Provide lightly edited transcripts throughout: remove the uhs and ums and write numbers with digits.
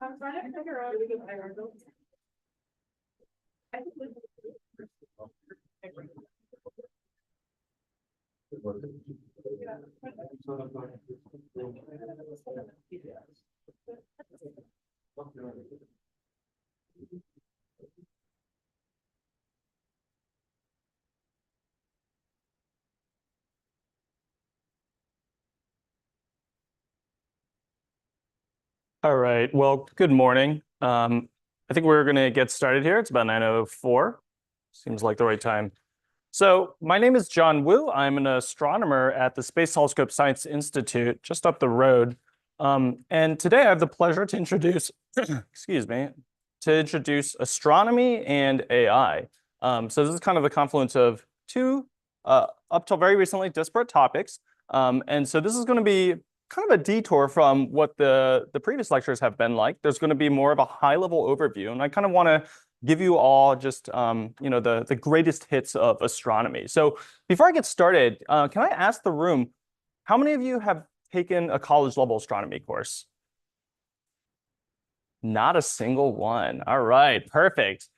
I'm trying to figure out because I don't. I think All right. Well, good morning. I think we're going to get started here. It's about 9:04. Seems like the right time. So my name is John Wu. I'm an astronomer at the Space Telescope Science Institute just up the road. And today I have the pleasure to introduce, excuse me, to introduce astronomy and AI. So this is kind of the confluence of two, up till very recently, disparate topics. And so this is going to be kind of a detour from what the previous lectures have been like. There's going to be more of a high-level overview, and I kind of want to give you all just the greatest hits of astronomy. So before I get started, can I ask the room, how many of you have taken a college-level astronomy course? Not a single one. All right, perfect.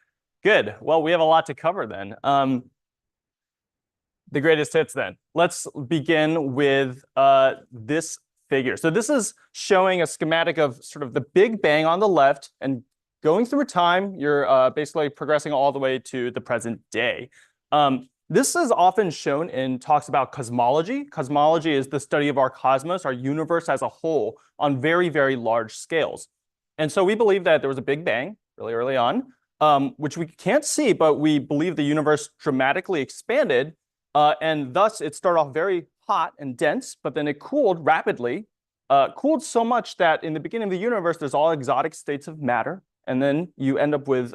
Good. Well, we have a lot to cover then. The greatest hits then. Let's begin with this figure. So this is showing a schematic of sort of the Big Bang on the left, and going through time, you're basically progressing all the way to the present day. This is often shown in talks about cosmology. Cosmology is the study of our cosmos, our universe as a whole, on very, very large scales. And so we believe that there was a Big Bang really early on, which we can't see, but we believe the universe dramatically expanded. And thus, it started off very hot and dense, but then it cooled rapidly, cooled so much that in the beginning of the universe, there's all exotic states of matter. And then you end up with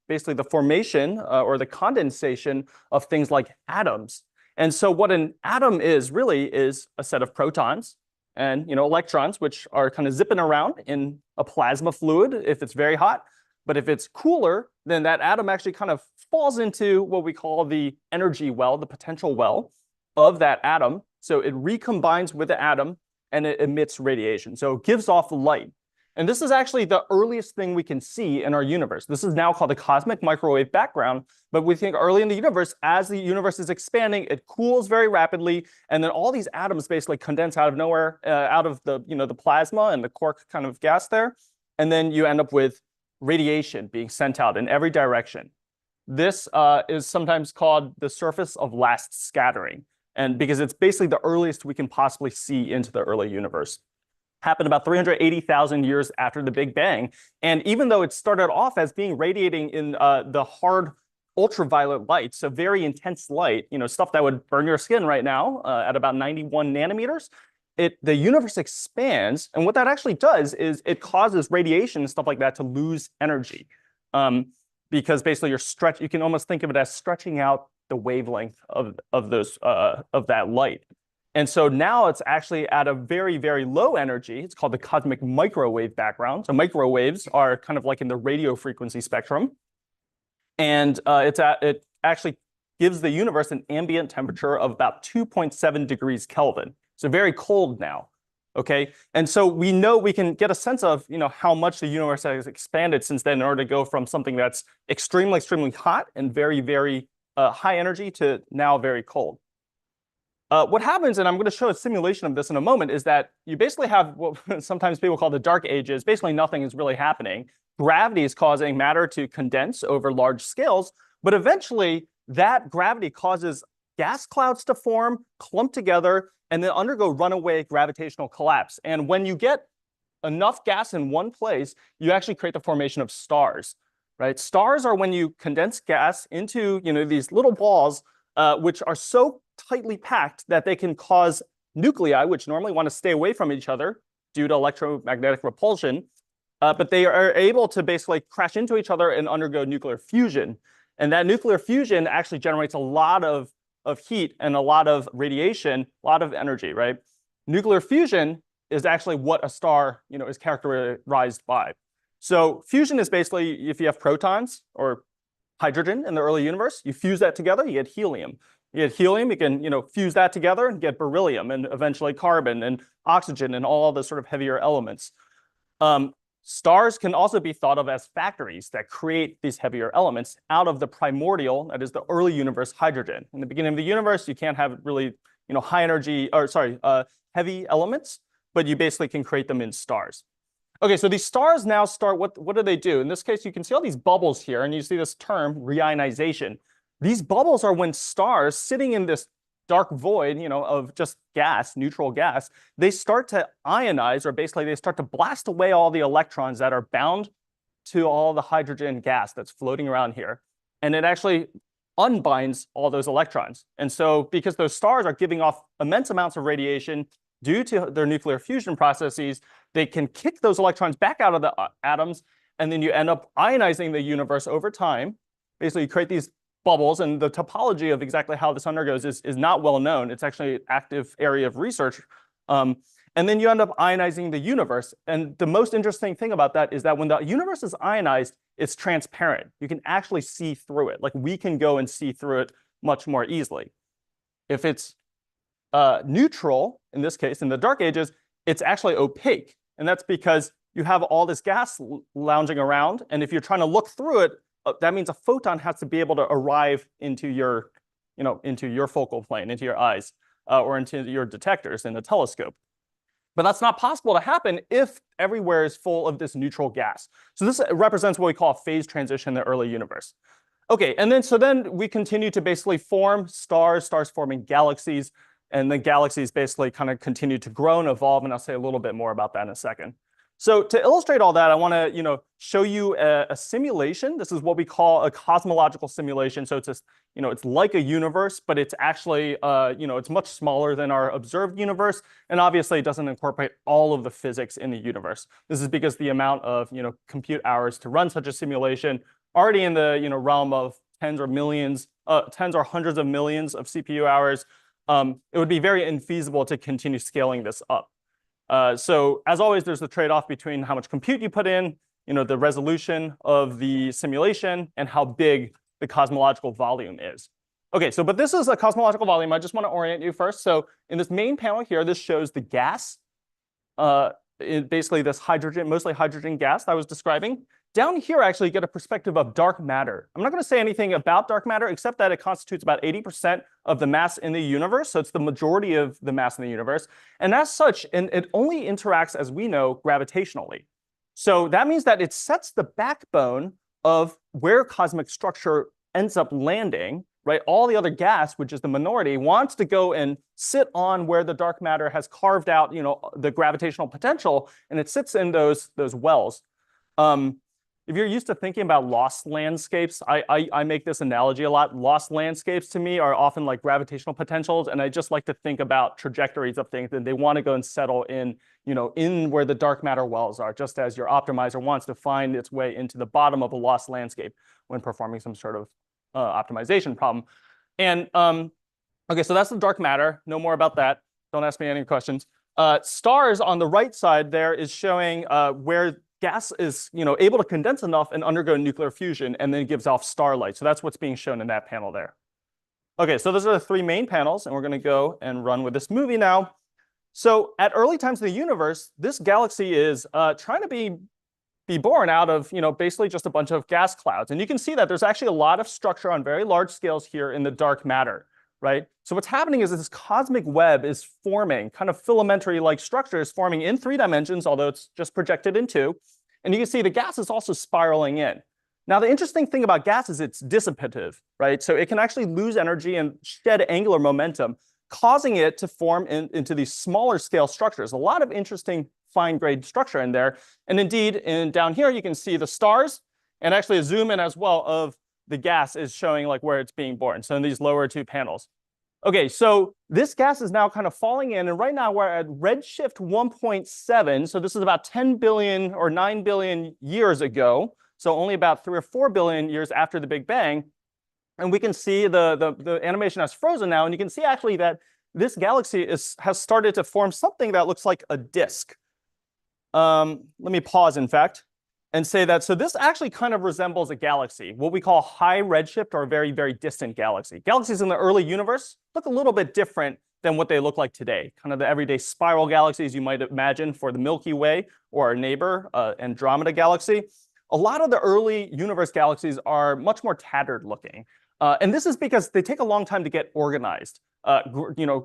basically the formation or the condensation of things like atoms. And so what an atom is really is a set of protons and electrons, which are kind of zipping around in a plasma fluid if it's very hot. But if it's cooler, then that atom actually kind of falls into what we call the energy well, the potential well of that atom. So it recombines with the atom and it emits radiation. So it gives off light. And this is actually the earliest thing we can see in our universe. This is now called the cosmic microwave background. But we think early in the universe, as the universe is expanding, it cools very rapidly. And then all these atoms basically condense out of nowhere, out of the plasma and the quark kind of gas there. And then you end up with radiation being sent out in every direction. This is sometimes called the surface of last scattering. And because it's basically the earliest we can possibly see into the early universe. Happened about 380,000 years after the Big Bang. And even though it started off as being radiating in the hard ultraviolet light, so very intense light, stuff that would burn your skin right now at about 91 nanometers, the universe expands. And what that actually does is it causes radiation and stuff like that to lose energy. Because basically you can almost think of it as stretching out the wavelength of that light. And so now it's actually at a very, very low energy. It's called the cosmic microwave background. So microwaves are kind of like in the radio frequency spectrum. And it actually gives the universe an ambient temperature of about 2.7 degrees Kelvin. So very cold now. Okay. And so we know we can get a sense of how much the universe has expanded since then in order to go from something that's extremely, extremely hot and very, very high energy to now very cold. What happens, and I'm going to show a simulation of this in a moment, is that you basically have what sometimes people call the dark ages. Basically, nothing is really happening. Gravity is causing matter to condense over large scales, but eventually that gravity causes gas clouds to form, clump together, and then undergo runaway gravitational collapse. And when you get enough gas in one place, you actually create the formation of stars, right? Stars are when you condense gas into these little balls, which are so tightly packed that they can cause nuclei, which normally want to stay away from each other due to electromagnetic repulsion, but they are able to basically crash into each other and undergo nuclear fusion. And that nuclear fusion actually generates a lot of heat and a lot of radiation, a lot of energy, right? Nuclear fusion is actually what a star is characterized by. So fusion is basically if you have protons or hydrogen in the early universe, you fuse that together, you get helium. You get helium, you can fuse that together and get beryllium and eventually carbon and oxygen and all the sort of heavier elements. Stars can also be thought of as factories that create these heavier elements out of the primordial, that is the early universe, hydrogen. In the beginning of the universe, you can't have really, high energy, or sorry, heavy elements, but you basically can create them in stars. Okay, so these stars now start, what do they do? In this case, you can see all these bubbles here, and you see this term, reionization. These bubbles are when stars sitting in this dark void, of just gas, neutral gas, they start to ionize, or basically they start to blast away all the electrons that are bound to all the hydrogen gas that's floating around here. And it actually unbinds all those electrons. And so because those stars are giving off immense amounts of radiation due to their nuclear fusion processes, they can kick those electrons back out of the atoms, and then you end up ionizing the universe over time. Basically, you create these bubbles, and the topology of exactly how this undergoes is not well known. It's actually an active area of research. And then you end up ionizing the universe. And the most interesting thing about that is that when the universe is ionized, it's transparent. You can actually see through it. Like we can go and see through it much more easily. If it's neutral, in this case, in the dark ages, it's actually opaque. And that's because you have all this gas lounging around. And if you're trying to look through it, that means a photon has to be able to arrive into your, into your focal plane, into your eyes, or into your detectors in the telescope. But that's not possible to happen if everywhere is full of this neutral gas. So this represents what we call a phase transition in the early universe. Okay, and then we continue to basically form stars forming galaxies, and the galaxies basically kind of continue to grow and evolve, and I'll say a little bit more about that in a second. So to illustrate all that, I want to, show you a simulation. This is what we call a cosmological simulation. So it's it's like a universe, but it's actually, it's much smaller than our observed universe, and obviously it doesn't incorporate all of the physics in the universe. This is because the amount of, compute hours to run such a simulation already in the, realm of tens or hundreds of millions of CPU hours. It would be very infeasible to continue scaling this up. So as always, there's the trade-off between how much compute you put in, the resolution of the simulation, and how big the cosmological volume is. Okay, but this is a cosmological volume. I just want to orient you first. So in this main panel here, this shows the gas, basically this hydrogen, mostly hydrogen gas that I was describing. Down here, actually, you get a perspective of dark matter. I'm not going to say anything about dark matter, except that it constitutes about 80% of the mass in the universe. So it's the majority of the mass in the universe. And as such, it only interacts, as we know, gravitationally. So that means that it sets the backbone of where cosmic structure ends up landing, right? All the other gas, which is the minority, wants to go and sit on where the dark matter has carved out, the gravitational potential, and it sits in those wells. If you're used to thinking about lost landscapes, I make this analogy a lot. Lost landscapes to me are often like gravitational potentials, and I just like to think about trajectories of things, and they want to go and settle in, in where the dark matter wells are, just as your optimizer wants to find its way into the bottom of a lost landscape when performing some sort of optimization problem. And okay, so that's the dark matter. No more about that. Don't ask me any questions. Stars on the right side there is showing where gas is, able to condense enough and undergo nuclear fusion, and then gives off starlight. So that's what's being shown in that panel there. Okay, so those are the three main panels, and we're going to go and run with this movie now. So at early times of the universe, this galaxy is trying to be born out of, basically just a bunch of gas clouds. And you can see that there's actually a lot of structure on very large scales here in the dark matter, right? So what's happening is this cosmic web is forming, kind of filamentary-like structures forming in 3 dimensions, although it's just projected in 2. And you can see the gas is also spiraling in. Now, the interesting thing about gas is it's dissipative, right? So it can actually lose energy and shed angular momentum, causing it to form into these smaller scale structures. A lot of interesting fine-grained structure in there. And indeed, down here, you can see the stars, and actually a zoom in as well of the gas is showing like where it's being born. So in these lower 2 panels. Okay, so this gas is now kind of falling in, and right now we're at redshift 1.7. So this is about 10 billion or 9 billion years ago. So only about 3 or 4 billion years after the Big Bang. And we can see the animation has frozen now, and you can see actually that this galaxy has started to form something that looks like a disk. Let me pause, in fact, and say that, so this actually kind of resembles a galaxy, what we call high redshift or a very, very distant galaxy. Galaxies in the early universe look a little bit different than what they look like today. Kind of the everyday spiral galaxies you might imagine for the Milky Way or our neighbor, Andromeda galaxy. A lot of the early universe galaxies are much more tattered looking. And this is because they take a long time to get organized.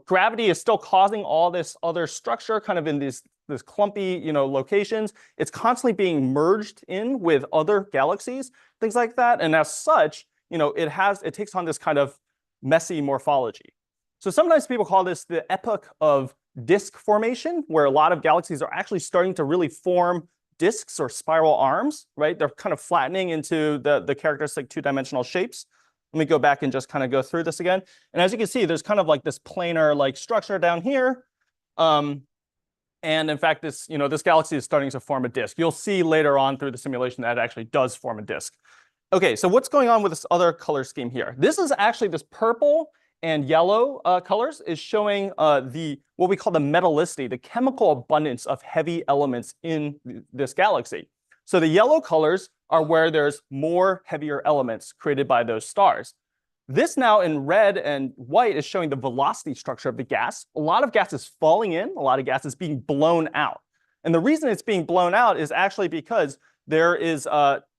Gravity is still causing all this other structure kind of in this clumpy, locations. It's constantly being merged in with other galaxies, things like that. And as such, it takes on this kind of messy morphology. So sometimes people call this the epoch of disk formation, where a lot of galaxies are actually starting to really form disks or spiral arms, right? They're kind of flattening into the characteristic two-dimensional shapes. Let me go back and just kind of go through this again. And as you can see, there's kind of like this planar like structure down here. And in fact, this galaxy is starting to form a disk. You'll see later on through the simulation that it actually does form a disk. Okay, so what's going on with this other color scheme here? This is actually this purple and yellow colors is showing what we call the metallicity, the chemical abundance of heavy elements in this galaxy. So the yellow colors are where there's more heavier elements created by those stars. This now in red and white is showing the velocity structure of the gas. A lot of gas is falling in, a lot of gas is being blown out. And the reason it's being blown out is actually because there is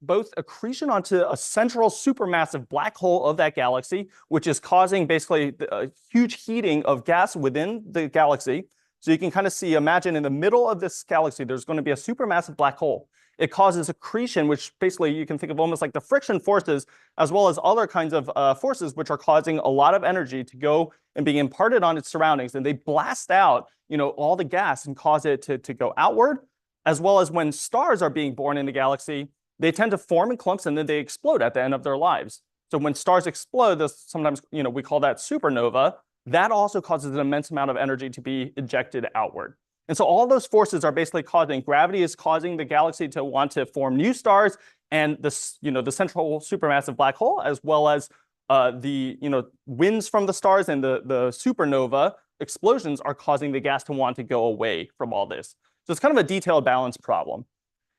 both accretion onto a central supermassive black hole of that galaxy, which is causing basically a huge heating of gas within the galaxy. So you can kind of see, imagine in the middle of this galaxy, there's going to be a supermassive black hole. It causes accretion, which basically you can think of almost like the friction forces, as well as other kinds of forces, which are causing a lot of energy to go and being imparted on its surroundings. And they blast out, all the gas and cause it to go outward, as well as when stars are being born in the galaxy, they tend to form in clumps and then they explode at the end of their lives. So when stars explode, sometimes we call that supernova. That also causes an immense amount of energy to be ejected outward. And so all those forces are basically causing, gravity is causing the galaxy to want to form new stars, and the central supermassive black hole, as well as the winds from the stars and the supernova explosions are causing the gas to want to go away from all this. So it's kind of a detailed balance problem.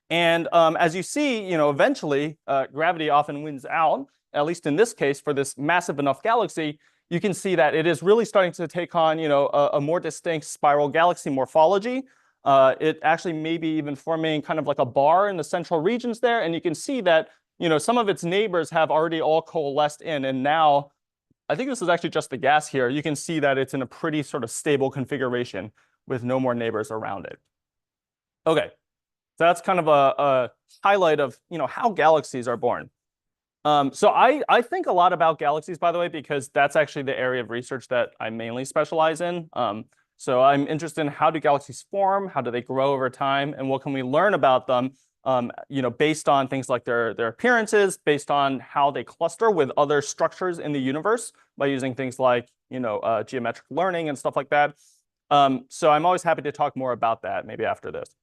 And as you see, eventually gravity often wins out, at least in this case, for this massive enough galaxy. You can see that it is really starting to take on, a more distinct spiral galaxy morphology. It actually may be even forming kind of like a bar in the central regions there. And you can see that, some of its neighbors have already all coalesced in. And now, I think this is actually just the gas here. You can see that it's in a pretty sort of stable configuration with no more neighbors around it. Okay, so that's kind of a highlight of, how galaxies are born. So I think a lot about galaxies, by the way, because that's actually the area of research that I mainly specialize in. So I'm interested in how do galaxies form, how do they grow over time, and what can we learn about them, based on things like their appearances, based on how they cluster with other structures in the universe by using things like, geometric learning and stuff like that. So I'm always happy to talk more about that maybe after this.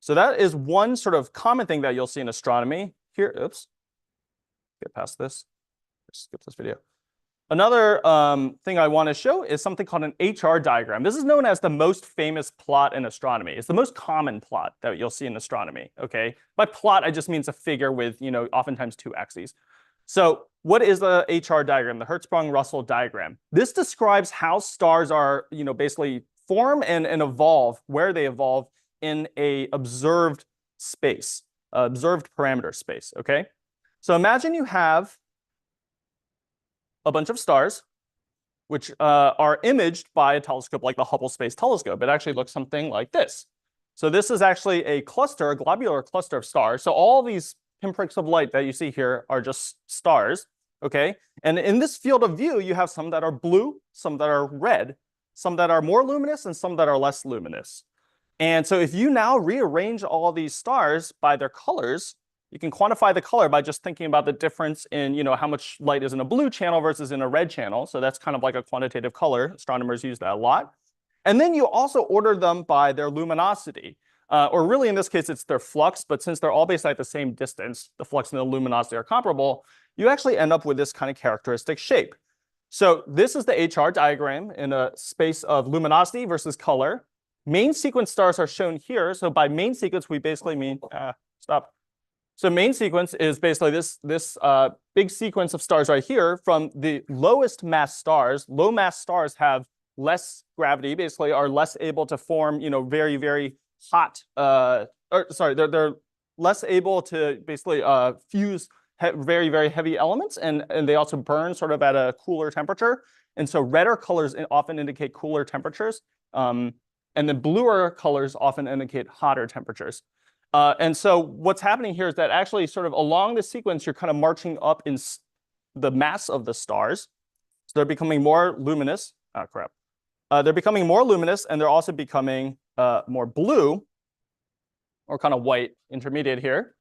So that is one sort of common thing that you'll see in astronomy. Here, oops, get past this. Skip this video. Another thing I want to show is something called an HR diagram. This is known as the most famous plot in astronomy. It's the most common plot that you'll see in astronomy. Okay, by plot I just means a figure with oftentimes two axes. So what is the HR diagram? The Hertzsprung-Russell diagram. This describes how stars are basically form and evolve, where they evolve in a observed space. Observed parameter space, okay? So imagine you have a bunch of stars, which are imaged by a telescope like the Hubble Space Telescope. It actually looks something like this. So this is actually a cluster, a globular cluster of stars. So all these pinpricks of light that you see here are just stars, okay? And in this field of view, you have some that are blue, some that are red, some that are more luminous, and some that are less luminous. And so if you now rearrange all these stars by their colors, you can quantify the color by just thinking about the difference in how much light is in a blue channel versus in a red channel. So that's kind of like a quantitative color. Astronomers use that a lot. And then you also order them by their luminosity. Or really in this case, it's their flux. But since they're all basically at the same distance, the flux and the luminosity are comparable, you actually end up with this kind of characteristic shape. So this is the HR diagram in a space of luminosity versus color. Main sequence stars are shown here. So by main sequence, we basically mean, So main sequence is basically this big sequence of stars right here from the lowest mass stars. Low mass stars have less gravity, basically are less able to form, very, very hot, they're less able to basically fuse very, very heavy elements, and they also burn sort of at a cooler temperature. And so redder colors often indicate cooler temperatures, and then bluer colors often indicate hotter temperatures. And so what's happening here is that actually sort of along the sequence, you're kind of marching up in the mass of the stars. So they're becoming more luminous. Oh, crap. They're becoming more luminous, and they're also becoming more blue, or kind of white intermediate here,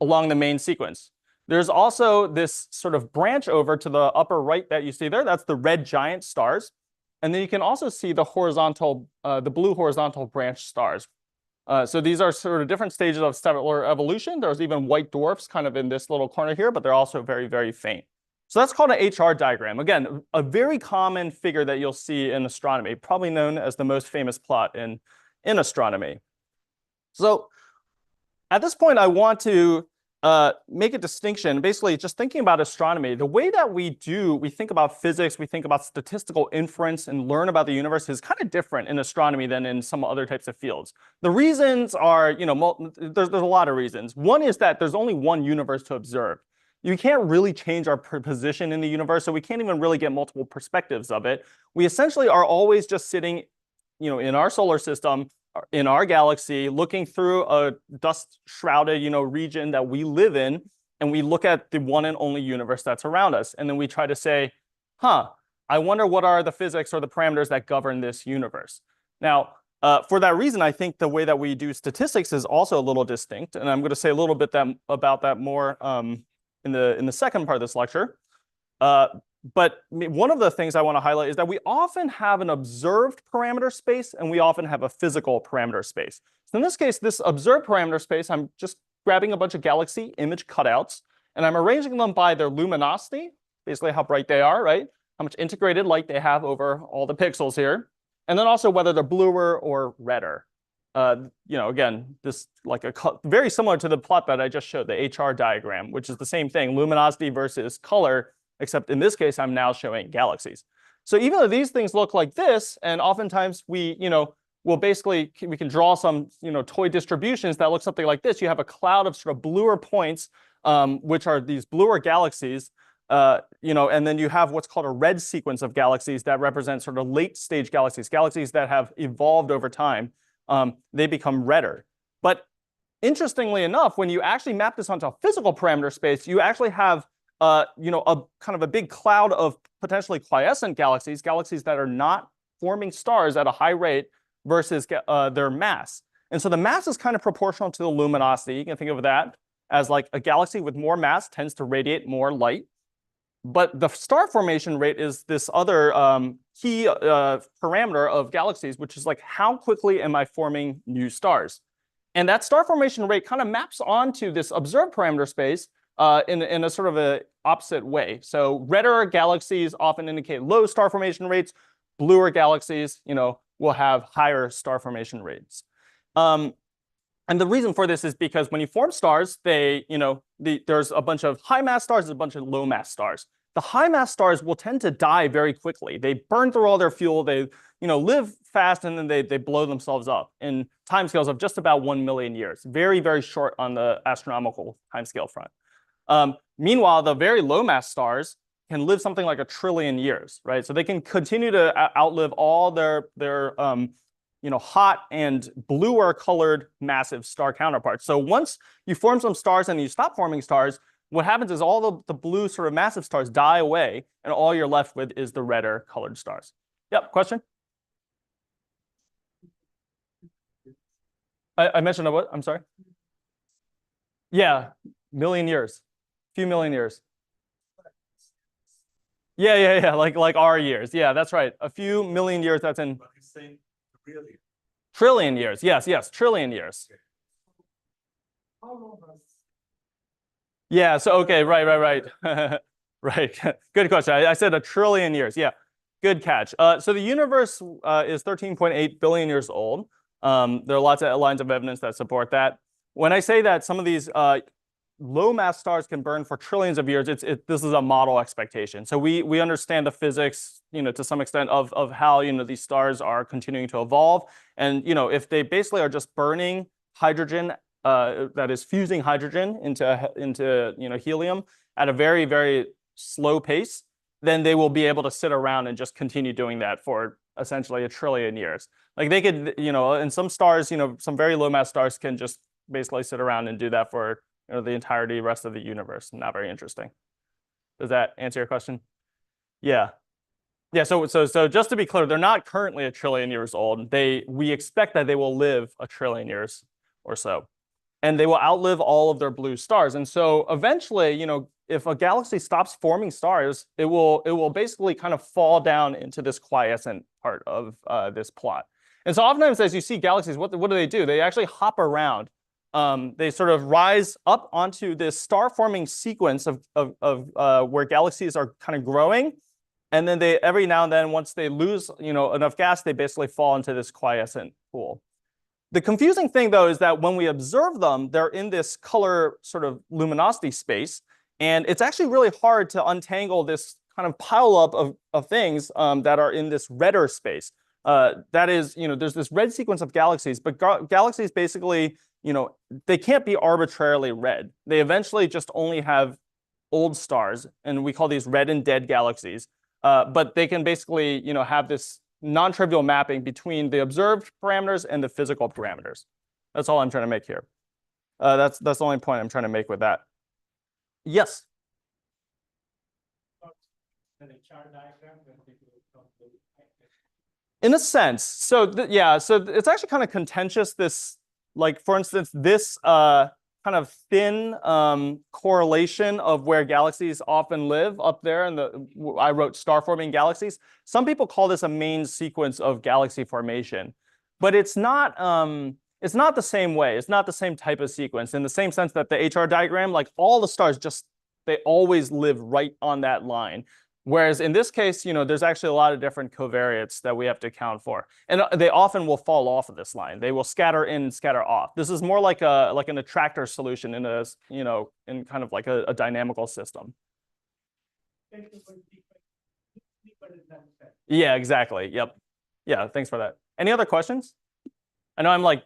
along the main sequence. There's also this sort of branch over to the upper right that you see there. That's the red giant stars. And then you can also see the blue horizontal branch stars. So these are sort of different stages of stellar evolution. There's even white dwarfs kind of in this little corner here, but they're also very, very faint. So that's called an HR diagram. Again, a very common figure that you'll see in astronomy, probably known as the most famous plot in astronomy. So at this point, I want to make a distinction. Basically, just thinking about astronomy, the way that we think about physics, we think about statistical inference and learn about the universe is kind of different in astronomy than in some other types of fields. The reasons are, there's a lot of reasons. One is that there's only one universe to observe. You can't really change our position in the universe, so we can't even really get multiple perspectives of it. We essentially are always just sitting, in our solar system, in our galaxy, looking through a dust-shrouded, region that we live in, and we look at the one and only universe that's around us. And then we try to say, I wonder what are the physics or the parameters that govern this universe. Now, for that reason, I think the way that we do statistics is also a little distinct. And I'm going to say a little bit about that more in the second part of this lecture. But one of the things I want to highlight is that we often have an observed parameter space and we often have a physical parameter space. So in this case, this observed parameter space, I'm just grabbing a bunch of galaxy image cutouts and I'm arranging them by their luminosity, basically how bright they are, right? How much integrated light they have over all the pixels here. And then also whether they're bluer or redder. Again, this very similar to the plot that I just showed, the HR diagram, which is the same thing, luminosity versus color. Except in this case, I'm now showing galaxies. So even though these things look like this, and oftentimes we can draw some, toy distributions that look something like this. You have a cloud of sort of bluer points, which are these bluer galaxies, and then you have what's called a red sequence of galaxies that represent sort of late stage galaxies, galaxies that have evolved over time. They become redder. But interestingly enough, when you actually map this onto a physical parameter space, you actually have a kind of a big cloud of potentially quiescent galaxies, galaxies that are not forming stars at a high rate versus their mass. And so the mass is kind of proportional to the luminosity. You can think of that as like a galaxy with more mass tends to radiate more light. But the star formation rate is this other key parameter of galaxies, which is like how quickly am I forming new stars? And that star formation rate kind of maps onto this observed parameter space in a sort of a opposite way. So redder galaxies often indicate low star formation rates. Bluer galaxies, will have higher star formation rates. And the reason for this is because when you form stars, there's a bunch of high mass stars, and a bunch of low mass stars. The high mass stars will tend to die very quickly. They burn through all their fuel. They live fast, and then they blow themselves up in timescales of just about 1 million years. Very, very short on the astronomical timescale front. Meanwhile, the very low mass stars can live something like 1 trillion years, right? So they can continue to outlive all their hot and bluer colored massive star counterparts. So once you form some stars and you stop forming stars, what happens is all the blue sort of massive stars die away, and all you're left with is the redder colored stars. Yep, question? I mentioned what? I'm sorry. Yeah, million years. Few million years. Yeah. Like our years. Yeah, that's right. A few million years. That's in trillion years. Yes, trillion years. Yeah. So okay, right. Right. Good question. I said 1 trillion years. Yeah. Good catch. So the universe is 13.8 billion years old. There are lots of lines of evidence that support that. When I say that some of these low mass stars can burn for trillions of years, this is a model expectation. So we understand the physics, to some extent of how, these stars are continuing to evolve. And, if they basically are just burning hydrogen, that is fusing hydrogen into helium at a very, very slow pace, then they will be able to sit around and just continue doing that for essentially 1 trillion years. Like they could, and some stars, some very low mass stars can just basically sit around and do that for the entirety rest of the universe. Not very interesting. Does that answer your question? Yeah. Yeah, so just to be clear, they're not currently 1 trillion years old. We expect that they will live 1 trillion years or so. And they will outlive all of their blue stars. And so eventually, if a galaxy stops forming stars, it will basically kind of fall down into this quiescent part of this plot. And so oftentimes as you see galaxies, what do? They actually hop around. They sort of rise up onto this star-forming sequence of where galaxies are kind of growing. And then they every now and then, once they lose enough gas, they basically fall into this quiescent pool. The confusing thing, though, is that when we observe them, they're in this color sort of luminosity space. And it's actually really hard to untangle this kind of pileup of things that are in this redder space. That is, there's this red sequence of galaxies, but galaxies basically, they can't be arbitrarily red. They eventually just only have old stars, and we call these red and dead galaxies. But they can basically, have this non-trivial mapping between the observed parameters and the physical parameters. That's all I'm trying to make here. That's the only point I'm trying to make with that. Yes. In a sense. So so it's actually kind of contentious. This, like, for instance, this kind of thin correlation of where galaxies often live up there, and I wrote star-forming galaxies. Some people call this a main sequence of galaxy formation, but it's not the same way. It's not the same type of sequence in the same sense that the HR diagram, like all the stars, they always live right on that line. Whereas in this case, there's actually a lot of different covariates that we have to account for. And they often will fall off of this line. They will scatter in and scatter off. This is more like an attractor solution in in kind of like a dynamical system. Yeah, exactly. Yep. Yeah, thanks for that. Any other questions? I know I'm like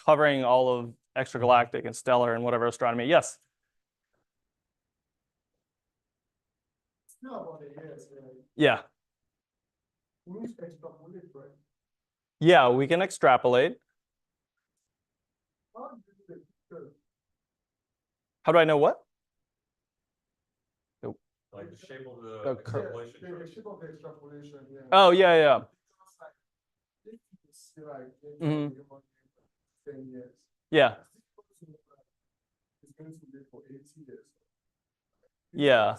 covering all of extragalactic and stellar and whatever astronomy. Yes. Yeah. Yeah, we can extrapolate. How do I know what? Like the shape of the extrapolation. Oh, yeah. Mm-hmm. Yeah. Yeah.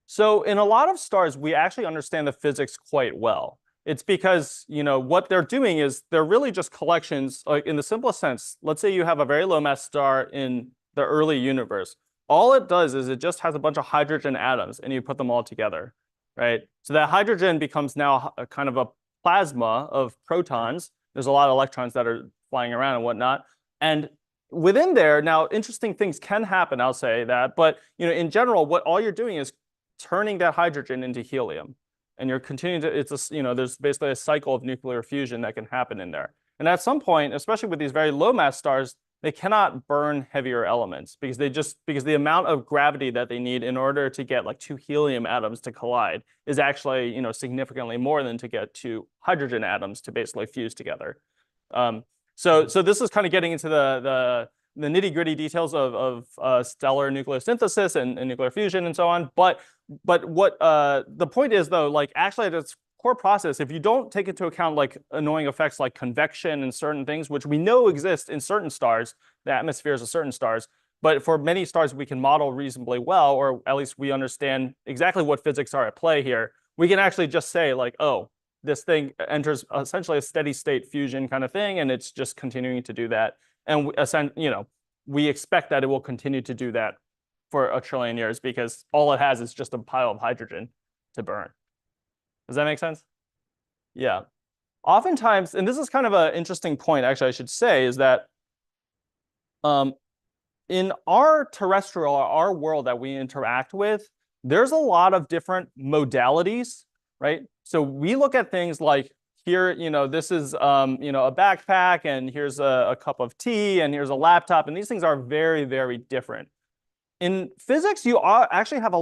So in a lot of stars, we actually understand the physics quite well. It's because, what they're doing is they're really just collections, like in the simplest sense. Let's say you have a very low mass star in the early universe. All it does is it just has a bunch of hydrogen atoms and you put them all together, right? So that hydrogen becomes now a kind of a plasma of protons. There's a lot of electrons that are flying around and whatnot. And within there, now interesting things can happen, I'll say that. But in general, what all you're doing is turning that hydrogen into helium. And you're continuing to, there's basically a cycle of nuclear fusion that can happen in there. And at some point, especially with these very low mass stars, they cannot burn heavier elements because the amount of gravity that they need in order to get like 2 helium atoms to collide is actually, significantly more than to get 2 hydrogen atoms to basically fuse together. So this is kind of getting into the nitty-gritty details of stellar nucleosynthesis and nuclear fusion and so on. But what the point is, though, like actually at its core process, if you don't take into account like annoying effects like convection and certain things, which we know exist in certain stars, the atmospheres of certain stars, but for many stars we can model reasonably well, or at least we understand exactly what physics are at play here, we can actually just say like, oh, this thing enters essentially a steady state fusion kind of thing, and it's just continuing to do that. And we expect that it will continue to do that for 1 trillion years because all it has is just a pile of hydrogen to burn. Does that make sense? Yeah. Oftentimes, and this is kind of an interesting point, actually, I should say, is that in our terrestrial, our world that we interact with, there's a lot of different modalities, right? So we look at things like here, this is, a backpack, and here's a cup of tea, and here's a laptop, and these things are very, very different. In physics, you actually have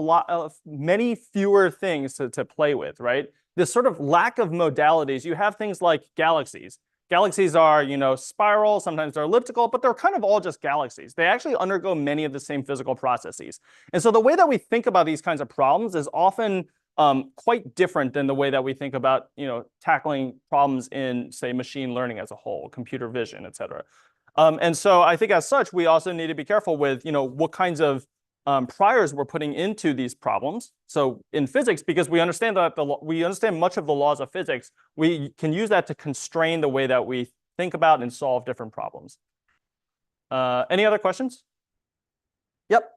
many fewer things to play with, right? This sort of lack of modalities, you have things like galaxies. Galaxies are, spiral, sometimes they're elliptical, but they're kind of all just galaxies. They actually undergo many of the same physical processes. And so the way that we think about these kinds of problems is often quite different than the way that we think about, tackling problems in, say, machine learning as a whole, computer vision, et cetera. And so I think as such, we also need to be careful with, what kinds of priors we're putting into these problems. So in physics, because we understand that we understand much of the laws of physics, we can use that to constrain the way that we think about and solve different problems. Any other questions? Yep.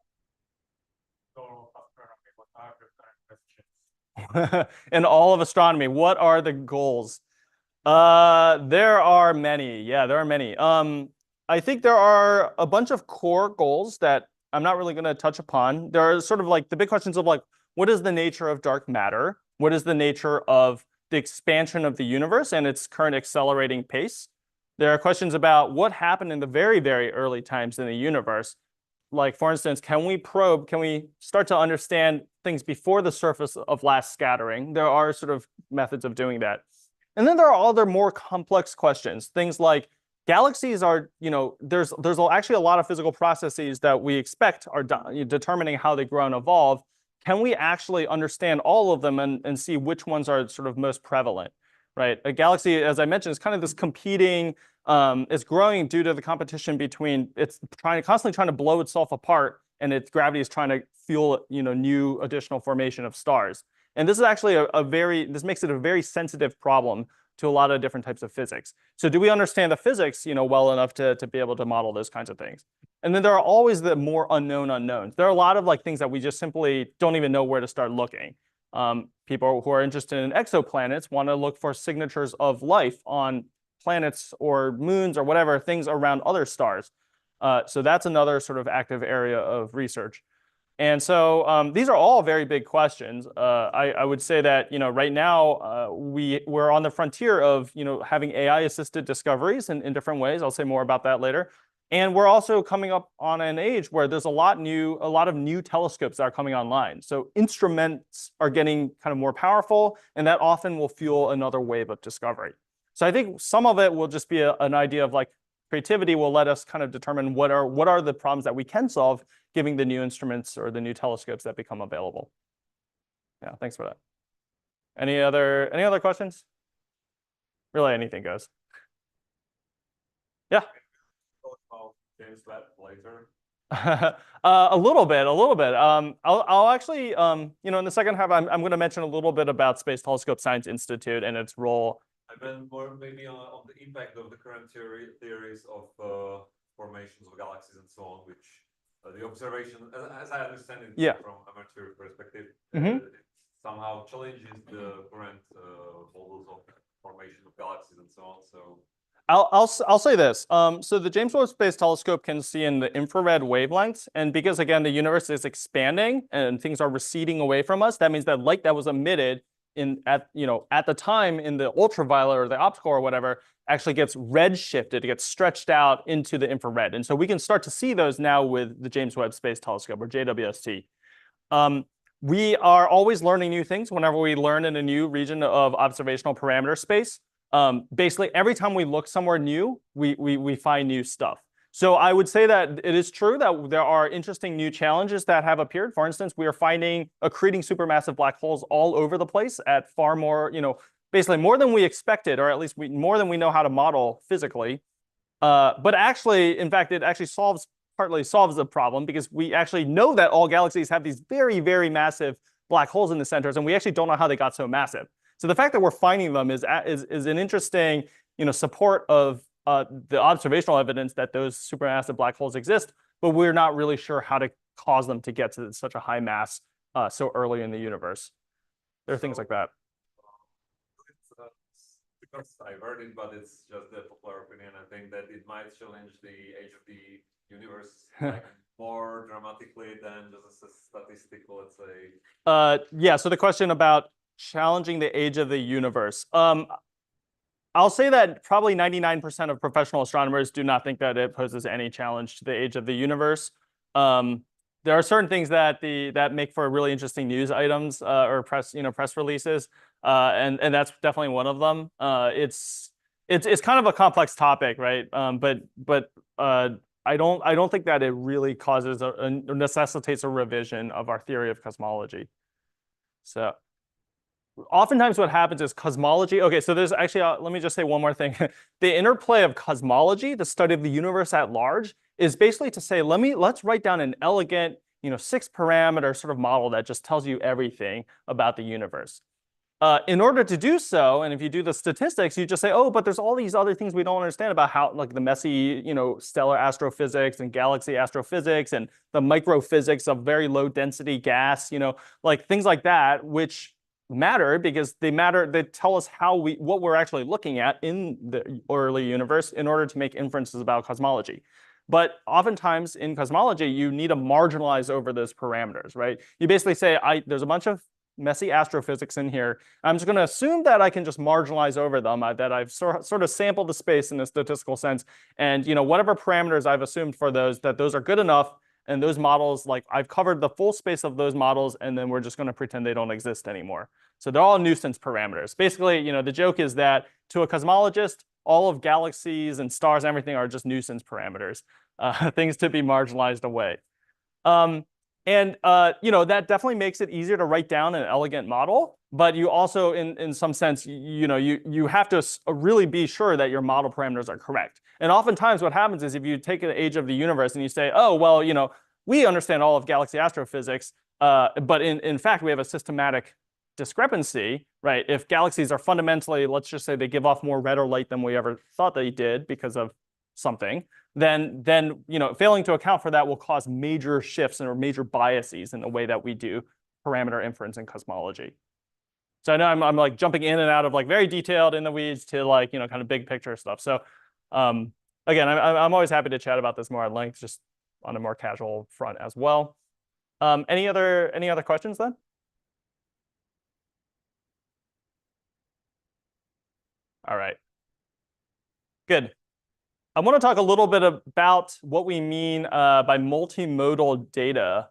In all of astronomy, what are the goals? There are many. Yeah, there are many. I think there are a bunch of core goals that I'm not really going to touch upon. There are sort of like the big questions of like, what is the nature of dark matter? What is the nature of the expansion of the universe and its current accelerating pace? There are questions about what happened in the very, very early times in the universe. Like, for instance, can we start to understand things before the surface of last scattering? There are sort of methods of doing that. And then there are other more complex questions, things like galaxies are, there's actually a lot of physical processes that we expect are determining how they grow and evolve. Can we actually understand all of them and see which ones are sort of most prevalent, right? A galaxy, as I mentioned, is kind of this competing, it's growing due to the competition between, it's constantly trying to blow itself apart, and its gravity is trying to fuel, new additional formation of stars. And this is actually this makes it a very sensitive problem to a lot of different types of physics. So do we understand the physics, well enough to be able to model those kinds of things? And then there are always the more unknown unknowns. There are a lot of like things that we just simply don't even know where to start looking. People who are interested in exoplanets want to look for signatures of life on planets or moons or whatever, things around other stars. So that's another sort of active area of research. And so these are all very big questions. I would say that right now we're on the frontier of having AI-assisted discoveries in different ways. I'll say more about that later. And we're also coming up on an age where there's a lot of new telescopes that are coming online. So instruments are getting kind of more powerful, and that often will fuel another wave of discovery. So I think some of it will just be an idea of like creativity will let us kind of determine what are the problems that we can solve, given the new instruments or the new telescopes that become available. Yeah, thanks for that. Any other questions? Really, anything goes. Yeah. James Webb later. A little bit. I'll actually, in the second half, I'm going to mention a little bit about Space Telescope Science Institute and its role. And then more maybe on the impact of the current theories of formations of galaxies and so on, which the observation, as I understand it from amateur perspective, it somehow challenges the current models of formation of galaxies and so on. So I'll say this. So the James Webb Space Telescope can see in the infrared wavelengths, and because again the universe is expanding and things are receding away from us, that means that light that was emitted at the time in the ultraviolet or the optical or whatever actually gets redshifted, it gets stretched out into the infrared, and so we can start to see those now with the James Webb Space Telescope, or JWST. We are always learning new things whenever we learn in a new region of observational parameter space. Basically, every time we look somewhere new, we find new stuff. So I would say that it is true that there are interesting new challenges that have appeared. For instance, we are finding accreting supermassive black holes all over the place at far more, basically more than we expected, or at least more than we know how to model physically. But actually, in fact, it actually partly solves the problem, because we actually know that all galaxies have these very, very massive black holes in the centers, and we actually don't know how they got so massive. So the fact that we're finding them is an interesting, support of the observational evidence that those supermassive black holes exist, but we're not really sure how to cause them to get to such a high mass so early in the universe. There are things like that. Because I've heard it, but it's just the popular opinion. I think that it might challenge the age of the universe like more dramatically than just a statistical, let's say? Yeah, so the question about challenging the age of the universe. I'll say that probably 99% of professional astronomers do not think that it poses any challenge to the age of the universe. There are certain things that make for really interesting news items or press releases, and that's definitely one of them. It's kind of a complex topic, right? But I don't think that it really causes or necessitates a revision of our theory of cosmology. So oftentimes what happens is cosmology. Okay, so there's actually, let me just say one more thing. The interplay of cosmology, the study of the universe at large, is basically to say, let's write down an elegant, 6-parameter sort of model that just tells you everything about the universe. In order to do so, and if you do the statistics, you just say, oh, but there's all these other things we don't understand about how, like the messy, stellar astrophysics and galaxy astrophysics and the microphysics of very low density gas, like things like that, which matter because they tell us what we're actually looking at in the early universe in order to make inferences about cosmology. But oftentimes in cosmology, you need to marginalize over those parameters, right? You basically say, there's a bunch of messy astrophysics in here. I'm just going to assume that I can just marginalize over them, that I've sort of sampled the space in a statistical sense. And whatever parameters I've assumed for those, that those are good enough. And those models, like I've covered the full space of those models, and then we're just going to pretend they don't exist anymore. So they're all nuisance parameters. Basically, the joke is that to a cosmologist, all of galaxies and stars and everything are just nuisance parameters, things to be marginalized away. That definitely makes it easier to write down an elegant model. But you also, in some sense, you have to really be sure that your model parameters are correct. And oftentimes what happens is if you take the age of the universe and you say, oh, well, we understand all of galaxy astrophysics, but in fact, we have a systematic discrepancy, right? If galaxies are fundamentally, let's just say they give off more red or light than we ever thought they did because of something, then failing to account for that will cause major shifts or major biases in the way that we do parameter inference in cosmology. So I know I'm like jumping in and out of like very detailed in the weeds to like kind of big picture stuff. So again, I'm always happy to chat about this more at length, just on a more casual front as well. Any other questions then? All right. Good. I want to talk a little bit about what we mean by multimodal data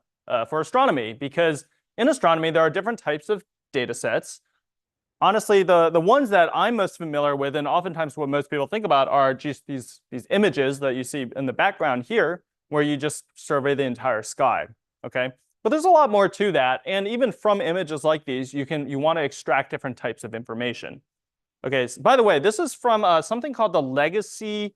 for astronomy, because in astronomy, there are different types of data sets. Honestly, the ones that I'm most familiar with, and oftentimes what most people think about, are just these images that you see in the background here, where you just survey the entire sky, okay? But there's a lot more to that, and even from images like these, you want to extract different types of information. Okay, so by the way, this is from something called the Legacy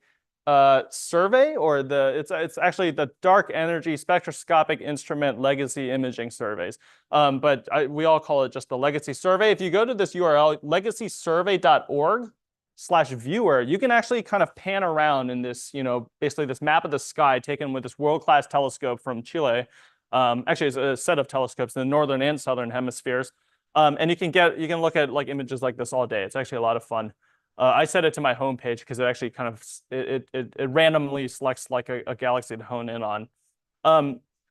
survey, or it's actually the Dark Energy Spectroscopic Instrument Legacy Imaging Surveys. But we all call it just the Legacy Survey. If you go to this URL, legacysurvey.org/viewer, you can actually kind of pan around in this, basically this map of the sky taken with this world-class telescope from Chile. Actually, it's a set of telescopes in the northern and southern hemispheres. And you can look at like images like this all day. It's actually a lot of fun. I set it to my homepage because it actually kind of it randomly selects like a galaxy to hone in on.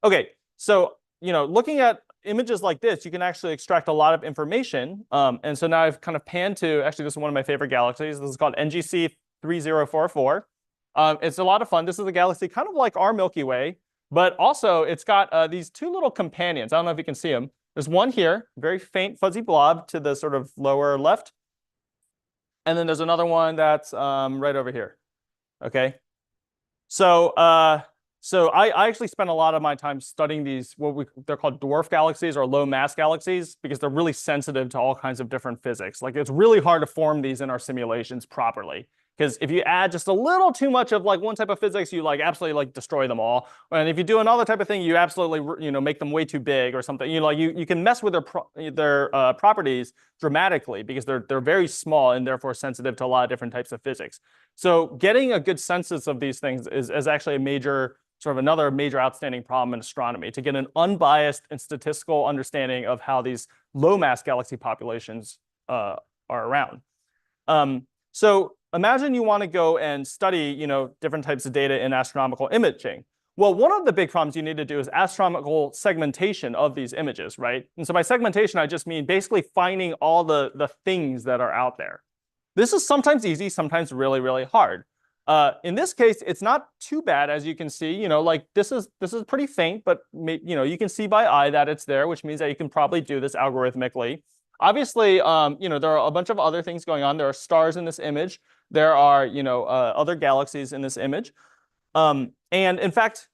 Okay, so looking at images like this, you can actually extract a lot of information. And so now I've kind of panned to, actually this is one of my favorite galaxies. This is called NGC 3044. It's a lot of fun. This is a galaxy kind of like our Milky Way, but also it's got these two little companions. I don't know if you can see them. There's one here, very faint fuzzy blob to the sort of lower left. And then there's another one that's right over here. Okay. So I actually spent a lot of my time studying these, they're called dwarf galaxies or low mass galaxies, because they're really sensitive to all kinds of different physics. Like it's really hard to form these in our simulations properly. Because if you add just a little too much of like one type of physics, you like absolutely like destroy them all. And if you do another type of thing, you absolutely make them way too big or something. You can mess with their properties dramatically because they're very small and therefore sensitive to a lot of different types of physics. So getting a good census of these things is actually another major outstanding problem in astronomy, to get an unbiased and statistical understanding of how these low mass galaxy populations are around. So imagine you want to go and study, different types of data in astronomical imaging. Well, one of the big problems you need to do is astronomical segmentation of these images, right? And so by segmentation, I just mean basically finding all the things that are out there. This is sometimes easy, sometimes really, really hard. In this case, it's not too bad, as you can see. You know, like this is pretty faint, but you know, you can see by eye that it's there, which means that you can probably do this algorithmically. Obviously, you know, there are a bunch of other things going on. There are stars in this image. There are, you know, other galaxies in this image. And in fact,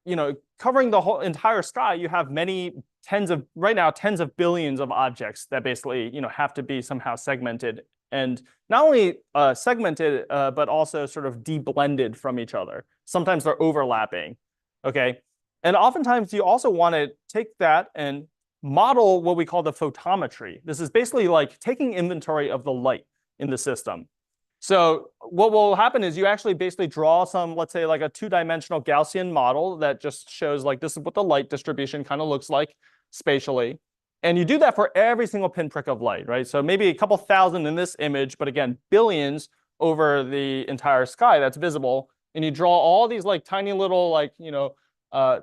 you know, covering the whole entire sky, you have right now, tens of billions of objects that basically, you know, have to be somehow segmented. And not only segmented, but also sort of de-blended from each other. Sometimes they're overlapping, okay? And oftentimes you also want to take that and model what we call the photometry. This is basically like taking inventory of the light in the system. So what will happen is you actually basically draw some, let's say like a two-dimensional Gaussian model that just shows like this is what the light distribution kind of looks like spatially. And you do that for every single pinprick of light, right? So maybe a couple thousand in this image, but again, billions over the entire sky that's visible. And you draw all these like tiny little like, you know,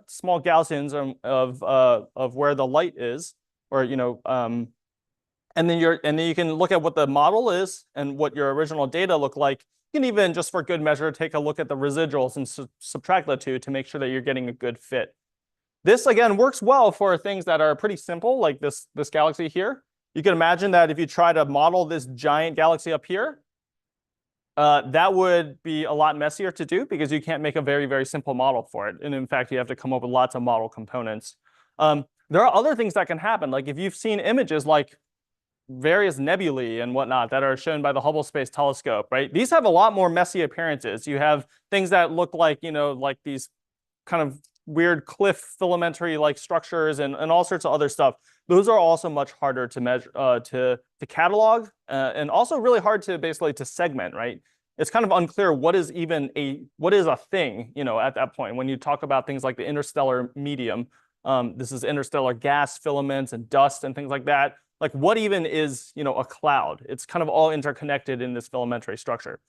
small Gaussians of where the light is, or, you know, and then you can look at what the model is and what your original data look like. You can even, just for good measure, take a look at the residuals and subtract the two to make sure that you're getting a good fit. This, again, works well for things that are pretty simple, like this galaxy here. You can imagine that if you try to model this giant galaxy up here, that would be a lot messier to do because you can't make a very, very simple model for it. And in fact, you have to come up with lots of model components. There are other things that can happen. Like if you've seen images like various nebulae and whatnot that are shown by the Hubble Space Telescope, right? These have a lot more messy appearances. You have things that look like, you know, like these kind of weird cliff filamentary like structures and all sorts of other stuff. Those are also much harder to measure, to catalog, and also really hard to basically to segment, right? It's kind of unclear what is a thing, you know, at that point. When you talk about things like the interstellar medium, this is interstellar gas filaments and dust and things like that. Like what even is, you know, a cloud? It's kind of all interconnected in this filamentary structure.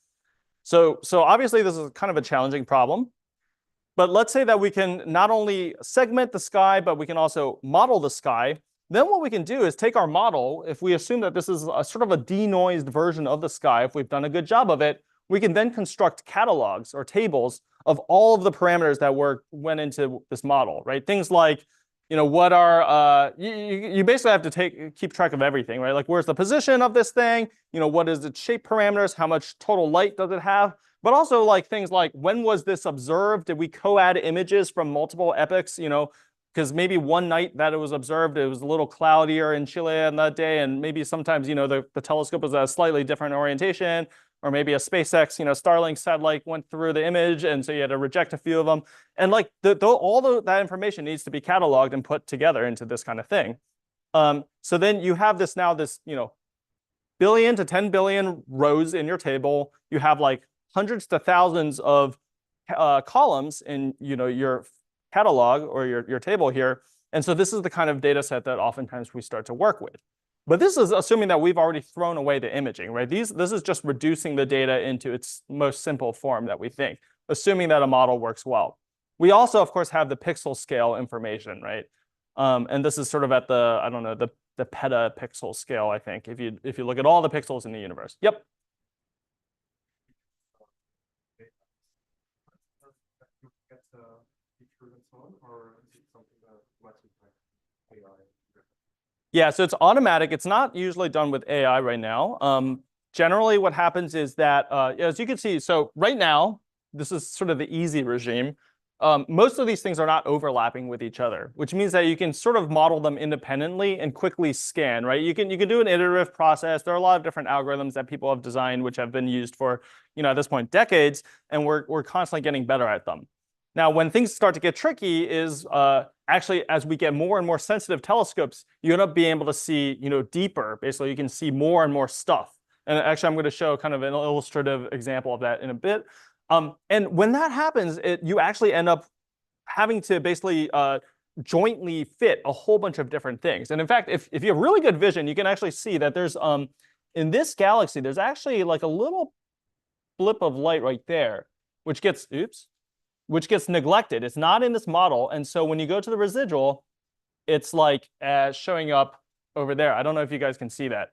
So obviously this is kind of a challenging problem. But let's say that we can not only segment the sky, but we can also model the sky. Then what we can do is take our model, if we assume that this is a sort of a denoised version of the sky, if we've done a good job of it, we can then construct catalogs or tables of all of the parameters that went into this model, right? Things like, you know, what are, you basically have to keep track of everything, right? Like where's the position of this thing? You know, what is its shape parameters? How much total light does it have? But also like things like when was this observed? Did we co-add images from multiple epochs? You know, because maybe one night that it was observed, it was a little cloudier in Chile on that day, and maybe sometimes, you know, the telescope was a slightly different orientation, or maybe a SpaceX, you know, Starlink satellite went through the image, and so you had to reject a few of them. And like that information needs to be cataloged and put together into this kind of thing. So then you have this, you know, billion to 10 billion rows in your table. You have like hundreds to thousands of columns in, you know, your catalog or your table here. And so this is the kind of data set that oftentimes we start to work with. But this is assuming that we've already thrown away the imaging, right? This is just reducing the data into its most simple form that we think, assuming that a model works well. We also, of course, have the pixel scale information, right? And this is sort of at the, I don't know, the petapixel scale, I think, if you look at all the pixels in the universe. Yep. Yeah, so it's automatic. It's not usually done with AI right now. Generally, what happens is that, as you can see, so right now, this is sort of the easy regime. Most of these things are not overlapping with each other, which means that you can sort of model them independently and quickly scan, right? You can do an iterative process. There are a lot of different algorithms that people have designed, which have been used for, you know, at this point, decades, and we're constantly getting better at them. Now, when things start to get tricky is actually as we get more and more sensitive telescopes, you end up being able to see, you know, deeper. Basically, you can see more and more stuff. And actually, I'm going to show kind of an illustrative example of that in a bit. And when that happens, you actually end up having to basically jointly fit a whole bunch of different things. And in fact, if you have really good vision, you can actually see that there's in this galaxy, there's actually like a little blip of light right there, which gets, oops. which gets neglected. It's not in this model. And so when you go to the residual, it's like showing up over there. I don't know if you guys can see that.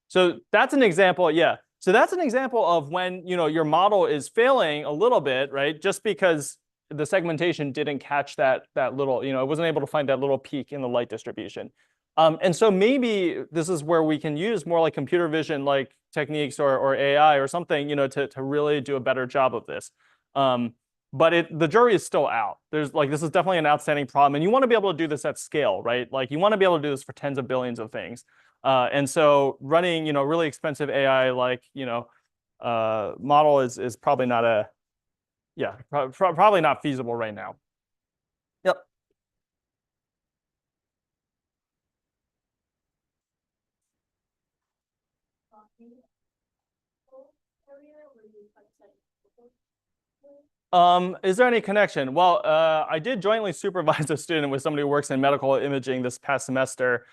So that's an example. Yeah. So that's an example of when, your model is failing a little bit, right? Just because the segmentation didn't catch that little, it wasn't able to find that little peak in the light distribution. And so maybe this is where we can use more like computer vision like techniques or AI or something, to really do a better job of this. But the jury is still out. This is definitely an outstanding problem, and you want to be able to do this at scale, right? Like you want to be able to do this for tens of billions of things. And so running, really expensive AI like, model is probably not probably not feasible right now. Yep. Is there any connection? Well, I did jointly supervise a student with somebody who works in medical imaging this past semester.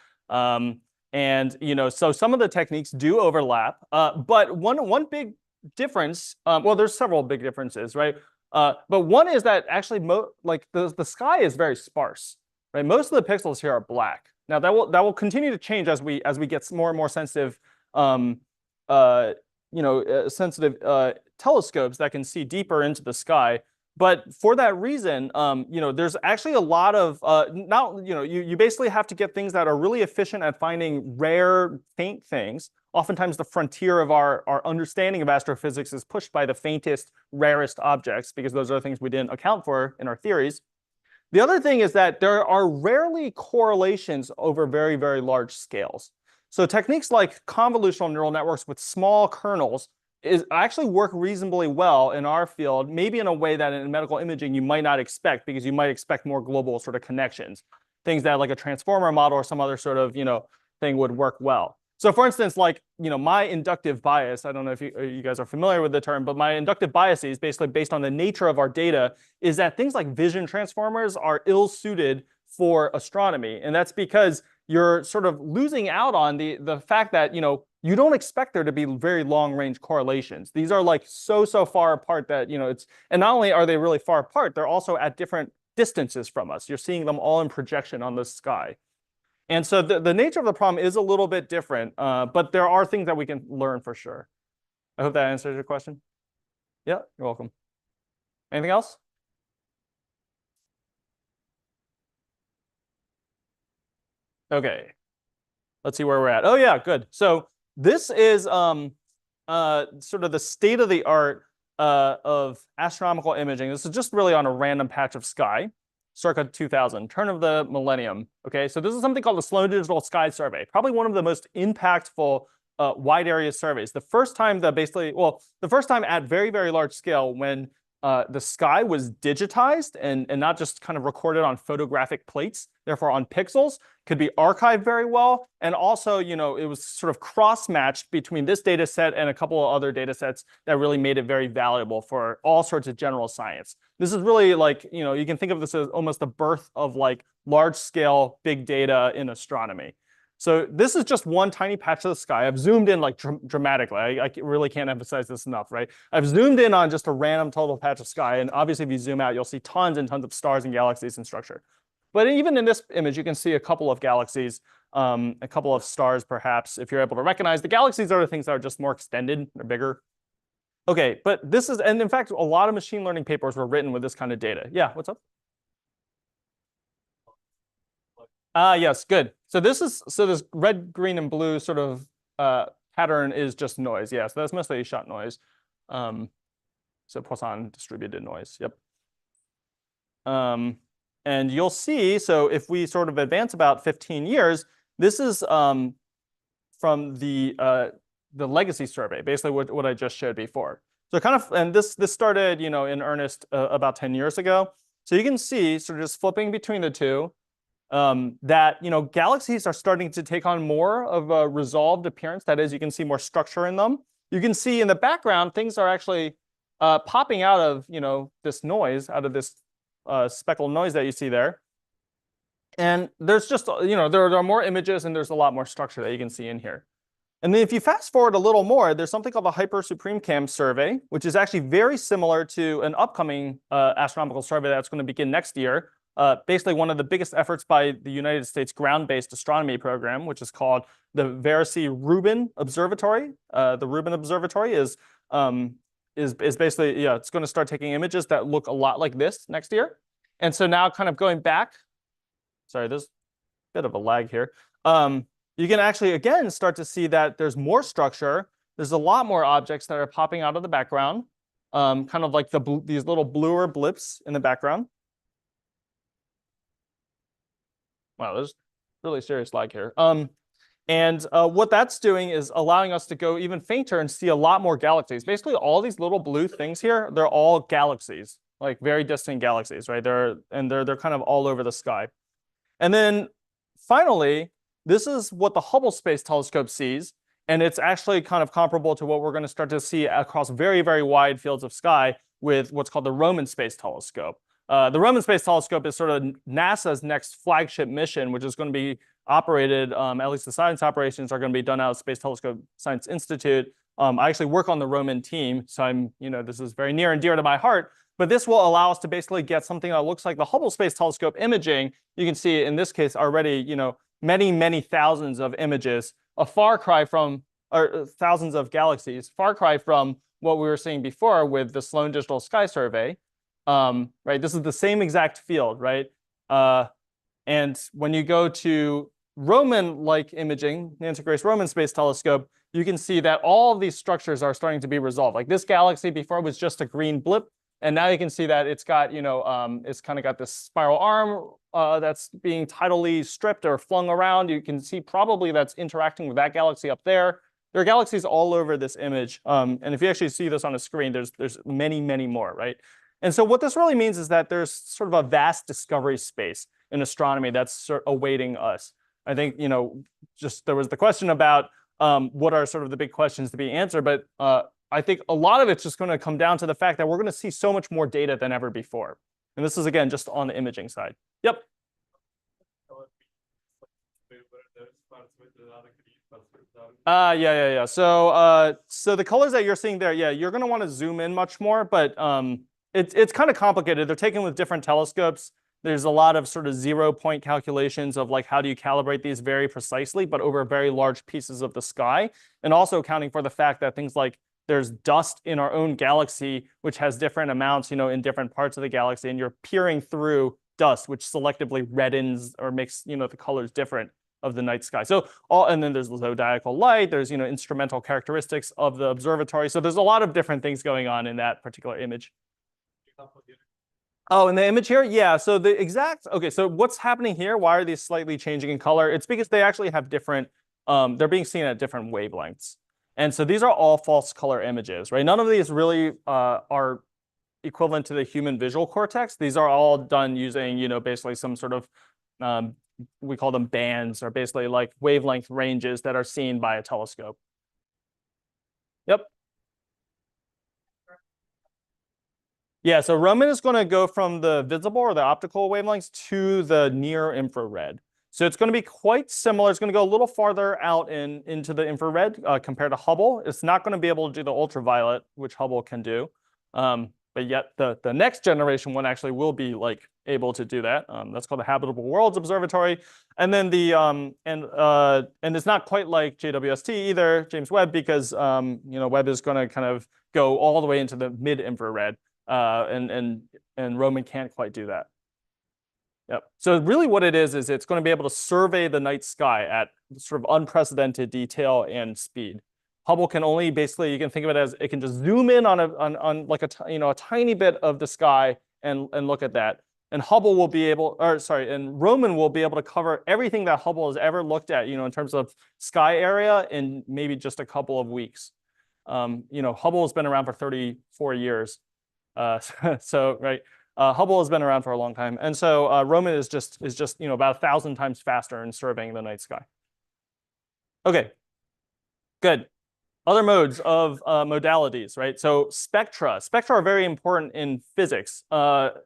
And, so some of the techniques do overlap. But one big difference, well, there's several big differences, right? But one is that actually the sky is very sparse, right? Most of the pixels here are black. Now that will continue to change as we get more and more sensitive, sensitive telescopes that can see deeper into the sky. But for that reason, there's actually a lot of you basically have to get things that are really efficient at finding rare, faint things. Oftentimes, the frontier of our understanding of astrophysics is pushed by the faintest, rarest objects, because those are the things we didn't account for in our theories. The other thing is that there are rarely correlations over very, very large scales. So techniques like convolutional neural networks with small kernels actually work reasonably well in our field, maybe in a way that in medical imaging you might not expect, because you might expect more global sort of connections, things that like a transformer model or some other sort of thing would work well. So for instance, like my inductive bias, I don't know if you guys are familiar with the term, but my inductive bias is basically based on the nature of our data, is that things like vision transformers are ill-suited for astronomy, and that's because you're sort of losing out on the fact that you don't expect there to be very long-range correlations. These are like so far apart that and not only are they really far apart, they're also at different distances from us. You're seeing them all in projection on the sky. And so the nature of the problem is a little bit different, but there are things that we can learn for sure. I hope that answers your question. Yeah, you're welcome. Anything else? Okay, let's see where we're at. Oh yeah, good. So this is sort of the state of the art of astronomical imaging. This is just really on a random patch of sky, circa 2000, turn of the millennium. Okay, so this is something called the Sloan Digital Sky Survey, probably one of the most impactful wide area surveys. The first time the first time at very, very large scale when the sky was digitized and not just kind of recorded on photographic plates, therefore on pixels, could be archived very well. And also, it was sort of cross-matched between this data set and a couple of other data sets that really made it very valuable for all sorts of general science. This is really like, you can think of this as almost the birth of like large-scale big data in astronomy. So this is just one tiny patch of the sky. I've zoomed in like dramatically. I really can't emphasize this enough, right? I've zoomed in on just a random total patch of sky. And obviously, if you zoom out, you'll see tons and tons of stars and galaxies in structure. But even in this image, you can see a couple of galaxies, a couple of stars, perhaps, if you're able to recognize. The galaxies are the things that are just more extended. They're bigger. OK, but this is, and in fact, a lot of machine learning papers were written with this kind of data. Yeah, what's up? Yes, good. So this red, green, and blue sort of pattern is just noise. Yeah, so that's mostly shot noise. So Poisson distributed noise. Yep. And you'll see, so if we sort of advance about 15 years, this is from the legacy survey, basically what I just showed before. So kind of, and this started, in earnest about 10 years ago. So you can see, sort of just flipping between the two, that galaxies are starting to take on more of a resolved appearance. That is, you can see more structure in them. You can see in the background things are actually popping out of this noise, out of this speckled noise that you see there. And there's just there are more images and there's a lot more structure that you can see in here. And then if you fast forward a little more, there's something called the Hyper Supreme Cam survey, which is actually very similar to an upcoming astronomical survey that's going to begin next year. Basically, one of the biggest efforts by the United States ground-based astronomy program, which is called the Vericy-Rubin Observatory. The Rubin Observatory is basically, yeah, it's going to start taking images that look a lot like this next year. And so now kind of going back, sorry, there's a bit of a lag here. You can actually, again, start to see that there's more structure. There's a lot more objects that are popping out of the background, kind of like these little bluer blips in the background. Wow, there's really serious lag here. And what that's doing is allowing us to go even fainter and see a lot more galaxies. Basically, all these little blue things here, they're all galaxies, like very distant galaxies, right? They're kind of all over the sky. And then finally, this is what the Hubble Space Telescope sees. And it's actually kind of comparable to what we're going to start to see across very, very wide fields of sky with what's called the Roman Space Telescope. The Roman Space Telescope is sort of NASA's next flagship mission, which is going to be operated, at least the science operations are going to be done out of Space Telescope Science Institute. I actually work on the Roman team, so this is very near and dear to my heart. But this will allow us to basically get something that looks like the Hubble Space Telescope imaging. You can see in this case already, many, many thousands of images, a far cry from, or thousands of galaxies, far cry from what we were seeing before with the Sloan Digital Sky Survey. Right, this is the same exact field, right? And when you go to Roman-like imaging, Nancy Grace Roman Space Telescope, you can see that all of these structures are starting to be resolved. Like this galaxy before was just a green blip, and now you can see that it's got, it's kind of got this spiral arm that's being tidally stripped or flung around. You can see probably that's interacting with that galaxy up there. There are galaxies all over this image, and if you actually see this on a screen, there's many, many more, right? And so what this really means is that there's sort of a vast discovery space in astronomy that's sort of awaiting us. I think, just there was the question about what are sort of the big questions to be answered, but I think a lot of it's just going to come down to the fact that we're going to see so much more data than ever before. And this is, again, just on the imaging side. Yep. Yeah. So the colors that you're seeing there, yeah, you're going to want to zoom in much more, but it's kind of complicated. They're taken with different telescopes. There's a lot of sort of 0-point calculations of like how do you calibrate these very precisely, but over very large pieces of the sky, and also accounting for the fact that things like there's dust in our own galaxy, which has different amounts, in different parts of the galaxy, and you're peering through dust, which selectively reddens or makes, the colors different of the night sky. So and then there's zodiacal light, there's, instrumental characteristics of the observatory. So there's a lot of different things going on in that particular image. Oh, in the image here? Yeah, so okay, so what's happening here? Why are these slightly changing in color? It's because they actually have different, they're being seen at different wavelengths. And so these are all false color images, right? None of these really are equivalent to the human visual cortex. These are all done using, basically some sort of, we call them bands, or basically like wavelength ranges that are seen by a telescope. Yep. Yeah, so Roman is going to go from the visible or the optical wavelengths to the near infrared. So it's going to be quite similar. It's going to go a little farther out into the infrared compared to Hubble. It's not going to be able to do the ultraviolet, which Hubble can do. But yet the next generation one actually will be like able to do that. That's called the Habitable Worlds Observatory. And then and it's not quite like JWST either, James Webb, because Webb is going to kind of go all the way into the mid-infrared. And Roman can't quite do that. Yep. So really what it is it's going to be able to survey the night sky at sort of unprecedented detail and speed. Hubble can only basically, you can think of it as it can just zoom in on like a tiny bit of the sky and look at that. And Hubble will be able, and Roman will be able to cover everything that Hubble has ever looked at, in terms of sky area in maybe just a couple of weeks. Hubble has been around for 34 years. Right. Hubble has been around for a long time, and so Roman is just about 1,000 times faster in surveying the night sky. Okay, good. Other modes of modalities, right? So spectra are very important in physics,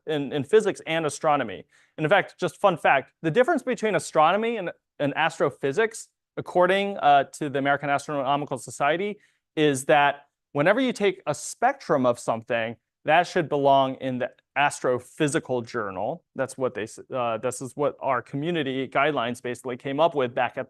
in physics and astronomy. And in fact, just fun fact: the difference between astronomy and astrophysics according to the American Astronomical Society, is that whenever you take a spectrum of something, that should belong in the astrophysical journal. That's what this is what our community guidelines basically came up with back at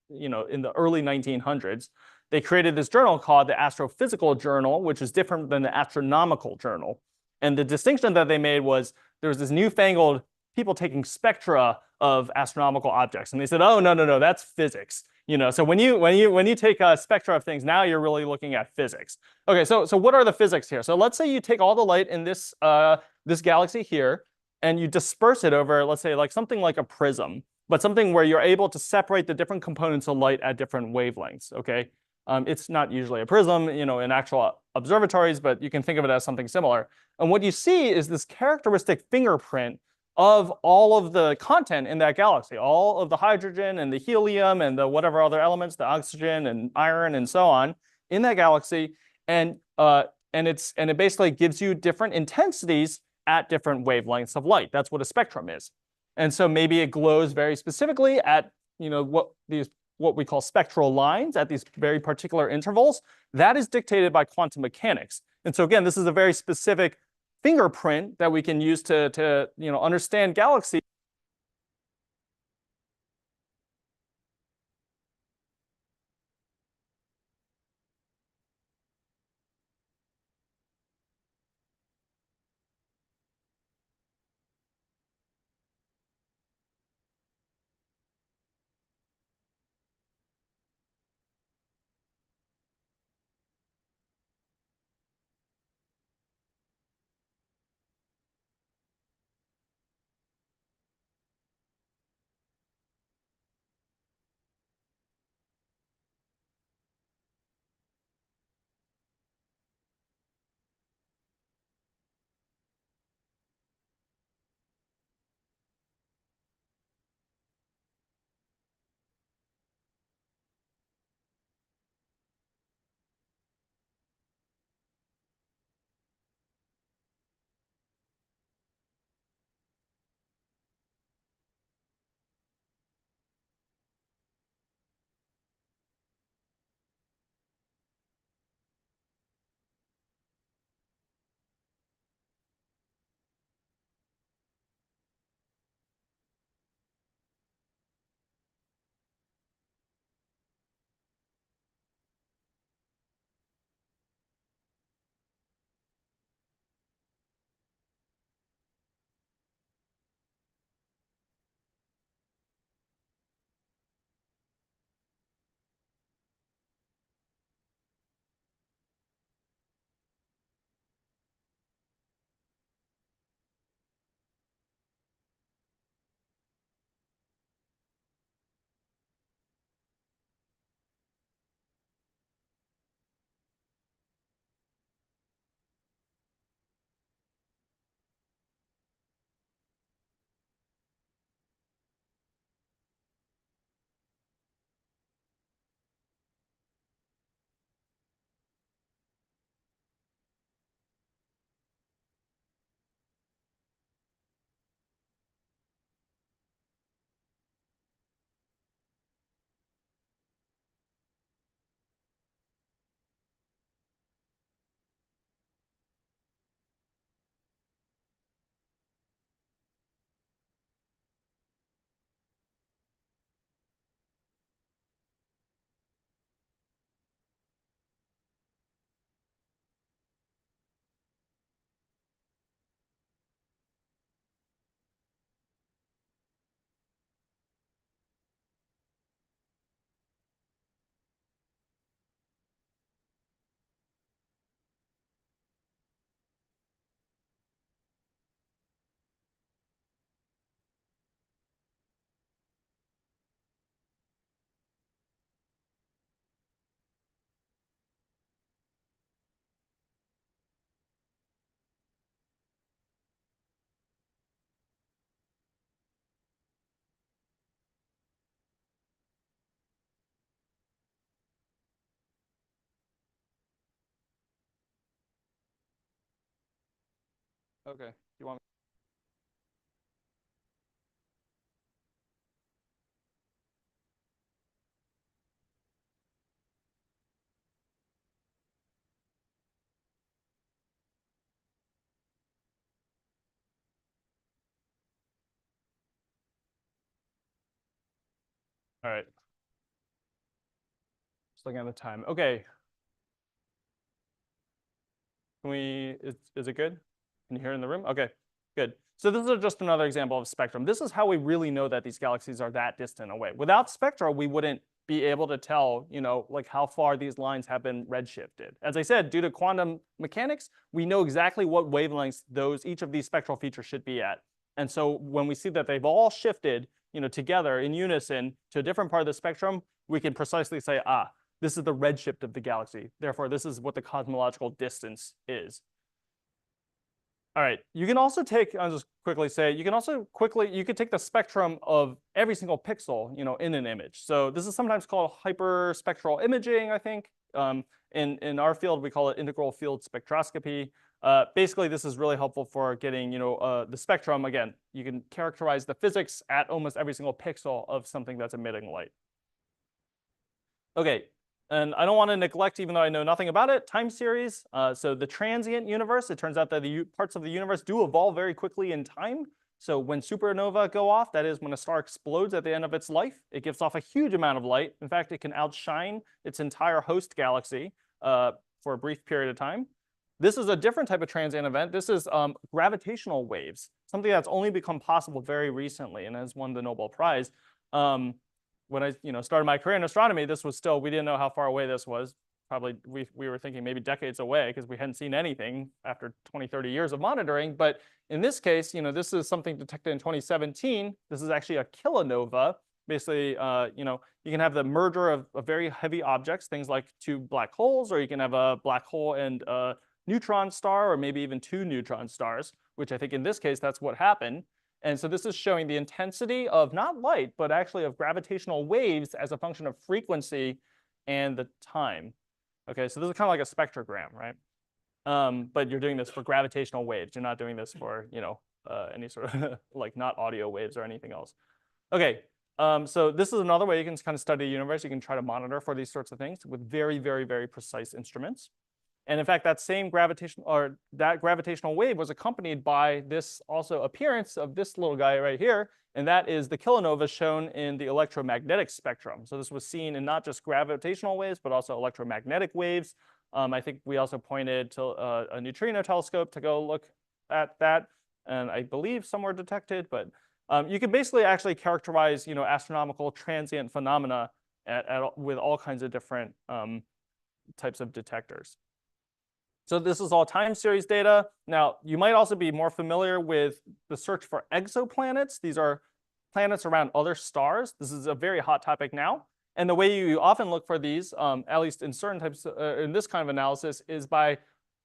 in the early 1900s. They created this journal called the Astrophysical Journal, which is different than the Astronomical Journal. And the distinction that they made was there was this newfangled people taking spectra of astronomical objects, and they said, "Oh, no, that's physics." So when you take a spectra of things, now you're really looking at physics. Okay, so what are the physics here? So let's say you take all the light in this this galaxy here, and you disperse it over, let's say, like something like a prism, but something where you're able to separate the different components of light at different wavelengths. Okay, it's not usually a prism, in actual observatories, but you can think of it as something similar. And what you see is this characteristic fingerprint of all of the content in that galaxy, all of the hydrogen and the helium and the whatever other elements, the oxygen and iron and so on in that galaxy, and it basically gives you different intensities at different wavelengths of light. That's what a spectrum is. And so maybe it glows very specifically at what we call spectral lines at these very particular intervals. That is dictated by quantum mechanics. And so again, this is a very specific fingerprint that we can use to understand galaxies. Okay, you want All right. Just looking at the time. Okay. Is it good? Can you hear it in the room? Okay, good. So this is just another example of spectrum. This is how we really know that these galaxies are that distant away. Without spectra, we wouldn't be able to tell, like how far these lines have been redshifted. As I said, due to quantum mechanics, we know exactly what wavelengths each of these spectral features should be at. And so when we see that they've all shifted, together in unison to a different part of the spectrum, we can precisely say, this is the redshift of the galaxy. Therefore, this is what the cosmological distance is. All right, you can also take, I'll just quickly say, you could take the spectrum of every single pixel, in an image. So this is sometimes called hyperspectral imaging, I think. In our field, we call it integral field spectroscopy. Basically, this is really helpful for getting, the spectrum. Again, you can characterize the physics at almost every single pixel of something that's emitting light. Okay, and I don't want to neglect, even though I know nothing about it, time series. So the transient universe, it turns out that the parts of the universe do evolve very quickly in time. So when supernova go off, that is when a star explodes at the end of its life, it gives off a huge amount of light. In fact, it can outshine its entire host galaxy for a brief period of time. This is a different type of transient event. This is gravitational waves, something that's only become possible very recently and has won the Nobel Prize. When I started my career in astronomy, this was still, we didn't know how far away this was. Probably we were thinking maybe decades away because we hadn't seen anything after 20, 30 years of monitoring. But in this case, this is something detected in 2017. This is actually a kilonova. Basically, you can have the merger of very heavy objects, things like two black holes, or you can have a black hole and a neutron star, or maybe even two neutron stars, which I think in this case, that's what happened. And so this is showing the intensity of not light, but actually of gravitational waves as a function of frequency and the time. Okay, so this is kind of like a spectrogram, right? But you're doing this for gravitational waves. You're not doing this for, any sort of like not audio waves or anything else. Okay, so this is another way you can kind of study the universe. You can try to monitor for these sorts of things with very, very, very precise instruments. And in fact, that gravitational wave was accompanied by this also appearance of this little guy right here, and that is the kilonova shown in the electromagnetic spectrum. So this was seen in not just gravitational waves, but also electromagnetic waves. I think we also pointed to a neutrino telescope to go look at that, and I believe some were detected. But you can basically actually characterize, astronomical transient phenomena with all kinds of different types of detectors. So this is all time series data. Now, you might also be more familiar with the search for exoplanets. These are planets around other stars. This is a very hot topic now. And the way you often look for these, at least in certain types, in this kind of analysis, is by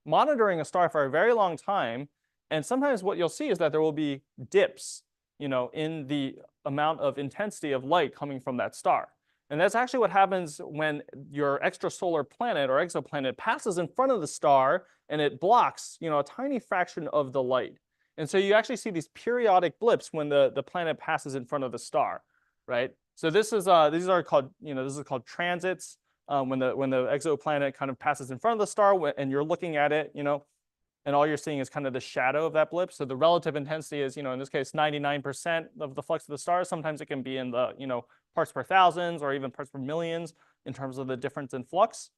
monitoring a star for a very long time. And sometimes what you'll see is that there will be dips, in the amount of intensity of light coming from that star. And that's actually what happens when your extrasolar planet or exoplanet passes in front of the star and it blocks, a tiny fraction of the light. And so you actually see these periodic blips when the planet passes in front of the star, right? So this is these are called, this is called transits. When the exoplanet kind of passes in front of the star and you're looking at it, and all you're seeing is kind of the shadow of that blip. So the relative intensity is, in this case, 99% of the flux of the star. Sometimes it can be in the, parts per thousands or even parts per millions in terms of the difference in flux.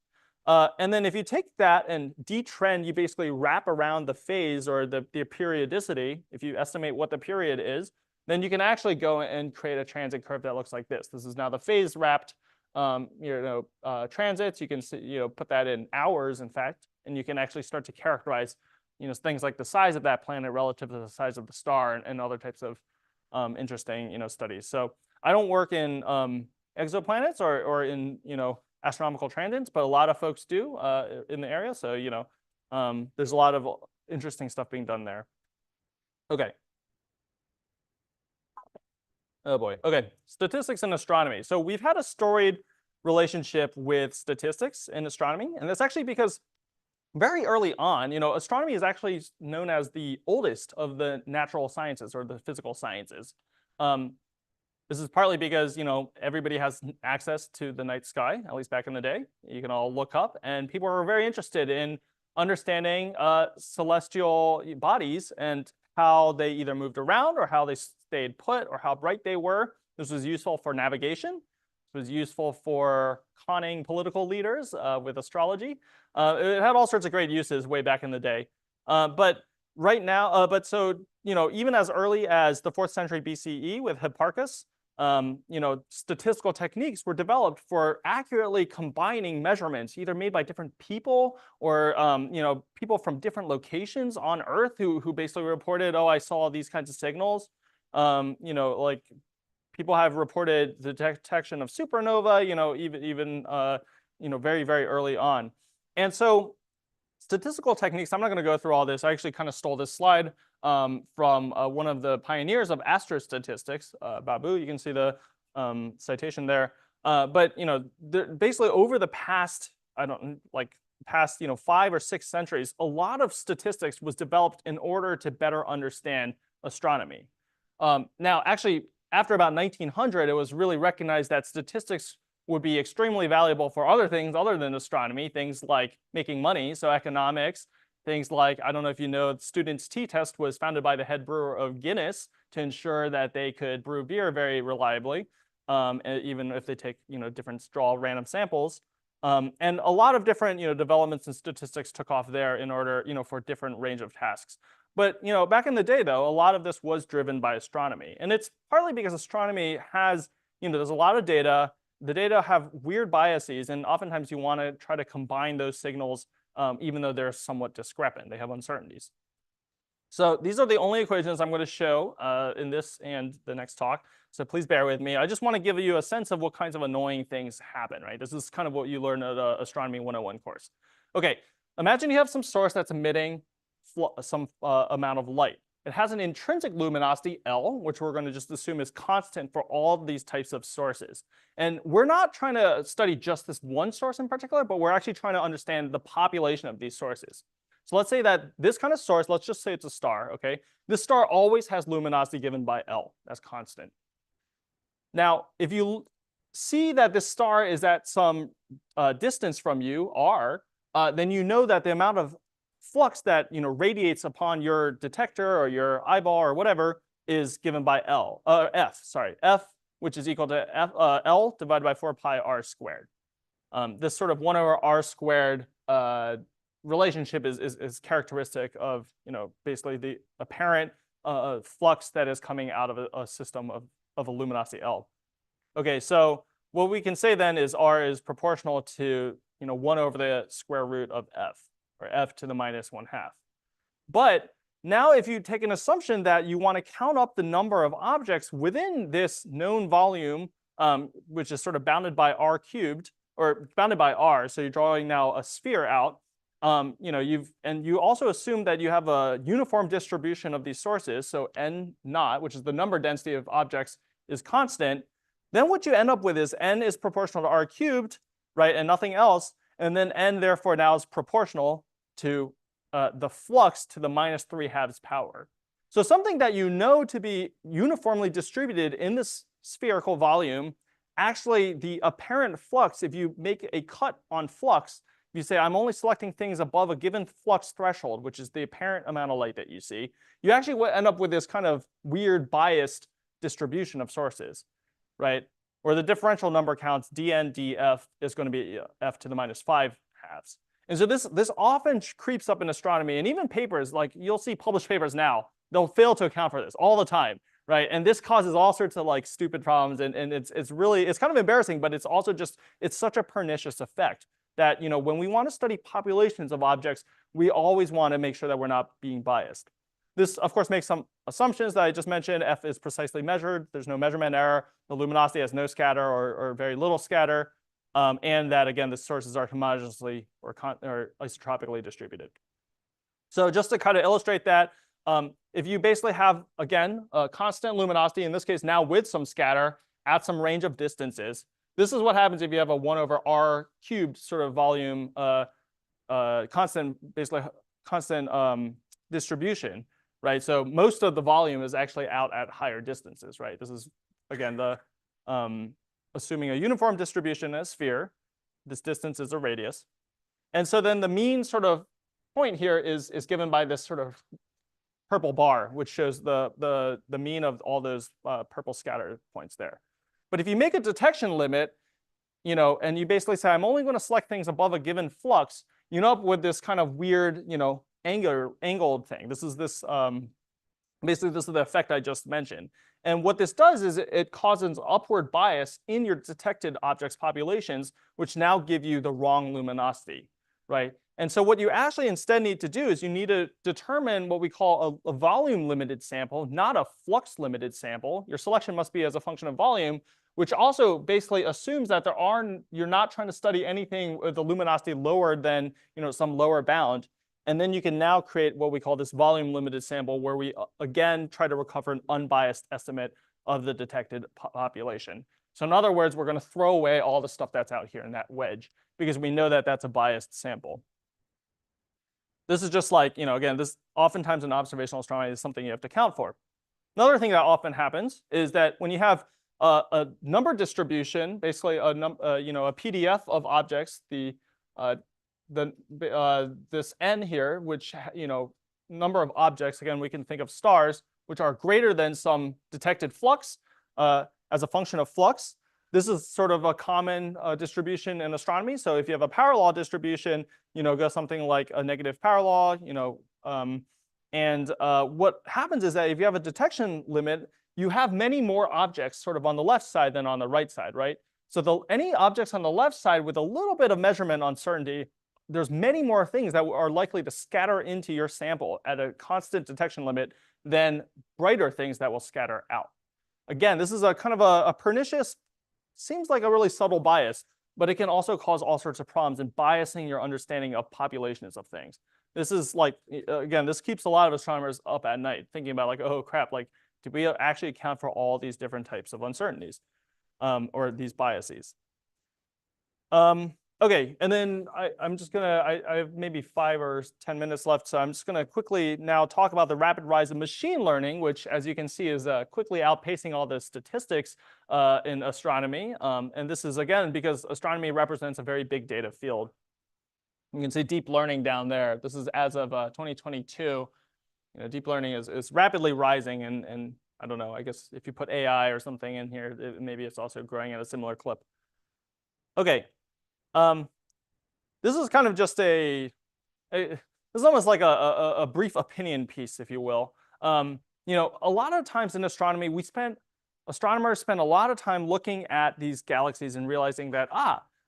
And then if you take that and detrend, you basically wrap around the phase or the periodicity. If you estimate what the period is, then you can actually go and create a transit curve that looks like this. This is now the phase wrapped transits. You can see, put that in hours, in fact, and you can actually start to characterize things like the size of that planet relative to the size of the star and other types of interesting studies. So I don't work in exoplanets or in astronomical transients, but a lot of folks do in the area. So there's a lot of interesting stuff being done there. Okay. Oh boy. Okay. Statistics and astronomy. So we've had a storied relationship with statistics in astronomy, and that's actually because very early on, astronomy is actually known as the oldest of the natural sciences or the physical sciences. This is partly because, everybody has access to the night sky, at least back in the day. You can all look up, and people are very interested in understanding celestial bodies and how they either moved around or how they stayed put or how bright they were. This was useful for navigation. It was useful for conning political leaders with astrology. It had all sorts of great uses way back in the day. But right now, even as early as the 4th century BCE with Hipparchus, statistical techniques were developed for accurately combining measurements, either made by different people or, people from different locations on Earth who basically reported, oh, I saw these kinds of signals. Like people have reported the detection of supernova, even very, very early on. And so statistical techniques, I'm not going to go through all this. I actually kind of stole this slide from one of the pioneers of astrostatistics, Babu. You can see the citation there. But basically over the past, past 5 or 6 centuries, a lot of statistics was developed in order to better understand astronomy. Now, actually, after about 1900, it was really recognized that statistics would be extremely valuable for other things other than astronomy, things like making money, so economics, things like, I don't know if you know, Students' Tea Test was founded by the head brewer of Guinness to ensure that they could brew beer very reliably, even if they take, draw random samples. And a lot of different, developments in statistics took off there in order, for different range of tasks. But, back in the day, though, a lot of this was driven by astronomy. And it's partly because astronomy has, there's a lot of data. The data have weird biases, and oftentimes you want to try to combine those signals, even though they're somewhat discrepant. They have uncertainties. So these are the only equations I'm going to show in this and the next talk. So please bear with me. I just want to give you a sense of what kinds of annoying things happen, right? This is kind of what you learn at the Astronomy 101 course. Okay, imagine you have some source that's emitting some amount of light. It has an intrinsic luminosity, L, which we're going to just assume is constant for all of these types of sources. And we're not trying to study just this one source in particular, but we're actually trying to understand the population of these sources. So let's say that this kind of source, let's just say it's a star, okay? This star always has luminosity given by L, that's constant. Now, if you see that this star is at some distance from you, R, then you know that the amount of flux that radiates upon your detector or your eyeball or whatever is given by F, which is equal to L divided by 4 pi r squared. This sort of 1 over r squared relationship is characteristic of basically the apparent flux that is coming out of a system of a luminosity L. Okay, so what we can say then is r is proportional to 1 over the square root of f, or f to the minus 1/2. But now if you take an assumption that you want to count up the number of objects within this known volume, which is sort of bounded by r cubed, or bounded by r, so you're drawing now a sphere out, and you also assume that you have a uniform distribution of these sources, so n naught, which is the number density of objects, is constant. Then what you end up with is n is proportional to r cubed, right, and nothing else, and then n therefore now is proportional to the flux to the minus 3/2 power. So something that you know to be uniformly distributed in this spherical volume, actually the apparent flux, if you make a cut on flux, if you say I'm only selecting things above a given flux threshold, which is the apparent amount of light that you see, you actually end up with this kind of weird biased distribution of sources, right? Where the differential number counts dn df is going to be f to the minus 5/2. And so this often creeps up in astronomy, and even papers, like you'll see published papers now, they'll fail to account for this all the time, right? And this causes all sorts of like stupid problems, and it's really, it's kind of embarrassing, but it's also just, it's such a pernicious effect that, when we want to study populations of objects, we always want to make sure that we're not being biased. This, of course, makes some assumptions that I just mentioned. F is precisely measured. There's no measurement error. The luminosity has no scatter or very little scatter. And that, again, the sources are homogeneously or isotropically distributed. So just to kind of illustrate that, if you basically have, again, a constant luminosity, in this case now with some scatter at some range of distances, this is what happens if you have a 1 over r cubed sort of volume, constant distribution, right? So most of the volume is actually out at higher distances, right? This is, again, the assuming a uniform distribution in a sphere. This distance is a radius. And so then the mean sort of point here is given by this sort of purple bar, which shows the mean of all those purple scatter points there. But if you make a detection limit, you know, and you basically say, I'm only going to select things above a given flux, you end up with this kind of weird, you know, angled thing. This is this, basically this is the effect I just mentioned. And what this does is it causes upward bias in your detected objects populations, which now give you the wrong luminosity, right? And so what you actually instead need to do is you need to determine what we call a volume limited sample, not a flux limited sample. Your selection must be as a function of volume, which also basically assumes that you're not trying to study anything with the luminosity lower than, you know, some lower bound. And then you can now create what we call this volume limited sample, where we again try to recover an unbiased estimate of the detected population. So in other words, we're going to throw away all the stuff that's out here in that wedge, because we know that that's a biased sample. This is just like, you know, again, this oftentimes in observational astronomy is something you have to account for. Another thing that often happens is that when you have a number distribution, basically you know, a PDF of objects, this n here, which, you know, number of objects, again, we can think of stars, which are greater than some detected flux as a function of flux. This is sort of a common distribution in astronomy. So if you have a power law distribution, you know, go something like a negative power law, you know, what happens is that if you have a detection limit, you have many more objects sort of on the left side than on the right side, right? So any objects on the left side with a little bit of measurement uncertainty, there's many more things that are likely to scatter into your sample at a constant detection limit than brighter things that will scatter out. Again, this is a kind of a pernicious, seems like a really subtle bias, but it can also cause all sorts of problems in biasing your understanding of populations of things. This is like, again, this keeps a lot of astronomers up at night thinking about like, oh crap, like, did we actually account for all these different types of uncertainties or these biases? Okay, and then I'm just gonna, I have maybe 5 or 10 minutes left, so I'm just gonna quickly now talk about the rapid rise of machine learning, which, as you can see, is quickly outpacing all the statistics in astronomy. And this is, again, because astronomy represents a very big data field. You can see deep learning down there. This is as of 2022. You know, deep learning is rapidly rising, and I don't know, I guess if you put AI or something in here, maybe it's also growing at a similar clip. Okay. This is kind of just this is almost like a brief opinion piece, if you will. You know, a lot of times in astronomy, astronomers spend a lot of time looking at these galaxies and realizing that,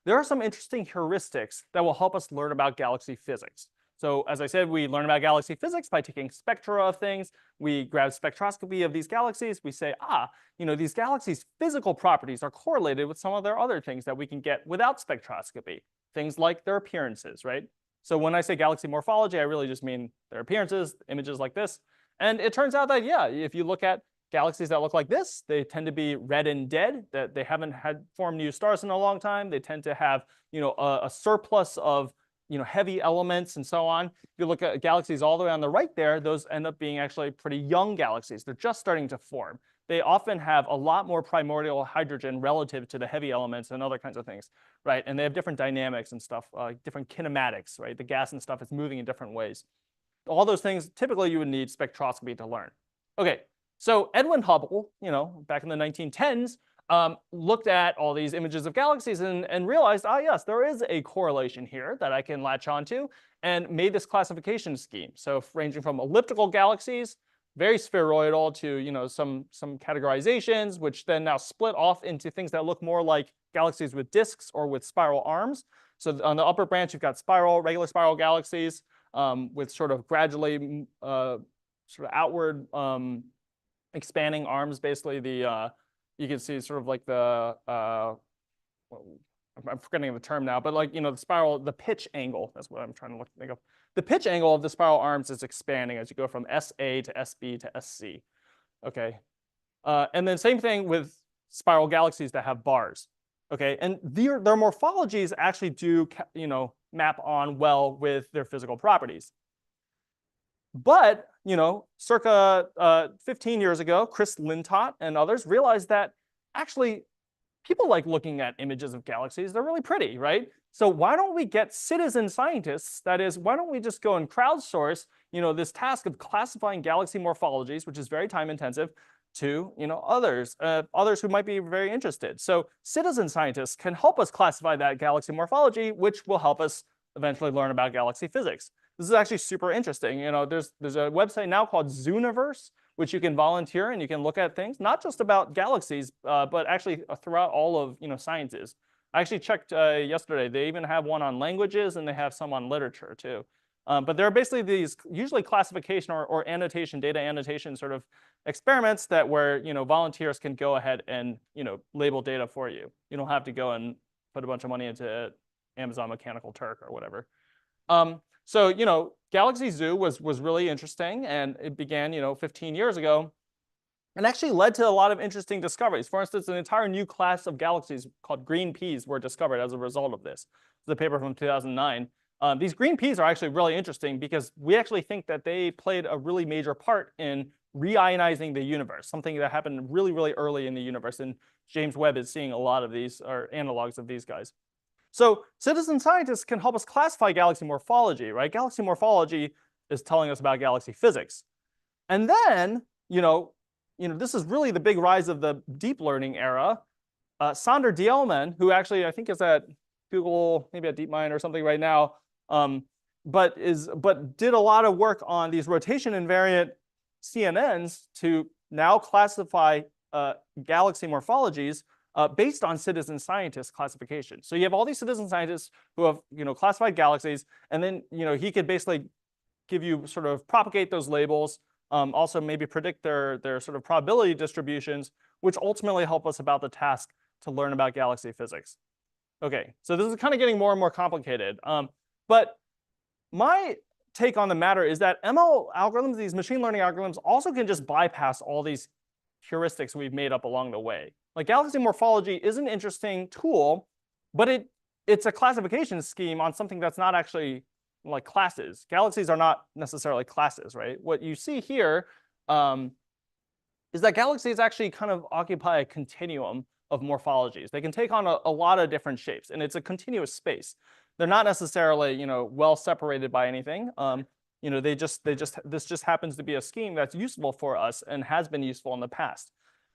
there are some interesting heuristics that will help us learn about galaxy physics. So as I said, we learn about galaxy physics by taking spectra of things. We grab spectroscopy of these galaxies. We say, you know, these galaxies' physical properties are correlated with some of their other things that we can get without spectroscopy, things like their appearances, right? So when I say galaxy morphology, I really just mean their appearances, images like this. And it turns out that, yeah, if you look at galaxies that look like this, they tend to be red and dead, that they haven't had formed new stars in a long time. They tend to have, you know, a surplus of, you know, heavy elements and so on. If you look at galaxies all the way on the right there, those end up being actually pretty young galaxies. They're just starting to form. They often have a lot more primordial hydrogen relative to the heavy elements and other kinds of things, right? And they have different dynamics and stuff, different kinematics, right? The gas and stuff is moving in different ways. All those things, typically you would need spectroscopy to learn. Okay, so Edwin Hubble, you know, back in the 1910s, looked at all these images of galaxies and realized, yes, there is a correlation here that I can latch onto, and made this classification scheme. So ranging from elliptical galaxies, very spheroidal, to, you know, some categorizations, which then now split off into things that look more like galaxies with disks or with spiral arms. So on the upper branch, you've got regular spiral galaxies with sort of gradually sort of outward expanding arms. Basically, you can see sort of like I'm forgetting the term now, but like, you know, the pitch angle, that's what I'm trying to think of. The pitch angle of the spiral arms is expanding as you go from SA to SB to SC. Okay, and then same thing with spiral galaxies that have bars. Okay, and their morphologies actually do, you know, map on well with their physical properties. But, you know, circa 15 years ago, Chris Lintott and others realized that actually people like looking at images of galaxies. They're really pretty, right? So why don't we get citizen scientists? That is, why don't we just go and crowdsource, you know, this task of classifying galaxy morphologies, which is very time intensive, to others who might be very interested. So citizen scientists can help us classify that galaxy morphology, which will help us eventually learn about galaxy physics. This is actually super interesting. There's a website now called Zooniverse, which you can volunteer and you can look at things, not just about galaxies, but actually throughout all of sciences. I actually checked yesterday. They even have one on languages and they have some on literature too. But there are basically these usually classification or annotation, data annotation sort of experiments that where volunteers can go ahead and label data for you. You don't have to go and put a bunch of money into Amazon Mechanical Turk or whatever. So Galaxy Zoo was really interesting, and it began 15 years ago, and actually led to a lot of interesting discoveries. For instance, an entire new class of galaxies called green peas were discovered as a result of this. It's a paper from 2009. These green peas are actually really interesting because we actually think that they played a really major part in reionizing the universe, something that happened really, really early in the universe. And James Webb is seeing a lot of these, or analogs of these guys. So citizen scientists can help us classify galaxy morphology, right? Galaxy morphology is telling us about galaxy physics. And then, this is really the big rise of the deep learning era. Sander Dielman, who actually I think is at Google, maybe at DeepMind or something right now, but did a lot of work on these rotation invariant CNNs to now classify galaxy morphologies based on citizen scientist classification. So you have all these citizen scientists who have classified galaxies, and then he could basically give you sort of propagate those labels, also maybe predict their sort of probability distributions, which ultimately help us about the task to learn about galaxy physics. Okay, so this is kind of getting more and more complicated. But my take on the matter is that ML algorithms, these machine learning algorithms, also can just bypass all these heuristics we've made up along the way. Like galaxy morphology is an interesting tool, but it's a classification scheme on something that's not actually like classes. Galaxies are not necessarily classes, right? What you see here is that galaxies actually kind of occupy a continuum of morphologies. They can take on a lot of different shapes, and it's a continuous space. They're not necessarily well separated by anything. This just happens to be a scheme that's useful for us and has been useful in the past.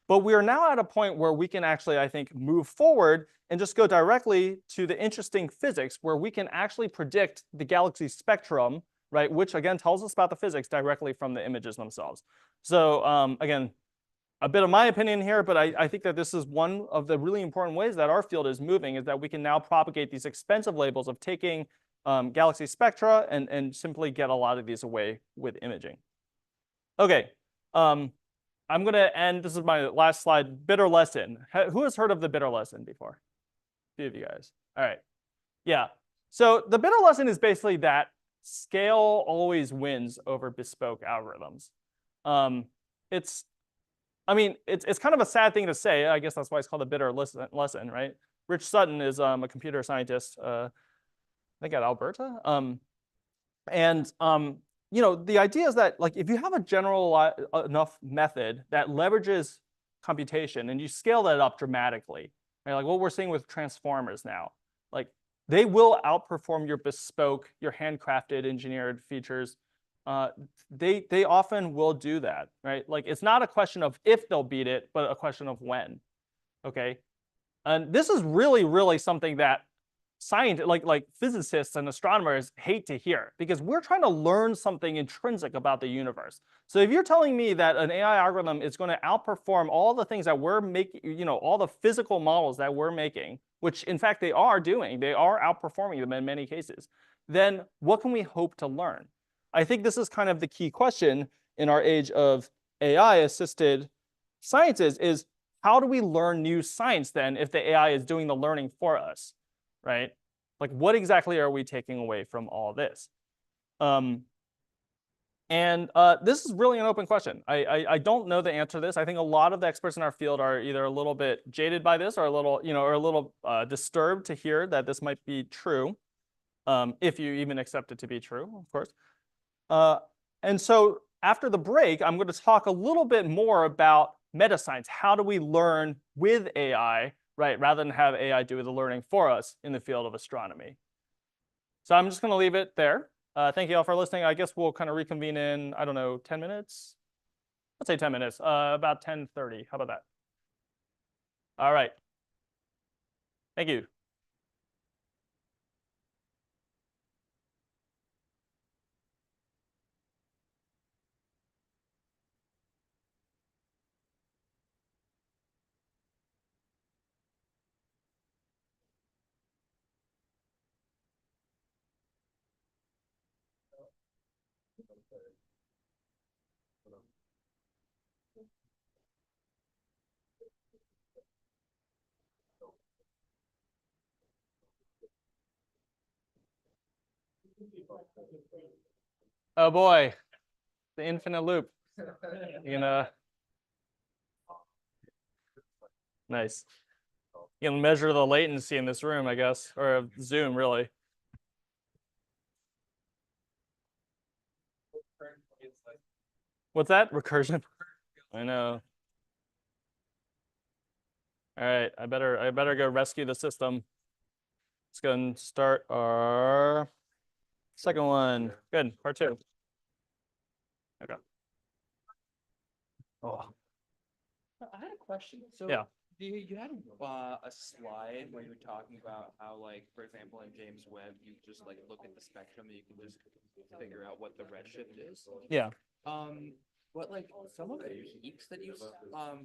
But we are now at a point where we can actually, I think, move forward and just go directly to the interesting physics where we can actually predict the galaxy spectrum, right? Which again tells us about the physics directly from the images themselves. So again, a bit of my opinion here, but I think that this is one of the really important ways that our field is moving, is that we can now propagate these expensive labels of taking galaxy spectra and simply get a lot of these away with imaging. Okay. I'm going to end. This is my last slide. Bitter lesson. Who has heard of the bitter lesson before? A few of you guys. All right. Yeah. So the bitter lesson is basically that scale always wins over bespoke algorithms. It's kind of a sad thing to say. I guess that's why it's called a bitter lesson, right? Rich Sutton is a computer scientist, I think at Alberta. The idea is that like if you have a general enough method that leverages computation and you scale that up dramatically, right? Like what we're seeing with transformers now, like they will outperform your bespoke, your handcrafted engineered features. They often will do that, right? Like it's not a question of if they'll beat it, but a question of when. Okay, and this is really, really something that scientists, like physicists and astronomers hate to hear, because we're trying to learn something intrinsic about the universe. So if you're telling me that an AI algorithm is going to outperform all the things that we're making, all the physical models that we're making, which in fact they are doing, they are outperforming them in many cases, then what can we hope to learn? I think this is kind of the key question in our age of AI-assisted sciences is how do we learn new science then if the AI is doing the learning for us? Right? Like what exactly are we taking away from all this? This is really an open question. I don't know the answer to this. I think a lot of the experts in our field are either a little bit jaded by this or a little, disturbed to hear that this might be true, if you even accept it to be true, of course. And so after the break, I'm going to talk a little bit more about meta science. How do we learn with AI? Right, rather than have AI do the learning for us in the field of astronomy. So I'm just going to leave it there. Thank you all for listening. I guess we'll kind of reconvene in, I don't know, 10 minutes. Let's say 10 minutes, about 10:30. How about that? All right. Thank you. Oh boy, the infinite loop. You know, nice. You can measure the latency in this room, I guess, or Zoom, really. What's that? Recursion. I know. All right, I better go rescue the system. Let's go and start our second one. Good, part 2. Okay. Oh. I had a question. So Yeah. you had a slide where you were talking about how, like, for example, in James Webb, you just like look at the spectrum and you can just figure out what the redshift is. Yeah. But like some of the peaks that you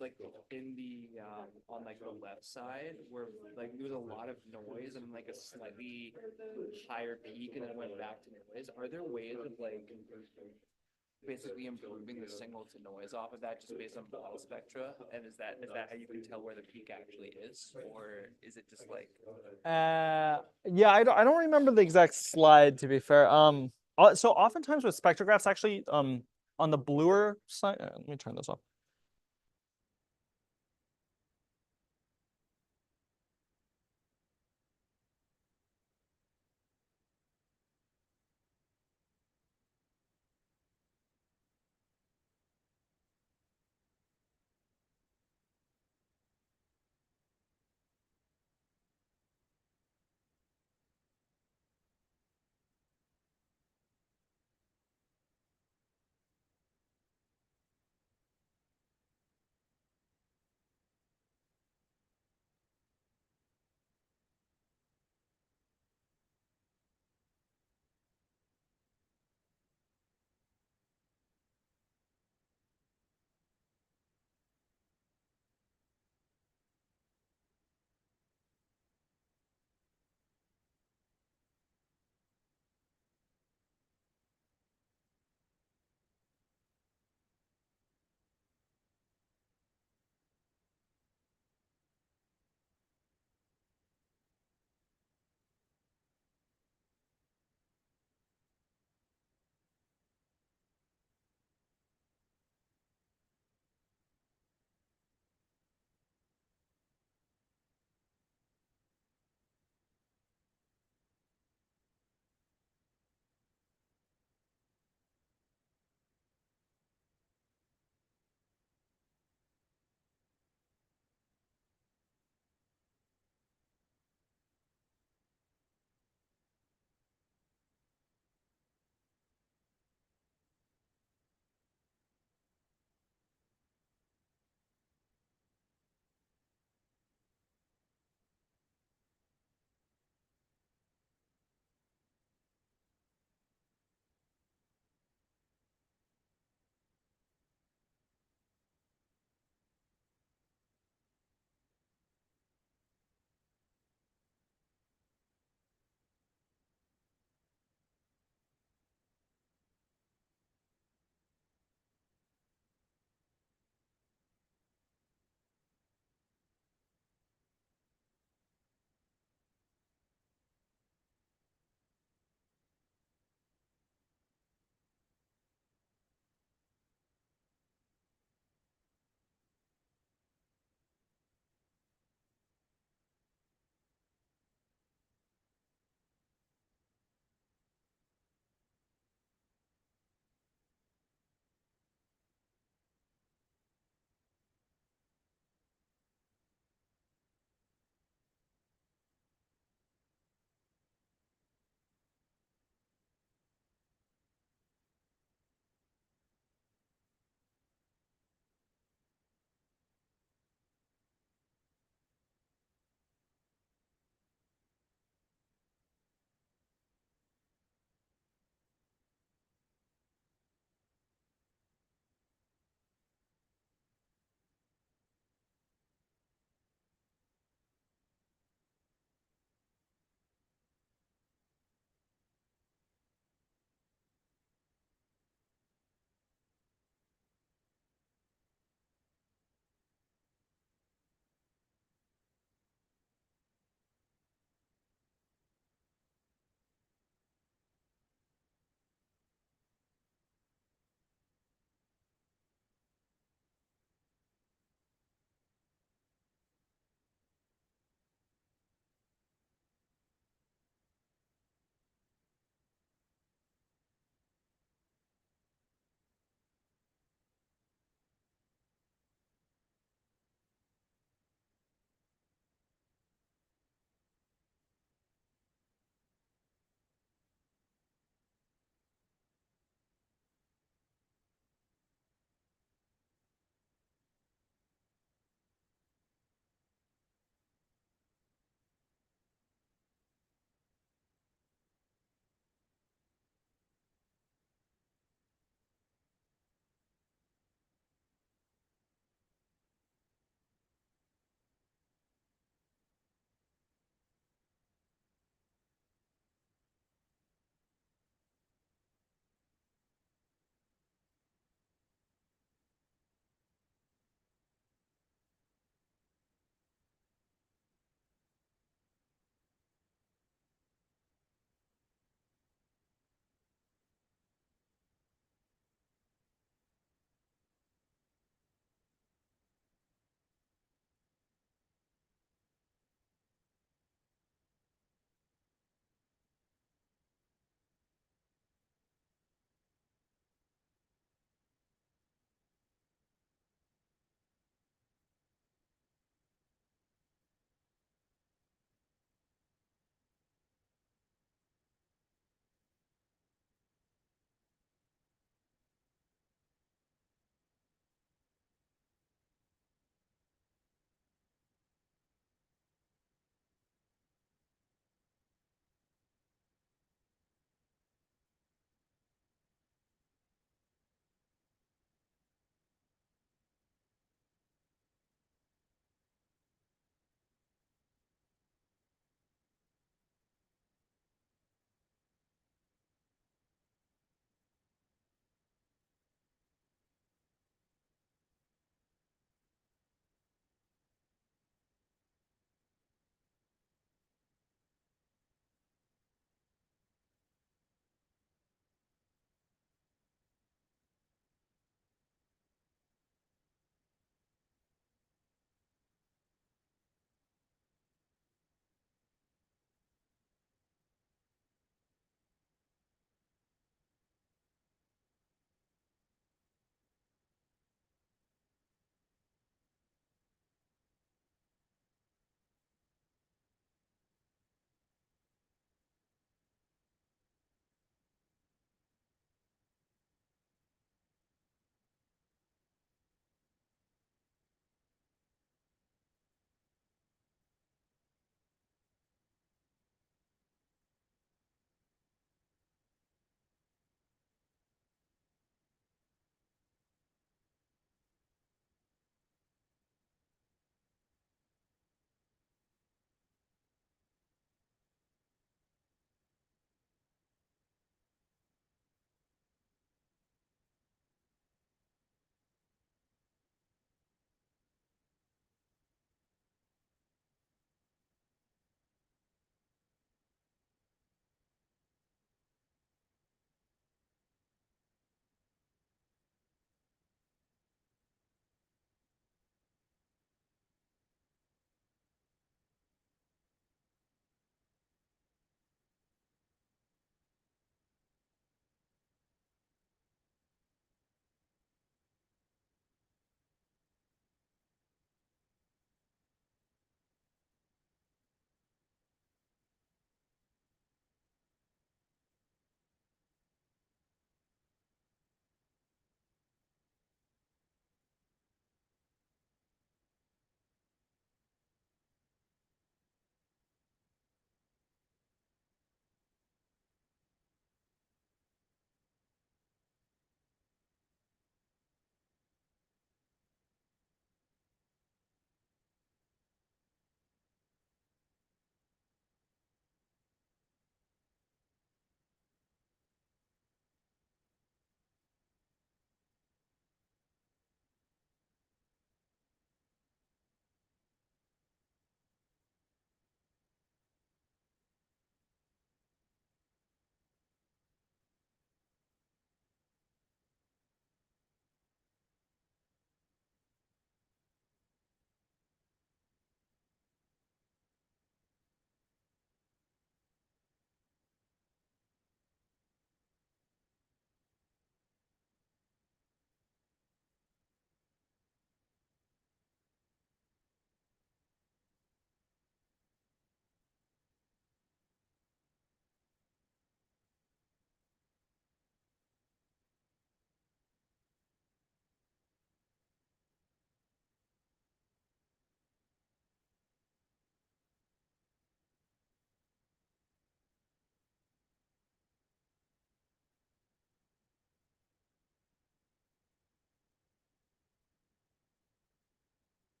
like in the on like the left side where like there was a lot of noise and like a slightly higher peak and then it went back to noise. Are there ways of like basically improving the signal to noise off of that just based on model spectra? And is that how you can tell where the peak actually is, or is it just like? Yeah, I don't remember the exact slide, to be fair. So oftentimes with spectrographs, actually, on the bluer side, let me turn this off.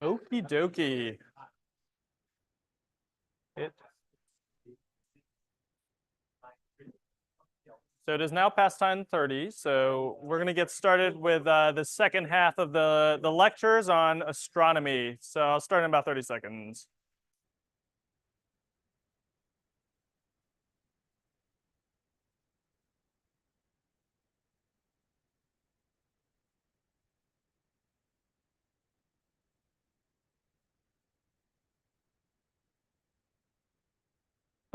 Okie dokie. So it is now past 10:30, so we're going to get started with the second half of the lectures on astronomy. So I'll start in about 30 seconds.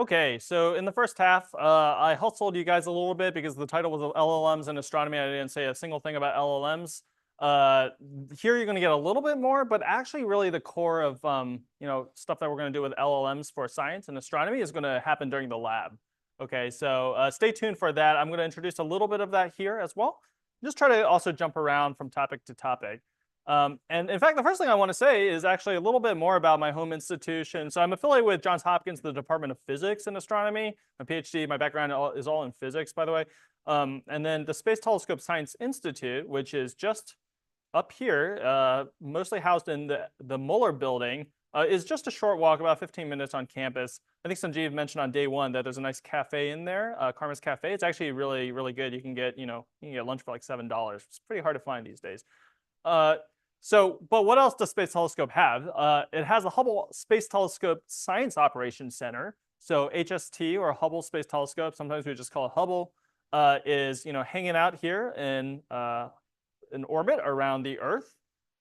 Okay, so in the first half, I hustled you guys a little bit because the title was LLMs and astronomy. I didn't say a single thing about LLMs. Here you're going to get a little bit more, but actually really the core of stuff that we're going to do with LLMs for science and astronomy is going to happen during the lab. Okay, so stay tuned for that. I'm going to introduce a little bit of that here as well. Just try to also jump around from topic to topic. And in fact, the first thing I want to say is actually a little bit more about my home institution. So I'm affiliated with Johns Hopkins, the Department of Physics and Astronomy. My PhD, my background is all in physics, by the way. And then the Space Telescope Science Institute, which is just up here, mostly housed in the Muller building, is just a short walk, about 15 minutes on campus. I think Sanjeev mentioned on day one that there's a nice cafe in there, Karma's Cafe. It's actually really, really good. You can get, lunch for like $7. It's pretty hard to find these days. But what else does Space Telescope have? It has a Hubble Space Telescope Science Operations Center. So HST, or Hubble Space Telescope, sometimes we just call it Hubble, is hanging out here in orbit around the Earth,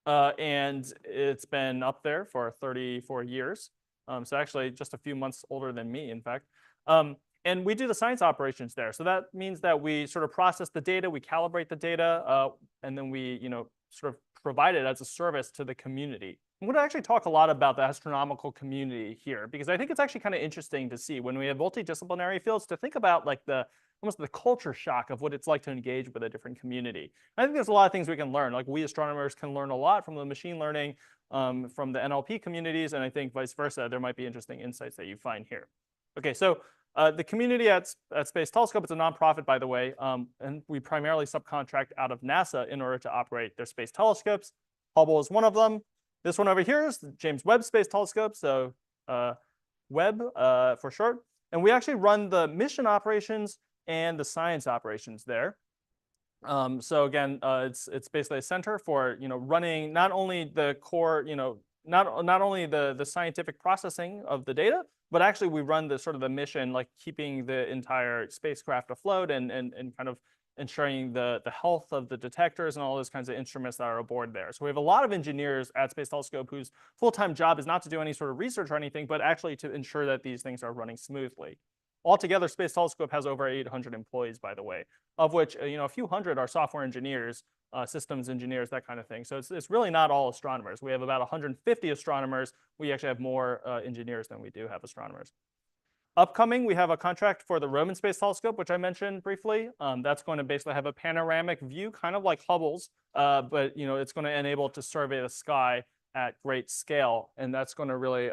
and it's been up there for 34 years. So actually, just a few months older than me, in fact. And we do the science operations there. So that means that we sort of process the data, we calibrate the data, and then we sort of provide it as a service to the community. I'm going to actually talk a lot about the astronomical community here, because I think it's actually kind of interesting to see when we have multidisciplinary fields to think about like almost the culture shock of what it's like to engage with a different community. And I think there's a lot of things we can learn. Like we astronomers can learn a lot from the machine learning, from the NLP communities, and I think vice versa, there might be interesting insights that you find here. Okay, so the community at Space Telescope, it's a nonprofit, by the way, and we primarily subcontract out of NASA in order to operate their space telescopes. Hubble is one of them. This one over here is the James Webb Space Telescope, so Webb for short. And we actually run the mission operations and the science operations there. So again, it's basically a center for running not only the core, not only the scientific processing of the data, but actually we run the sort of the mission, like keeping the entire spacecraft afloat and kind of ensuring the health of the detectors and all those kinds of instruments that are aboard there. So we have a lot of engineers at Space Telescope whose full-time job is not to do any sort of research or anything, but actually to ensure that these things are running smoothly. Altogether, Space Telescope has over 800 employees, by the way, of which a few hundred are software engineers, systems engineers, that kind of thing. So it's really not all astronomers. We have about 150 astronomers. We actually have more engineers than we do have astronomers. Upcoming, we have a contract for the Roman Space Telescope, which I mentioned briefly. That's going to basically have a panoramic view, kind of like Hubble's, but it's going to enable it to survey the sky at great scale, and that's going to really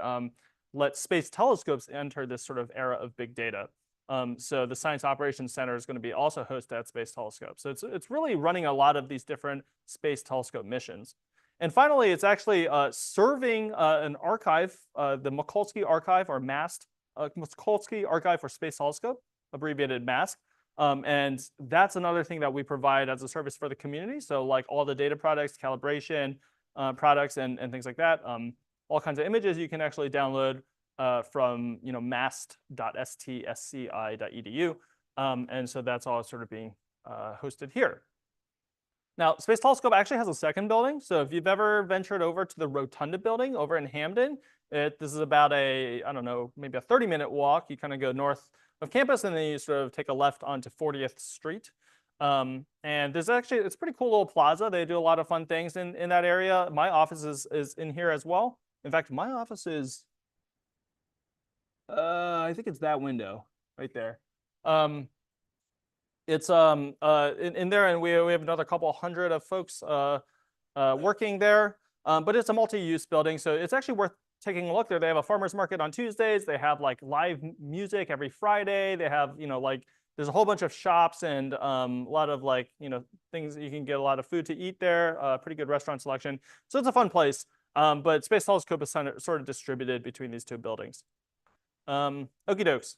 let space telescopes enter this sort of era of big data. So the Science Operations Center is going to be also hosted at Space Telescope. So it's really running a lot of these different space telescope missions. And finally, it's actually serving an archive, the Mikulski Archive, or MAST, Mikulski Archive for Space Telescope, abbreviated MAST. And that's another thing that we provide as a service for the community. So like all the data products, calibration products, and things like that. All kinds of images you can actually download from mast.stsci.edu. And so that's all sort of being hosted here. Now, Space Telescope actually has a second building. So if you've ever ventured over to the Rotunda building over in Hamden, this is about I don't know, maybe a 30-minute walk. You kind of go north of campus, and then you sort of take a left onto 40th Street. And there's actually, it's a pretty cool little plaza. They do a lot of fun things in that area. My office is in here as well. In fact, my office is, I think it's that window right there. It's in there, and we have another couple hundred of folks working there. But it's a multi-use building, so it's actually worth taking a look there. They have a farmers market on Tuesdays. They have like live music every Friday. They have like there's a whole bunch of shops and a lot of like things you can get a lot of food to eat there. Pretty good restaurant selection. So it's a fun place. But Space Telescope is sort of distributed between these two buildings. Okie dokes.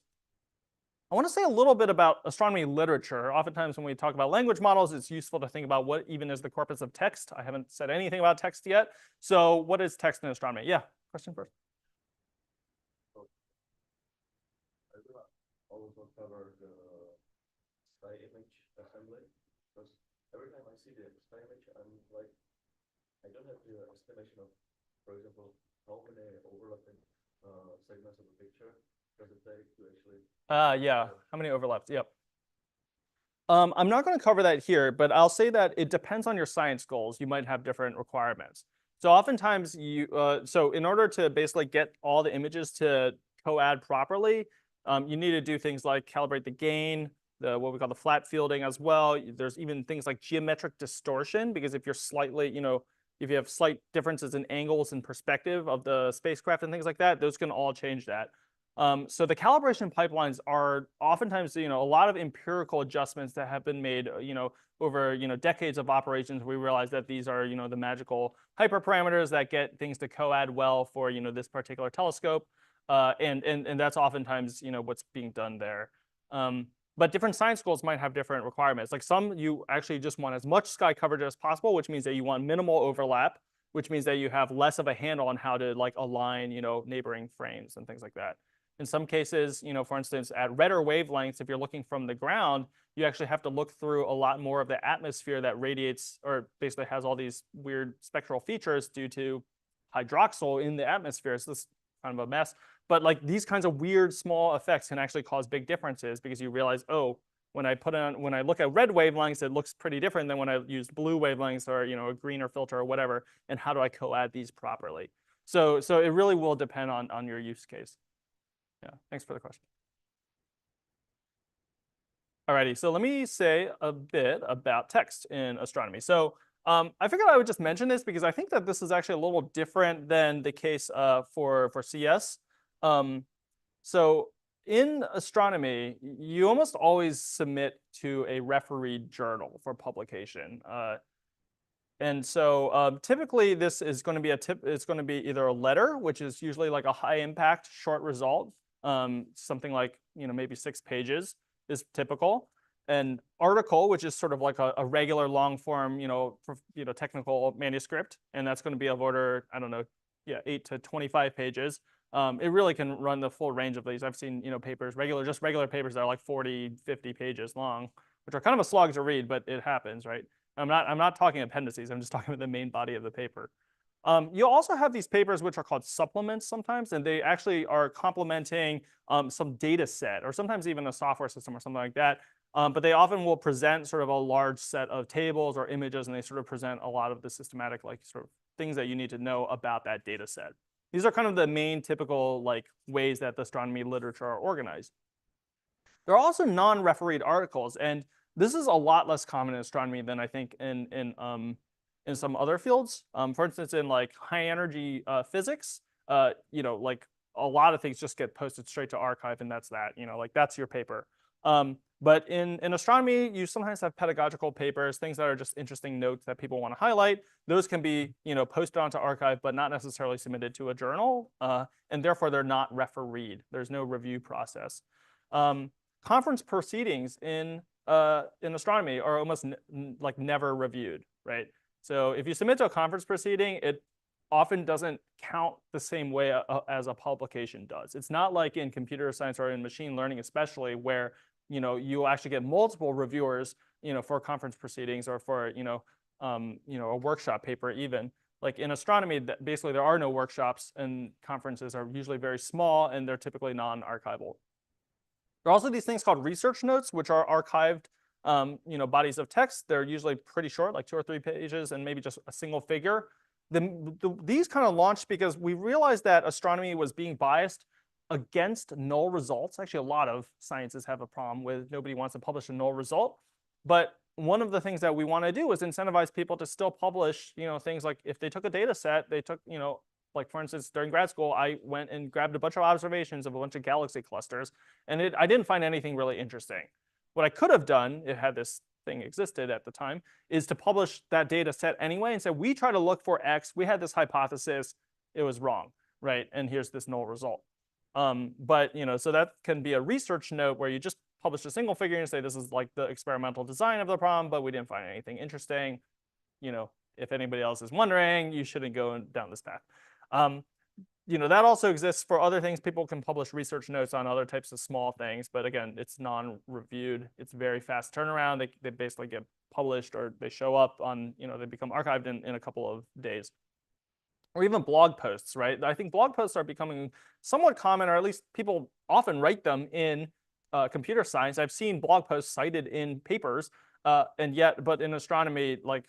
I want to say a little bit about astronomy literature. Oftentimes when we talk about language models, it's useful to think about what even is the corpus of text. I haven't said anything about text yet. So what is text in astronomy? Yeah, question first. I will also cover the sky image assembly, because every time I see the sky image, I'm like, I don't have the estimation of, for example, how many overlapping segments of the picture does it take to actually. Yeah, how many overlaps? Yep. I'm not going to cover that here, but I'll say that it depends on your science goals. You might have different requirements. So oftentimes so in order to basically get all the images to co-add properly, you need to do things like calibrate the gain, what we call the flat fielding as well. There's even things like geometric distortion, because if you're slightly, if you have slight differences in angles and perspective of the spacecraft and things like that, those can all change that. So the calibration pipelines are oftentimes, a lot of empirical adjustments that have been made, over, decades of operations. We realize that these are, the magical hyperparameters that get things to co-add well for, this particular telescope. And that's oftentimes, what's being done there. But different science goals might have different requirements. Like some, you actually just want as much sky coverage as possible, which means that you want minimal overlap, which means that you have less of a handle on how to align, neighboring frames and things like that. In some cases, for instance, at redder wavelengths, if you're looking from the ground, you actually have to look through a lot more of the atmosphere that radiates or basically has all these weird spectral features due to hydroxyl in the atmosphere. So this is kind of a mess. But these kinds of weird small effects can actually cause big differences, because you realize, oh, when I look at red wavelengths, it looks pretty different than when I use blue wavelengths or a greener filter or whatever. And how do I co-add these properly? So it really will depend on your use case. Yeah, thanks for the question. Alrighty, so let me say a bit about text in astronomy. So I figured I would just mention this because I think that this is actually a little different than the case for CS. So in astronomy, you almost always submit to a refereed journal for publication. And so typically this is going to be it's going to be either a letter, which is usually like a high impact short result, something like maybe 6 pages is typical. An article, which is sort of like a regular long form technical manuscript, and that's going to be of order, I don't know, 8 to 25 pages. It really can run the full range of these. I've seen papers, regular papers that are like 40, 50 pages long, which are kind of a slog to read, but it happens, right? I'm not talking appendices. I'm just talking about the main body of the paper. You also have these papers which are called supplements sometimes, and they actually are complementing some data set or sometimes even a software system or something like that. But they often will present sort of a large set of tables or images, and they sort of present a lot of the systematic sort of things that you need to know about that data set. These are kind of the main typical ways that the astronomy literature are organized. There are also non-refereed articles, and this is a lot less common in astronomy than I think in some other fields. For instance, in high energy physics, a lot of things just get posted straight to arXiv, and that's that. That's your paper. But in astronomy, you sometimes have pedagogical papers, things that are just interesting notes that people want to highlight. Those can be posted onto arXiv, but not necessarily submitted to a journal, and therefore they're not refereed. There's no review process. Conference proceedings in astronomy are almost never reviewed, right? So if you submit to a conference proceeding, it often doesn't count the same way as a publication does. It's not like in computer science or in machine learning especially, where you actually get multiple reviewers for conference proceedings or for a workshop paper even. Like in astronomy, basically there are no workshops, and conferences are usually very small, and they're typically non-archival. There are also these things called research notes, which are archived bodies of text. They're usually pretty short, like 2 or 3 pages and maybe just a single figure. These kind of launched because we realized that astronomy was being biased against null results. Actually, a lot of sciences have a problem with nobody wants to publish a null result. But one of the things that we want to do is incentivize people to still publish, things like if they took a data set, they took, like for instance, during grad school, I went and grabbed a bunch of observations of a bunch of galaxy clusters, and I didn't find anything really interesting. What I could have done, it had this thing existed at the time, is to publish that data set anyway and say, we try to look for X, we had this hypothesis, it was wrong, right? And here's this null result. But so that can be a research note where you just publish a single figure and say this is like the experimental design of the problem, but we didn't find anything interesting. If anybody else is wondering, you shouldn't go down this path. That also exists for other things. People can publish research notes on other types of small things, but again, it's non-reviewed. It's very fast turnaround. They basically get published, or they show up on, they become archived in a couple of days. Or even blog posts, right? I think blog posts are becoming somewhat common, or at least people often write them in computer science. I've seen blog posts cited in papers, but in astronomy, like,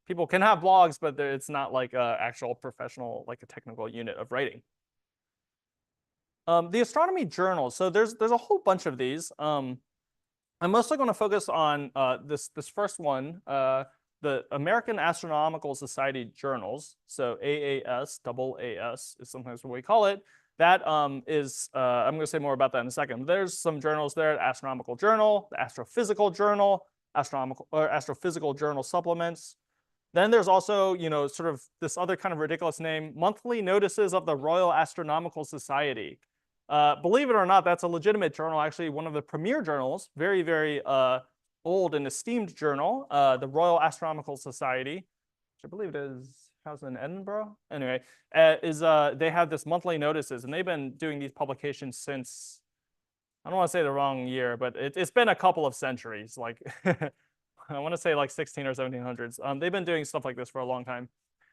people can have blogs, but it's not like an actual professional, like a technical unit of writing. The astronomy journals. So there's a whole bunch of these. I'm mostly going to focus on this first one, the American Astronomical Society journals. So AAS is sometimes what we call it. That is, I'm going to say more about that in a second. There's some journals there: Astronomical Journal, the Astrophysical Journal, Astrophysical Journal supplements. Then there's also, sort of this other kind of ridiculous name, Monthly Notices of the Royal Astronomical Society. Believe it or not, that's a legitimate journal, actually one of the premier journals, very, very old and esteemed journal, the Royal Astronomical Society, which I believe it is housed in Edinburgh. Anyway, they have this monthly notices, and they've been doing these publications since, I don't want to say the wrong year, but it's been a couple of centuries, like I want to say like 16 or 1700s. They've been doing stuff like this for a long time.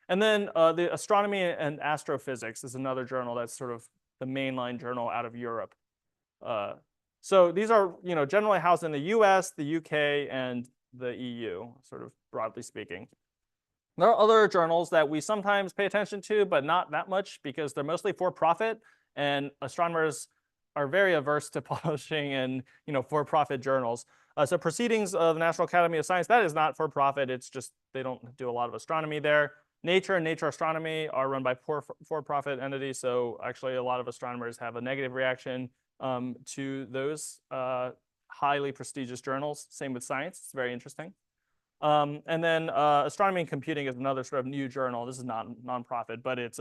And then the Astronomy and Astrophysics is another journal that's sort of the mainline journal out of Europe. So these are, generally housed in the US, the UK, and the EU, sort of broadly speaking. There are other journals that we sometimes pay attention to, but not that much, because they're mostly for profit, and astronomers are very averse to publishing in, for-profit journals. So Proceedings of the National Academy of Science, that is not for profit. It's just they don't do a lot of astronomy there. Nature and Nature Astronomy are run by for-profit entities. So actually, a lot of astronomers have a negative reaction to those highly prestigious journals. Same with Science. It's very interesting. And then Astronomy and Computing is another sort of new journal. This is not nonprofit, but it's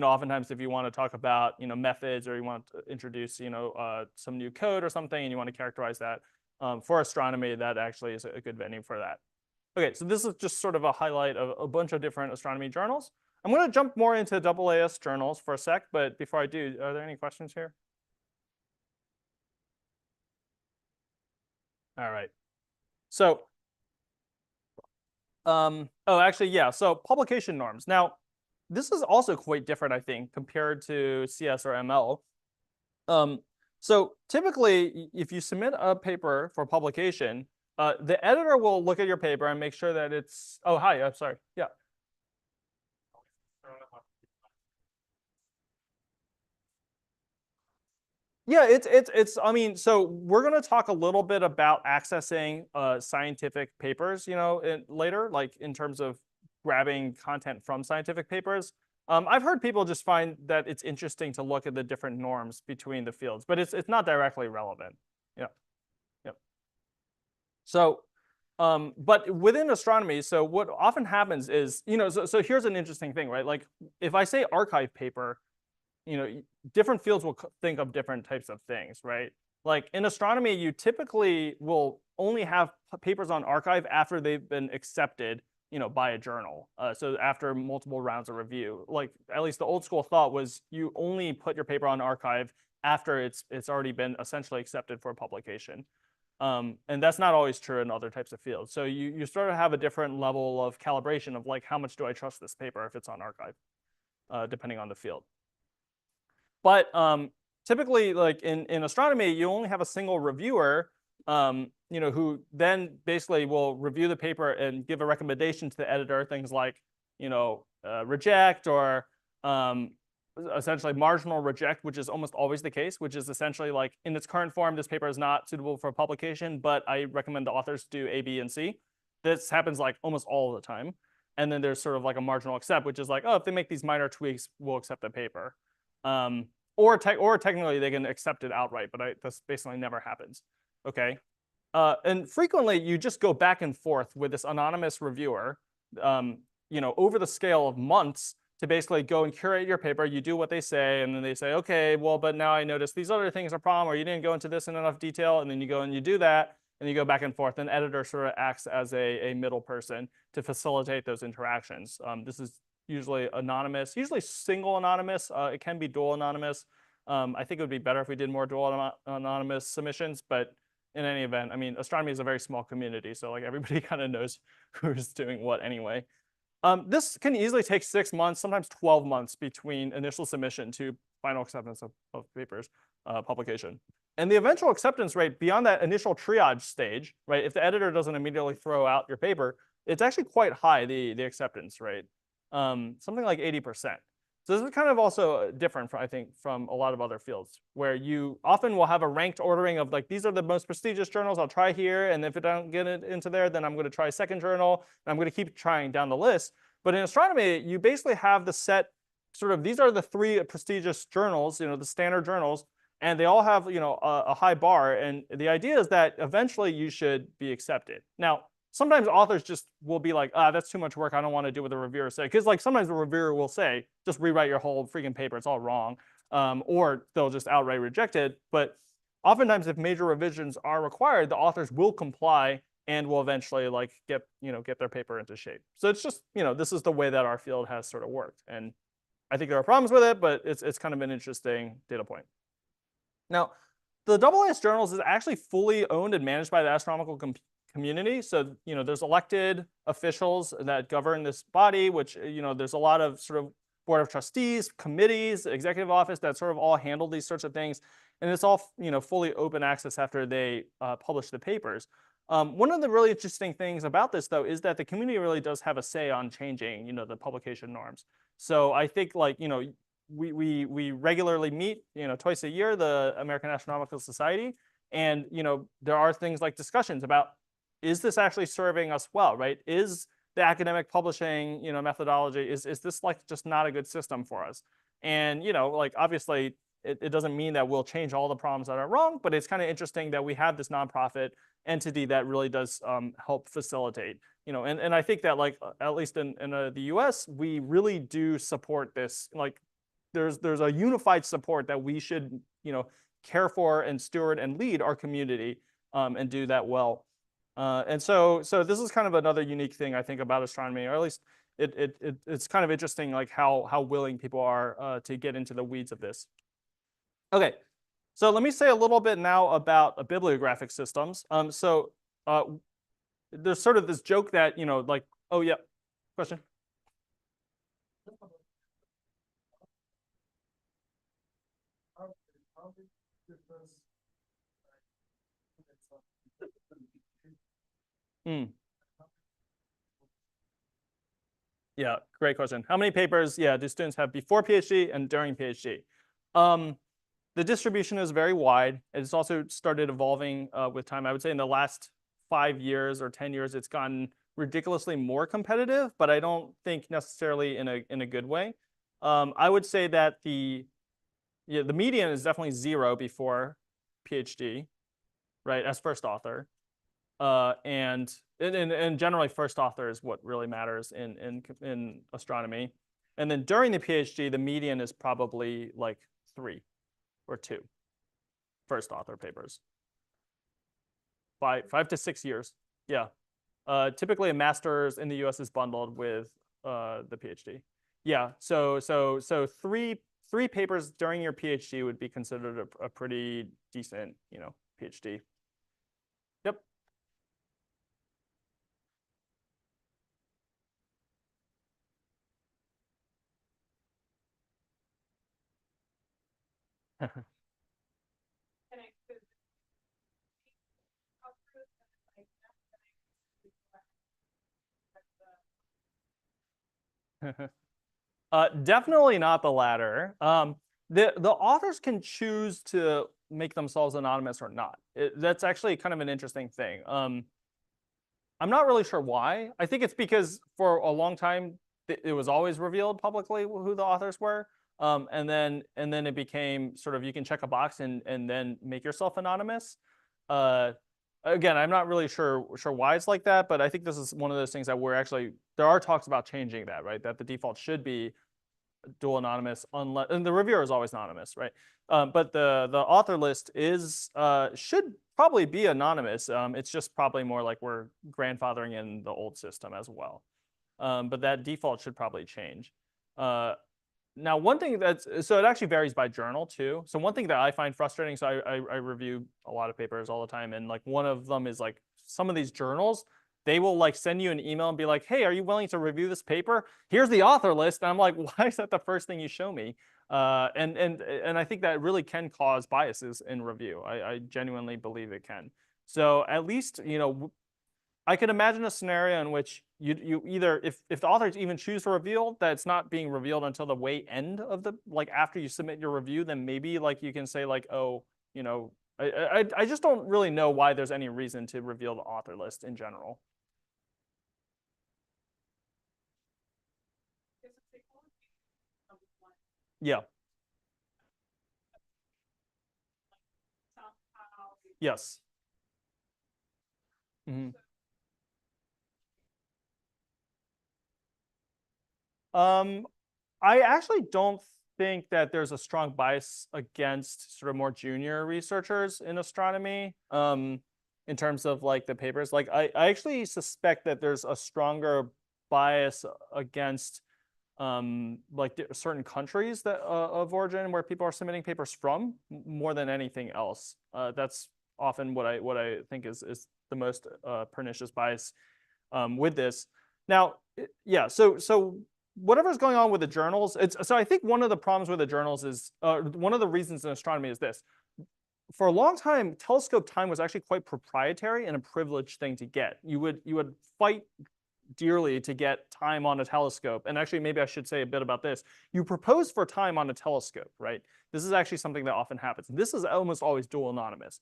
oftentimes if you want to talk about methods, or you want to introduce some new code or something, and you want to characterize that for astronomy, that actually is a good venue for that. Okay, so this is just sort of a highlight of a bunch of different astronomy journals. I'm going to jump more into AAS journals for a sec, but before I do, are there any questions here? All right. So, actually, yeah. So publication norms. Now, this is also quite different, I think, compared to CS or ML. So typically, if you submit a paper for publication, the editor will look at your paper and make sure that it's. Oh, hi. I'm sorry. Yeah. Yeah, it's. I mean, so we're going to talk a little bit about accessing scientific papers, later, like in terms of grabbing content from scientific papers. I've heard people just find that it's interesting to look at the different norms between the fields, but it's not directly relevant. Yeah. Yep. So, but within astronomy, so what often happens is, so here's an interesting thing, right? Like if I say archive paper, different fields will think of different types of things, right? Like in astronomy, you typically will only have papers on archive after they've been accepted, by a journal. So after multiple rounds of review, like at least the old school thought was you only put your paper on archive after it's already been essentially accepted for publication. And that's not always true in other types of fields. So you sort of have a different level of calibration of like, how much do I trust this paper if it's on archive, depending on the field. But typically, like in astronomy, you only have a single reviewer, who then basically will review the paper and give a recommendation to the editor, things like, reject, or essentially marginal reject, which is almost always the case, which is essentially like, in its current form, this paper is not suitable for publication, but I recommend the authors do A, B, and C. This happens like almost all the time. And then there's sort of like a marginal accept, which is like, oh, if they make these minor tweaks, we'll accept the paper. Or technically they can accept it outright, but this basically never happens. Okay. And frequently you just go back and forth with this anonymous reviewer, over the scale of months to basically go and curate your paper. You do what they say, and then they say, okay, well, but now I notice these other things are a problem, or you didn't go into this in enough detail, and then you go and you do that, and you go back and forth. And editor sort of acts as a middle person to facilitate those interactions. This is usually anonymous, usually single anonymous. It can be dual anonymous. I think it would be better if we did more dual anonymous submissions, but in any event, I mean, astronomy is a very small community, so like everybody kind of knows who's doing what anyway. This can easily take 6 months, sometimes 12 months between initial submission to final acceptance of papers publication. And the eventual acceptance rate beyond that initial triage stage, right? If the editor doesn't immediately throw out your paper, it's actually quite high, the acceptance rate, something like 80%. So this is kind of also different, I think, from a lot of other fields, where you often will have a ranked ordering of like, these are the most prestigious journals, I'll try here, and if I don't get it into there, then I'm going to try a second journal, and I'm going to keep trying down the list. But in astronomy, you basically have the set sort of, these are the 3 prestigious journals, the standard journals, and they all have, a high bar, and the idea is that eventually you should be accepted. Now, sometimes authors just will be like, that's too much work. I don't want to do what the reviewer said. Because like sometimes the reviewer will say, just rewrite your whole freaking paper. It's all wrong. Or they'll just outright reject it. But oftentimes if major revisions are required, the authors will comply and will eventually like get their paper into shape. So it's just, this is the way that our field has sort of worked. And I think there are problems with it, but it's kind of an interesting data point. Now, the AAS journals is actually fully owned and managed by the astronomical community. So, there's elected officials that govern this body, which, there's a lot of sort of board of trustees, committees, executive office that sort of all handle these sorts of things. And it's all, fully open access after they publish the papers. One of the really interesting things about this, though, is that the community really does have a say on changing, the publication norms. So I think like, we regularly meet, twice a year, the American Astronomical Society. And, there are things like discussions about, is this actually serving us well, right? Is the academic publishing, methodology, is this like just not a good system for us? And, like obviously it doesn't mean that we'll change all the problems that are wrong, but it's kind of interesting that we have this nonprofit entity that really does help facilitate, and I think that like, at least in the US, we really do support this. Like there's a unified support that we should, care for and steward and lead our community and do that well. And so this is kind of another unique thing I think about astronomy, or at least it's kind of interesting, like how willing people are to get into the weeds of this. Okay, so let me say a little bit now about bibliographic systems. So there's sort of this joke that, like, oh yeah, question? Yeah, great question. How many papers, do students have before PhD and during PhD? The distribution is very wide. It's also started evolving with time. I would say in the last 5 years or 10 years, it's gotten ridiculously more competitive, but I don't think necessarily in a good way. I would say that the median is definitely 0 before PhD, right, as first author. And generally first author is what really matters in astronomy. And then during the PhD, the median is probably like 3 or 2 first author papers. 5 to 6 years. Yeah. Typically a master's in the US is bundled with the PhD. Yeah. So 3 papers during your PhD would be considered a pretty decent, PhD. Yep. Definitely not the latter. The authors can choose to make themselves anonymous or not. That's actually kind of an interesting thing. I'm not really sure why. I think it's because for a long time it was always revealed publicly who the authors were, and then it became sort of, you can check a box and then make yourself anonymous. again, I'm not really sure why it's like that, but I think this is one of those things that we're actually, there are talks about changing that, right? That the default should be dual anonymous, unless, and the reviewer is always anonymous, right? But the author list is should probably be anonymous. It's just probably more like we're grandfathering in the old system as well. But that default should probably change. Now, one thing so it actually varies by journal too. So one thing that I find frustrating, so I review a lot of papers all the time, and like one of them is like some of these journals, they will like send you an email and be like, hey, are you willing to review this paper? Here's the author list. And I'm like, why is that the first thing you show me? And I think that really can cause biases in review. I genuinely believe it can. So at least, I could imagine a scenario in which you either, if the authors even choose to reveal that it's not being revealed until the way end of the, like after you submit your review, then maybe like you can say like, oh, I just don't really know why there's any reason to reveal the author list in general. Yeah. Yes. Mm-hmm. I actually don't think that there's a strong bias against sort of more junior researchers in astronomy, in terms of like the papers. Like I actually suspect that there's a stronger bias against like certain countries that of origin where people are submitting papers from more than anything else. That's often what I think is the most pernicious bias with this. Now, yeah, so whatever's going on with the journals, so I think one of the problems with the journals is one of the reasons in astronomy is this. For a long time, telescope time was actually quite proprietary and a privileged thing to get. You would fight dearly to get time on a telescope. And actually, maybe I should say a bit about this. You propose for time on a telescope, right? This is actually something that often happens. This is almost always dual anonymous,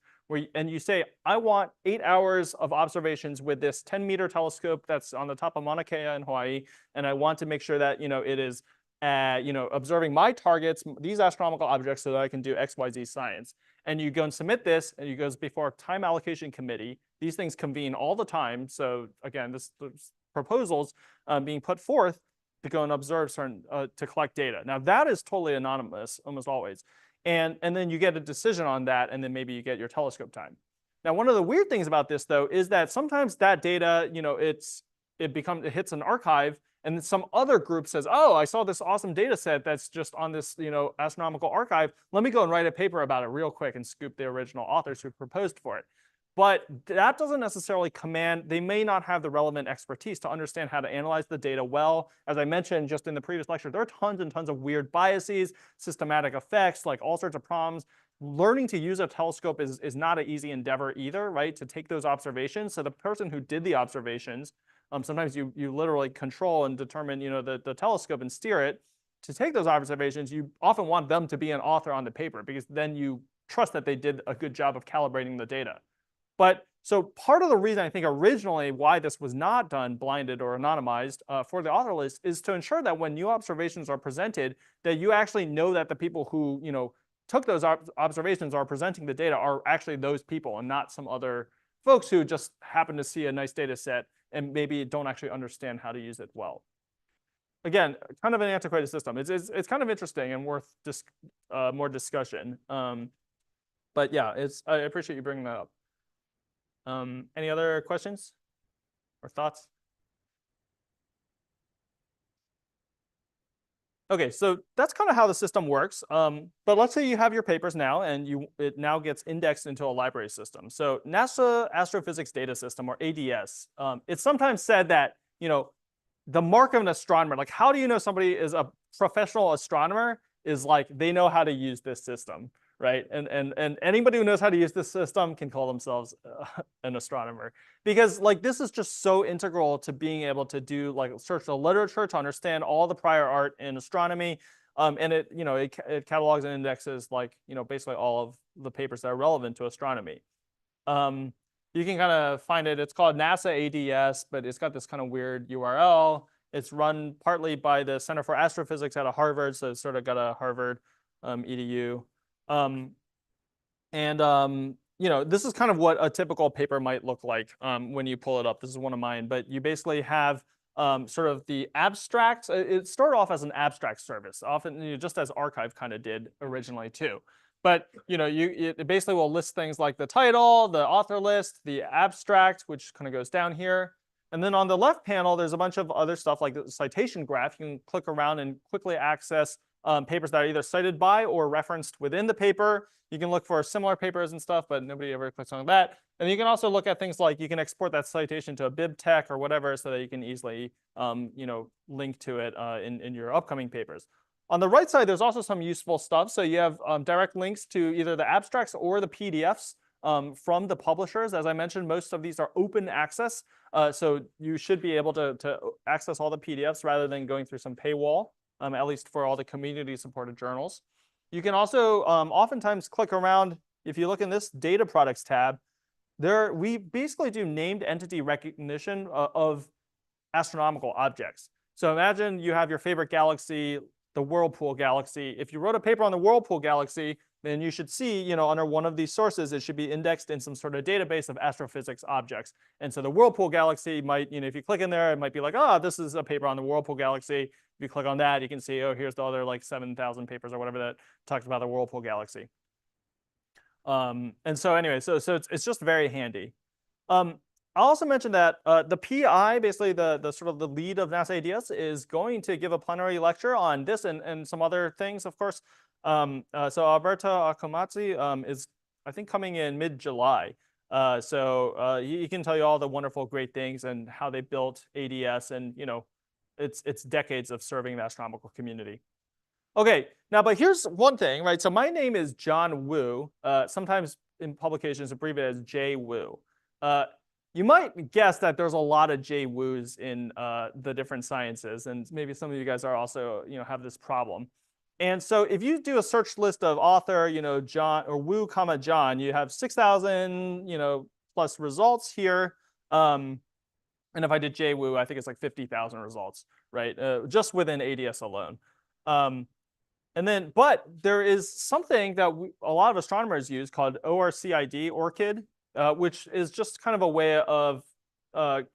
and you say, I want 8 hours of observations with this 10-meter telescope that's on the top of Mauna Kea in Hawaii, and I want to make sure that it is observing my targets, these astronomical objects, so that I can do XYZ science. And you go and submit this, and it goes before a time allocation committee. These things convene all the time. So again, this proposals being put forth to go and observe certain to collect data. Now that is totally anonymous almost always, and then you get a decision on that, and then maybe you get your telescope time. Now one of the weird things about this though is that sometimes that data, it hits an archive, and then some other group says, oh, I saw this awesome data set that's just on this astronomical archive. Let me go and write a paper about it real quick and scoop the original authors who proposed for it. But that doesn't necessarily they may not have the relevant expertise to understand how to analyze the data well. As I mentioned just in the previous lecture, there are tons and tons of weird biases, systematic effects, like all sorts of problems. Learning to use a telescope is not an easy endeavor either, right? To take those observations. So the person who did the observations, sometimes you literally control and determine the telescope and steer it. To take those observations, you often want them to be an author on the paper, because then you trust that they did a good job of calibrating the data. But so part of the reason I think originally why this was not done blinded or anonymized for the author list is to ensure that when new observations are presented, that you actually know that the people who took those observations are presenting the data are actually those people, and not some other folks who just happen to see a nice data set and maybe don't actually understand how to use it well. Again, kind of an antiquated system. It's kind of interesting and worth more discussion. But yeah, I appreciate you bringing that up. Any other questions or thoughts? Okay, so that's kind of how the system works. But let's say you have your papers now, and it now gets indexed into a library system. So NASA Astrophysics Data System, or ADS, it's sometimes said that the mark of an astronomer, like how do you know somebody is a professional astronomer, is like they know how to use this system. Right, and anybody who knows how to use this system can call themselves an astronomer, because like this is just so integral to being able to do like search the literature to understand all the prior art in astronomy, and it catalogs and indexes like basically all of the papers that are relevant to astronomy. You can kind of find it. It's called NASA ADS, but it's got this kind of weird URL. It's run partly by the Center for Astrophysics out of Harvard, so it's sort of got a Harvard edu. this is kind of what a typical paper might look like when you pull it up. This is one of mine, but you basically have sort of the abstract. It started off as an abstract service, often just as arXiv kind of did originally too. But it basically will list things like the title, the author list, the abstract, which kind of goes down here. And then on the left panel, there's a bunch of other stuff like the citation graph. You can click around and quickly access papers that are either cited by or referenced within the paper. You can look for similar papers and stuff, but nobody ever clicks on that. And you can also look at things like you can export that citation to a BibTeX or whatever so that you can easily link to it in your upcoming papers. On the right side, there's also some useful stuff. So you have direct links to either the abstracts or the PDFs from the publishers. As I mentioned, most of these are open access. So you should be able to access all the PDFs rather than going through some paywall, at least for all the community-supported journals. You can also oftentimes click around. If you look in this data products tab, we basically do named entity recognition of astronomical objects. So imagine you have your favorite galaxy, the Whirlpool galaxy. If you wrote a paper on the Whirlpool galaxy, then you should see, under one of these sources, it should be indexed in some sort of database of astrophysics objects. And so the Whirlpool galaxy might, if you click in there, it might be like, oh, this is a paper on the Whirlpool galaxy. If you click on that, you can see, oh, here's the other like 7,000 papers or whatever that talks about the Whirlpool galaxy. And so anyway, so it's just very handy. I'll also mention that the PI, basically the sort of the lead of NASA ADS, is going to give a plenary lecture on this and some other things, of course. So Alberto Akamatsu is, I think, coming in mid-July. So he can tell you all the wonderful, great things and how they built ADS and, it's decades of serving the astronomical community. Okay, now, but here's one thing, right? So my name is John Wu, sometimes in publications abbreviated as J. Wu. You might guess that there's a lot of J. Wus in the different sciences, and maybe some of you guys are also, have this problem. And so if you do a search list of author, John or Wu, John, you have 6,000, plus results here. And if I did J. Wu, I think it's like 50,000 results, right? Just within ADS alone. But there is something that a lot of astronomers use called ORCID, ORCID, which is just kind of a way of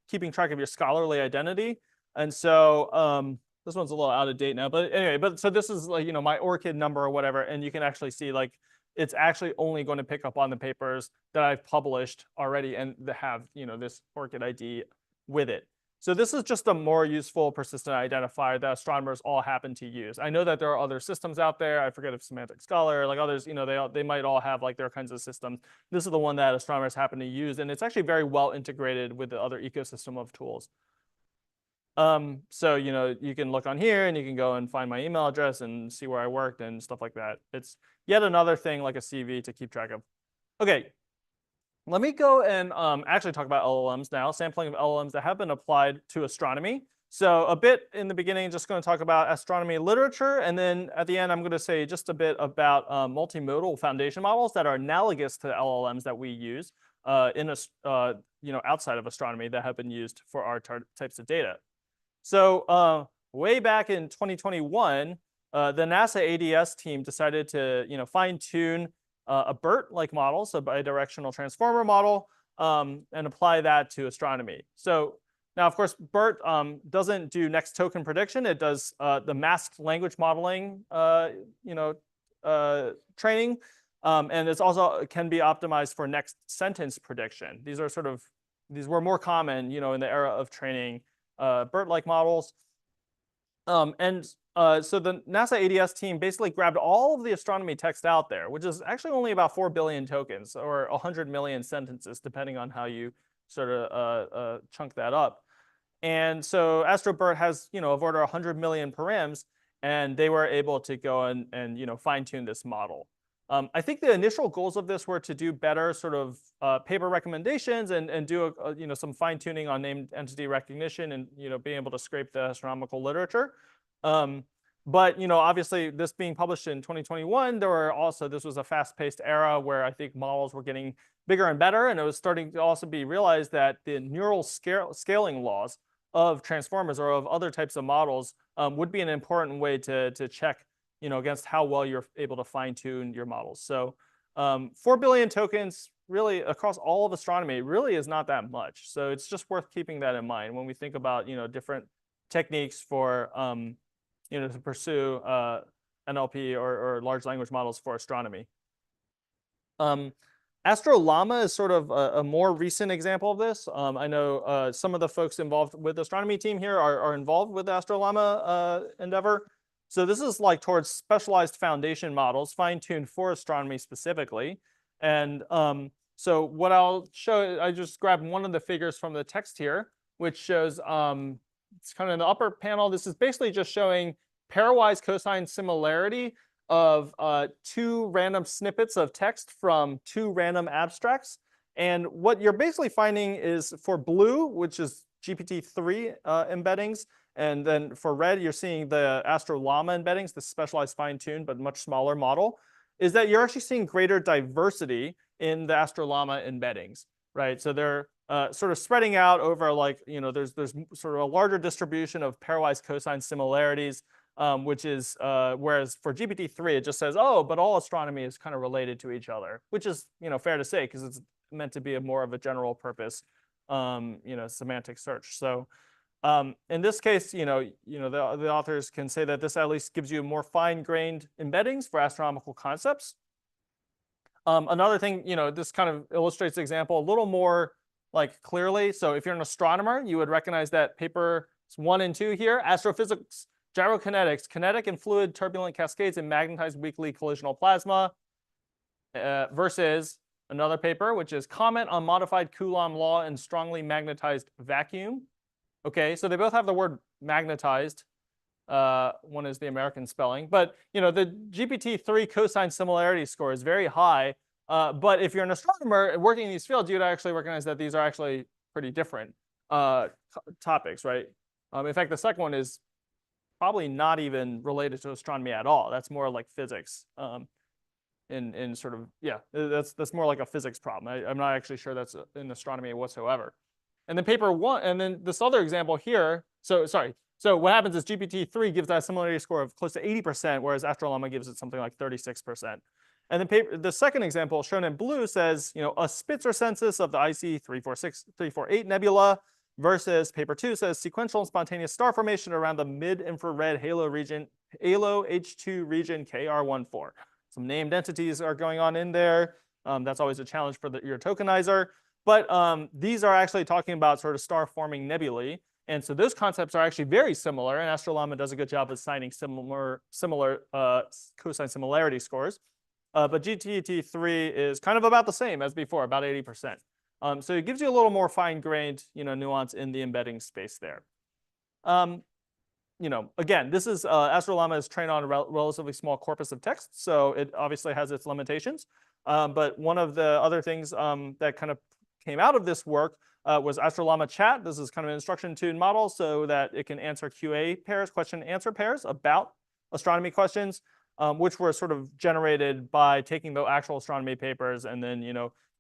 keeping track of your scholarly identity. And so this one's a little out of date now, but anyway, so this is like, my ORCID number or whatever, and you can actually see like it's actually only going to pick up on the papers that I've published already and that have, this ORCID ID with it. So this is just a more useful persistent identifier that astronomers all happen to use. I know that there are other systems out there. I forget if Semantic Scholar, like others, they might all have like their kinds of systems. This is the one that astronomers happen to use, and it's actually very well integrated with the other ecosystem of tools. So, you can look on here and you can go and find my email address and see where I worked and stuff like that. It's yet another thing like a CV to keep track of. Okay. Let me go and actually talk about LLMs now, sampling of LLMs that have been applied to astronomy. So a bit in the beginning, just going to talk about astronomy literature. And then at the end, I'm going to say just a bit about multimodal foundation models that are analogous to the LLMs that we use outside of astronomy that have been used for our types of data. So way back in 2021, the NASA ADS team decided to fine tune a BERT-like model, so bidirectional transformer model, and apply that to astronomy. So now, of course, BERT doesn't do next token prediction. It does the masked language modeling, training, and it's also can be optimized for next sentence prediction. These were more common, in the era of training BERT-like models. So the NASA ADS team basically grabbed all of the astronomy text out there, which is actually only about 4 billion tokens or 100 million sentences, depending on how you sort of chunk that up. And so AstroBERT has, of order 100 million params, and they were able to go and fine tune this model. I think the initial goals of this were to do better sort of paper recommendations and do some fine tuning on named entity recognition and being able to scrape the astronomical literature. But obviously this being published in 2021, this was a fast-paced era where I think models were getting bigger and better, and it was starting to also be realized that the neural scaling laws of transformers or of other types of models would be an important way to check against how well you're able to fine-tune your models. So 4 billion tokens really across all of astronomy really is not that much. So it's just worth keeping that in mind when we think about, different techniques for, to pursue NLP or large language models for astronomy. Astrolama is sort of a more recent example of this. I know some of the folks involved with the astronomy team here are involved with the Astrolama endeavor. So this is like towards specialized foundation models, fine-tuned for astronomy specifically. And so what I'll show, I just grabbed one of the figures from the text here, which shows, it's kind of in the upper panel. This is basically just showing pairwise cosine similarity of 2 random snippets of text from 2 random abstracts. And what you're basically finding is for blue, which is GPT-3 embeddings, and then for red, you're seeing the Astrolama embeddings, the specialized fine-tuned but much smaller model, is that you're actually seeing greater diversity in the Astrolama embeddings, right? So they're sort of spreading out over there's sort of a larger distribution of pairwise cosine similarities, which is whereas for GPT-3 it just says, oh, but all astronomy is kind of related to each other, which is fair to say because it's meant to be more of a general purpose semantic search. So in this case, the authors can say that this at least gives you more fine-grained embeddings for astronomical concepts. Another thing, this kind of illustrates the example a little more clearly. So if you're an astronomer, you would recognize that papers 1 and 2 here, astrophysics, gyrokinetics, kinetic and fluid turbulent cascades in magnetized weakly collisional plasma, versus another paper, which is comment on modified Coulomb law in strongly magnetized vacuum. Okay, so they both have the word magnetized. One is the American spelling, but the GPT-3 cosine similarity score is very high. But if you're an astronomer working in these fields, you'd actually recognize that these are actually pretty different topics, right? In fact, the second one is probably not even related to astronomy at all. That's more like physics. In sort of, yeah, that's more like a physics problem. I'm not actually sure that's in astronomy whatsoever. And then paper 1, and then this other example here. So what happens is GPT-3 gives that similarity score of close to 80%, whereas Astrolama gives it something like 36%. And then the second example shown in blue says, a Spitzer census of the IC 348 nebula versus paper 2 says sequential and spontaneous star formation around the mid-infrared halo H2 region KR14. Some named entities are going on in there. That's always a challenge for your tokenizer. But these are actually talking about sort of star-forming nebulae. And so those concepts are actually very similar, and Astrolama does a good job of assigning similar cosine similarity scores. But GPT-3 is kind of about the same as before, about 80%. So it gives you a little more fine-grained nuance in the embedding space there. Again, this is Astrolama is trained on a relatively small corpus of text, so it obviously has its limitations. But one of the other things that kind of came out of this work was Astrolama Chat. This is kind of an instruction-tuned model so that it can answer QA pairs, question and answer pairs about astronomy questions, which were sort of generated by taking the actual astronomy papers and then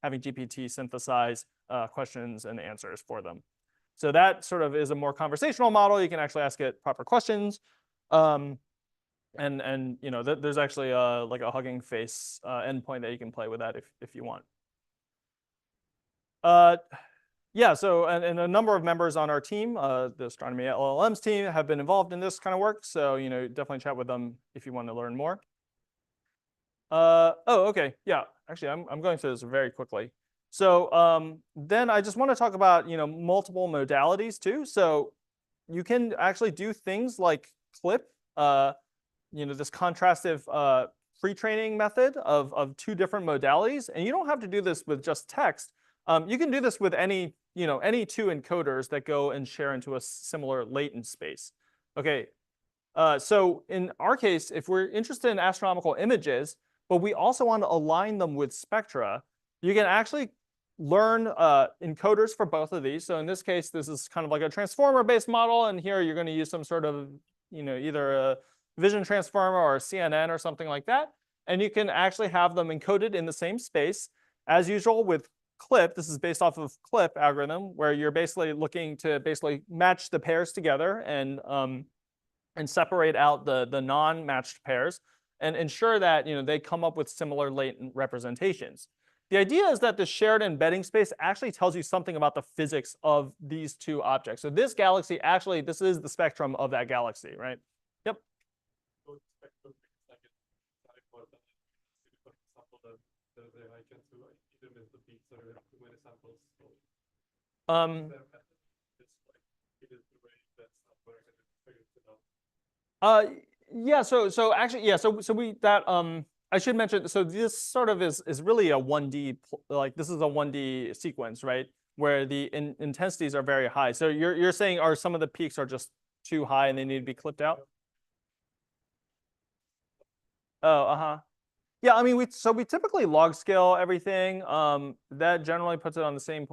having GPT synthesize questions and answers for them. So that sort of is a more conversational model. You can actually ask it proper questions. And there's actually like a Hugging Face endpoint that you can play with that if you want. Yeah, so and a number of members on our team, the Astronomy LLMs team, have been involved in this kind of work. So definitely chat with them if you want to learn more. Oh, okay, yeah. Actually, I'm going through this very quickly. So then I just want to talk about multiple modalities too. So you can actually do things like clip, this contrastive pre-training method of 2 different modalities, and you don't have to do this with just text. You can do this with any 2 encoders that go and share into a similar latent space. Okay, so in our case, if we're interested in astronomical images, but we also want to align them with spectra, you can actually learn encoders for both of these. So in this case, this is kind of like a transformer-based model, and here you're going to use some sort of either a vision transformer or a CNN or something like that, and you can actually have them encoded in the same space. As usual with CLIP, this is based off of CLIP algorithm, where you're basically looking to match the pairs together and separate out the non-matched pairs. and ensure that they come up with similar latent representations. The idea is that the shared embedding space actually tells you something about the physics of these two objects. So this galaxy, actually, this is the spectrum of that galaxy, right? Yep. Yeah, so actually, yeah, so we that I should mention, so this sort of is really a 1D, like this is a 1D sequence, right? Where the intensities are very high. So you're saying are some of the peaks are just too high and they need to be clipped out? Oh, uh-huh. Yeah, I mean, we typically log scale everything. That generally puts it on the same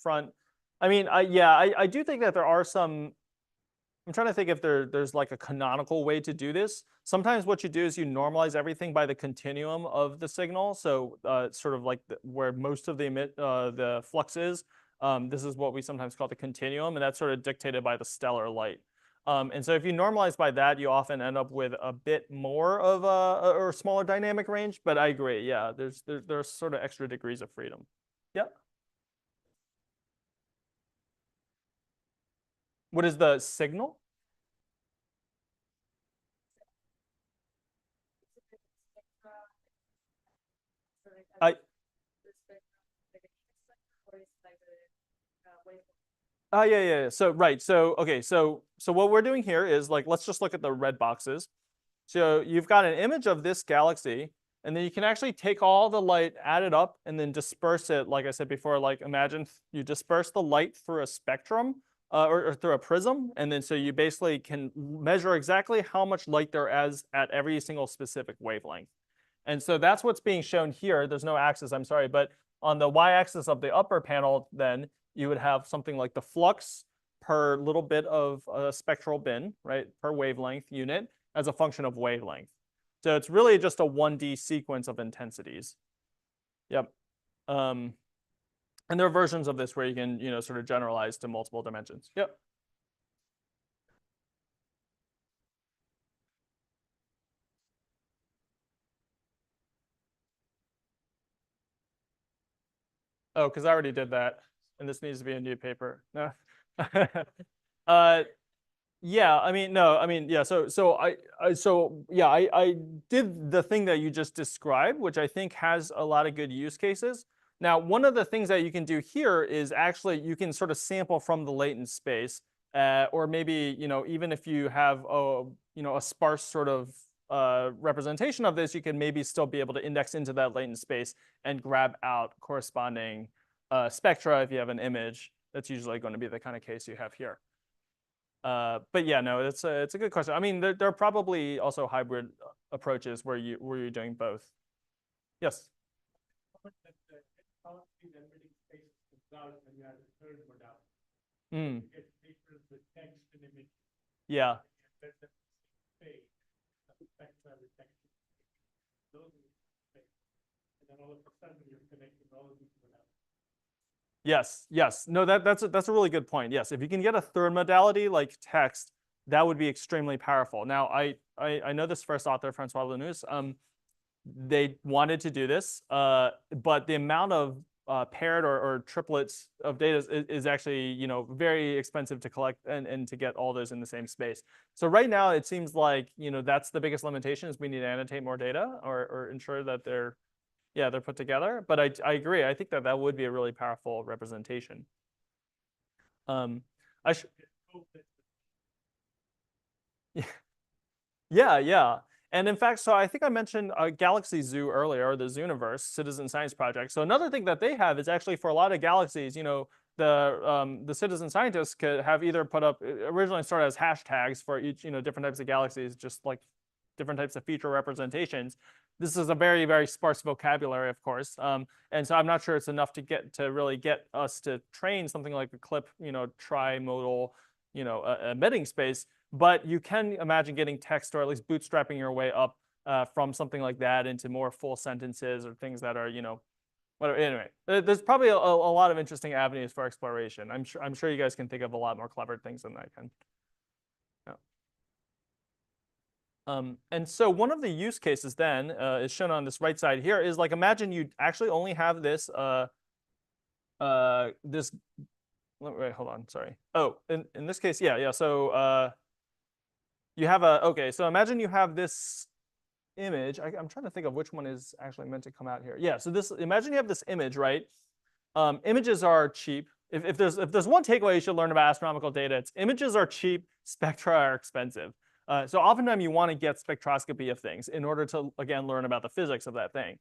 front. I mean, I do think that there are some. I'm trying to think if there's like a canonical way to do this. Sometimes what you do is you normalize everything by the continuum of the signal. So sort of like where most of the flux is. This is what we sometimes call the continuum, and that's sort of dictated by the stellar light. And so if you normalize by that, you often end up with a bit more of or smaller dynamic range. But I agree, yeah, there's sort of extra degrees of freedom. Yeah. What is the signal? Yeah. So right. So okay. So what we're doing here is like let's just look at the red boxes. So you've got an image of this galaxy, and then you can actually take all the light, add it up, and then disperse it. Like I said before, like imagine you disperse the light through a spectrum or through a prism, and then so you basically can measure exactly how much light there is at every single specific wavelength. And so that's what's being shown here. There's no axis, I'm sorry, but on the y-axis of the upper panel, then you would have something like the flux per little bit of a spectral bin, right, per wavelength unit as a function of wavelength. So it's really just a 1D sequence of intensities. Yep. And there are versions of this where you can, sort of generalize to multiple dimensions. Yep. Oh, because I already did that, and this needs to be a new paper. No. Yeah, I mean, no, I mean, yeah. I did the thing that you just described, which I think has a lot of good use cases. Now, one of the things that you can do here is actually you can sort of sample from the latent space, or maybe even if you have a sparse sort of representation of this, you can maybe still be able to index into that latent space and grab out corresponding spectra if you have an image. That's usually going to be the kind of case you have here. But yeah, no, it's a good question. I mean, there are probably also hybrid approaches where you're doing both. Yes. Mm. Yeah. Yes. No, that's a really good point. Yes, if you can get a third modality like text, that would be extremely powerful. Now, I know this first author, Francois Lanous. They wanted to do this, but the amount of paired or triplets of data is actually very expensive to collect and to get all those in the same space. So right now, it seems like that's the biggest limitation is we need to annotate more data or ensure that they're put together. But I agree. I think that would be a really powerful representation. I should. Yeah. And in fact, so I think I mentioned Galaxy Zoo earlier, or the Zooniverse Citizen Science Project. So another thing that they have is actually for a lot of galaxies, the citizen scientists could have either put up originally started as hashtags for each different types of galaxies, just like different types of feature representations. This is a very, very sparse vocabulary, of course. And so I'm not sure it's enough to really get us to train something like a CLIP, trimodal, embedding space. But you can imagine getting text or at least bootstrapping your way up from something like that into more full sentences or things that are, whatever. Anyway, there's probably a lot of interesting avenues for exploration. I'm sure you guys can think of a lot more clever things than I can. And so one of the use cases then is shown on this right side here is like imagine you actually only have this this wait, hold on, sorry. Oh, in this case, yeah. So you have so imagine you have this image. I'm trying to think of which one is actually meant to come out here. Yeah, so imagine you have this image, right? Images are cheap. If there's one takeaway you should learn about astronomical data, it's images are cheap, spectra are expensive. So oftentimes you want to get spectroscopy of things in order to, again, learn about the physics of that thing.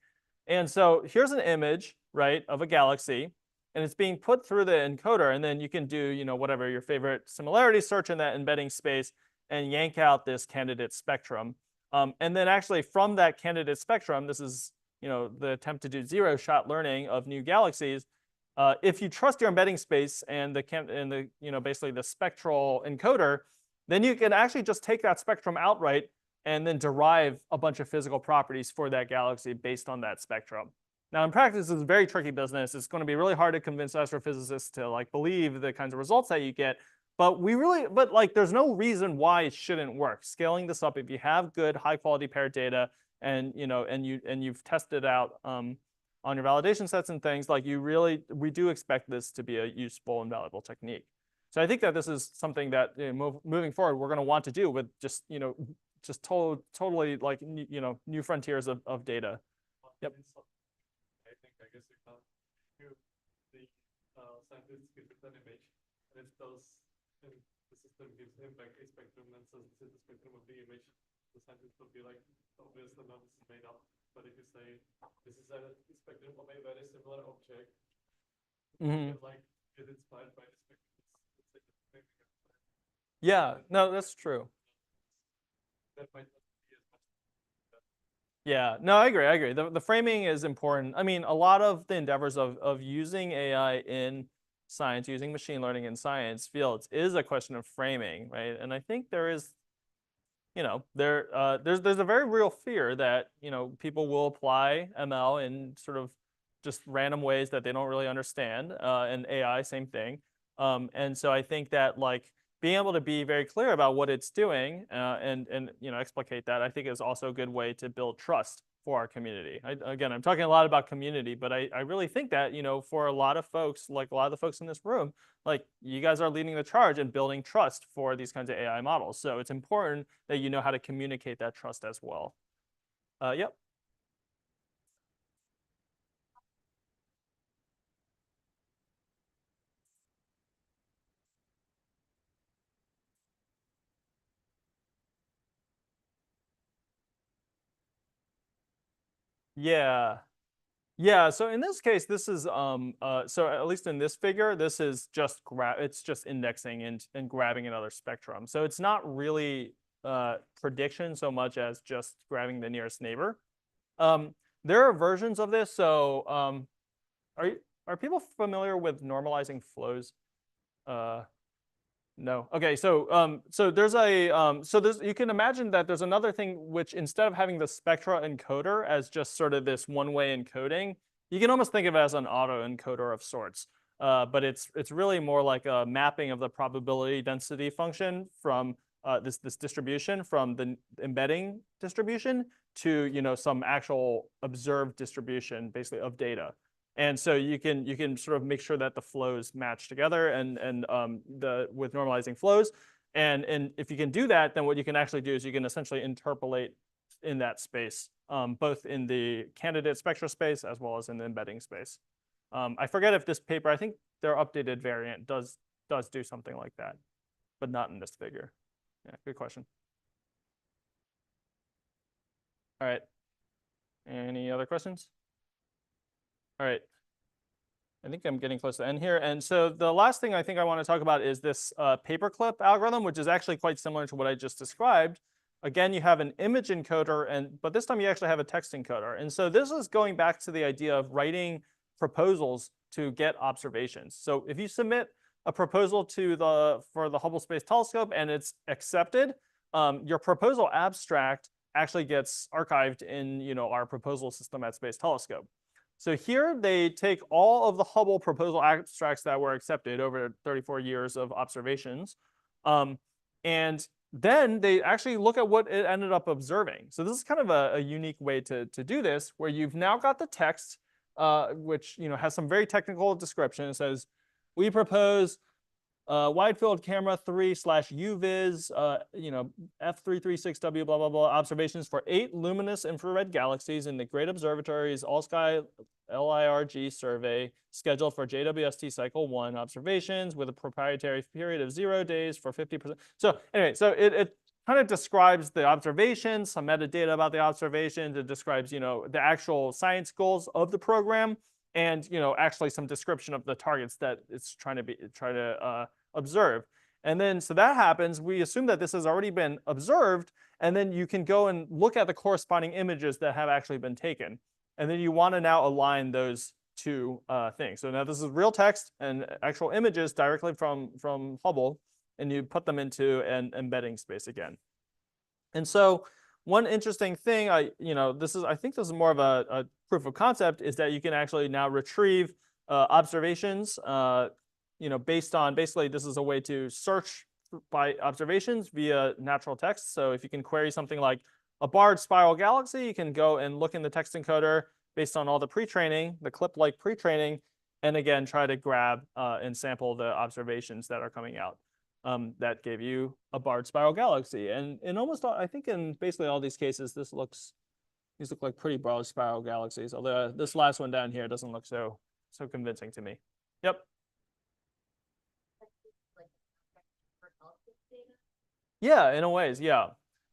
And so here's an image, right, of a galaxy, and it's being put through the encoder, and then you can do, whatever your favorite similarity search in that embedding space and yank out this candidate spectrum. And then actually from that candidate spectrum, this is, the attempt to do zero-shot learning of new galaxies. If you trust your embedding space and basically the spectral encoder, then you can actually just take that spectrum outright and then derive a bunch of physical properties for that galaxy based on that spectrum. Now, in practice, it's a very tricky business. It's going to be really hard to convince astrophysicists to like believe the kinds of results that you get. But there's no reason why it shouldn't work. Scaling this up, if you have good, high-quality paired data, and you've tested out on your validation sets and things, like we do expect this to be a useful and valuable technique. So I think that this is something that moving forward we're going to want to do with just totally like new frontiers of data. Yep. I guess you can't the scientists give it an image, and it tells and the system gives him back a spectrum and says this is the spectrum of the image. The scientist will be like, obviously no, this is made up. But if you say this is a spectrum of a very similar object, like get inspired by the spectrum. Yeah, no, that's true. That might not be as much. Yeah, no, I agree. The framing is important. I mean, a lot of the endeavors of using AI in science, using machine learning in science fields is a question of framing, right? And I think there is, there's a very real fear that, people will apply ML in sort of just random ways that they don't really understand, and AI, same thing. And so I think that like being able to be very clear about what it's doing and explicate that, I think is also a good way to build trust for our community. Again, I'm talking a lot about community, but I really think that, for a lot of folks, like a lot of the folks in this room, like you guys are leading the charge in building trust for these kinds of AI models. So it's important that you know how to communicate that trust as well. Yep. Yeah. Yeah, so in this case, this is so at least in this figure, this is just it's just indexing and grabbing another spectrum. So it's not really prediction so much as just grabbing the nearest neighbor. There are versions of this. So are people familiar with normalizing flows? No. Okay. So there's you can imagine that there's another thing which instead of having the spectra encoder as just sort of this one-way encoding, you can almost think of it as an auto encoder of sorts. But it's really more like a mapping of the probability density function from this distribution from the embedding distribution to some actual observed distribution basically of data. And so you can sort of make sure that the flows match together and with normalizing flows. And if you can do that, then what you can actually do is you can essentially interpolate in that space, both in the candidate spectra space as well as in the embedding space. I forget if this paper, I think their updated variant does do something like that, but not in this figure. Yeah, good question. All right. Any other questions? All right. I think I'm getting close to the end here. And so the last thing I think I want to talk about is this paperclip algorithm, which is actually quite similar to what I just described. Again, you have an image encoder, but this time you actually have a text encoder. And so this is going back to the idea of writing proposals to get observations. So if you submit a proposal for the Hubble Space Telescope and it's accepted, your proposal abstract actually gets archived in our proposal system at Space Telescope. So here they take all of the Hubble proposal abstracts that were accepted over 34 years of observations, and then they actually look at what it ended up observing. So this is kind of a unique way to do this, where you've now got the text, which has some very technical description. It says, we propose wide field camera 3/UVIS, F336W, blah, blah, blah, observations for 8 luminous infrared galaxies in the Great Observatory's All-Sky LIRG survey, scheduled for JWST Cycle 1 observations with a proprietary period of 0 days for 50%. So anyway, so it kind of describes the observations, some metadata about the observations. It describes, the actual science goals of the program, and actually some description of the targets that it's trying to observe. And then so that happens, we assume that this has already been observed, and then you can go and look at the corresponding images that have actually been taken. And then you want to now align those two things. So now this is real text and actual images directly from Hubble, and you put them into an embedding space again. And so one interesting thing, I think this is more of a proof of concept, is that you can actually now retrieve observations, based on, basically this is a way to search by observations via natural text. So if you can query something like a barred spiral galaxy, you can go and look in the text encoder based on all the pre-training, the clip-like pre-training, and again, try to grab and sample the observations that are coming out. That gave you a barred spiral galaxy. And in almost all, I think in basically all these cases, these look like pretty barred spiral galaxies. Although this last one down here doesn't look so convincing to me. Yep. Yeah, in a ways, yeah.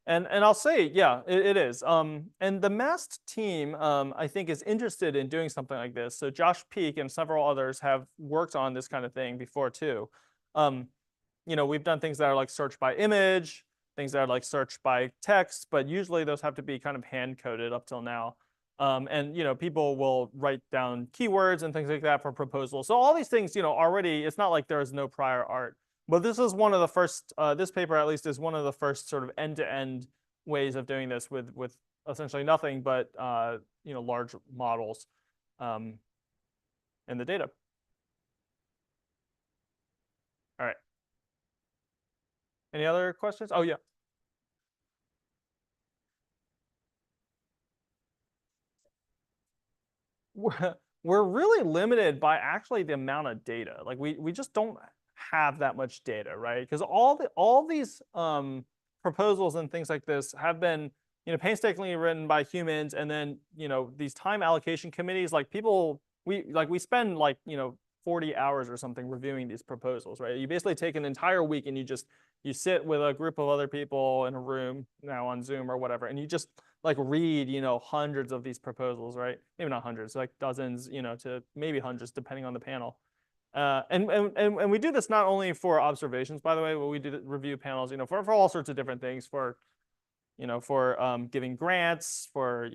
And I'll say, yeah, it is. And the MAST team, I think, is interested in doing something like this. So Josh Peak and several others have worked on this kind of thing before too. We've done things that are like search by image, things that are like search by text, but usually those have to be kind of hand coded up till now. And people will write down keywords and things like that for proposals. So all these things, already, it's not like there is no prior art. But this is one of the first, this paper at least is one of the first sort of end-to-end ways of doing this with essentially nothing but large models in the data. All right. Any other questions? Oh, yeah. We're really limited by actually the amount of data. Like we just don't have that much data, right? Because all these proposals and things like this have been painstakingly written by humans, and then these time allocation committees, like we spend 40 hours or something reviewing these proposals, right? You basically take an entire week and you sit with a group of other people in a room, now on Zoom or whatever, and you just read hundreds of these proposals, right? Maybe not hundreds, like dozens, to maybe hundreds depending on the panel. And we do this not only for observations, by the way, but we do review panels, for all sorts of different things, for giving grants, for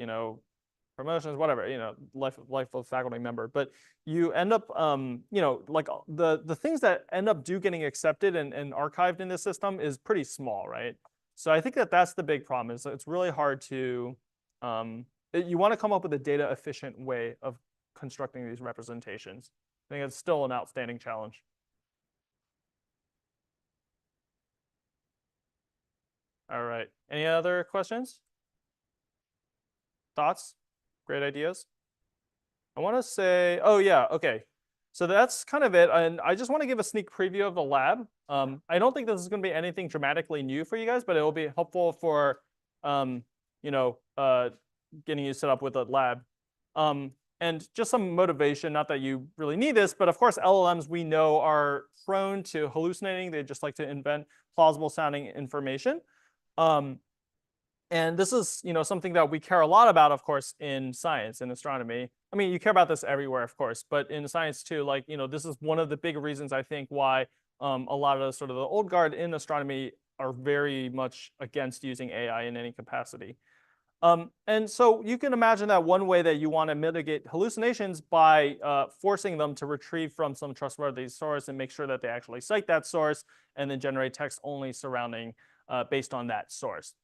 promotions, whatever, life of faculty member. But you end up, the things that end up getting accepted and archived in this system is pretty small, right? So I think that's the big problem, is it's really hard to, you want to come up with a data efficient way of constructing these representations. I think it's still an outstanding challenge. All right. Any other questions? Thoughts? Great ideas? I want to say, oh yeah, okay. So that's kind of it. And I just want to give a sneak preview of the lab. I don't think this is going to be anything dramatically new for you guys, but it will be helpful for, getting you set up with a lab. And just some motivation, not that you really need this, but of course, LLMs we know are prone to hallucinating. They just like to invent plausible sounding information. And this is, something that we care a lot about, of course, in science and astronomy. I mean, you care about this everywhere, of course, but in science too, this is one of the big reasons I think why a lot of the old guard in astronomy are very much against using AI in any capacity. And so you can imagine that one way that you want to mitigate hallucinations by forcing them to retrieve from some trustworthy source and make sure that they actually cite that source, and then generate text only surrounding based on that source.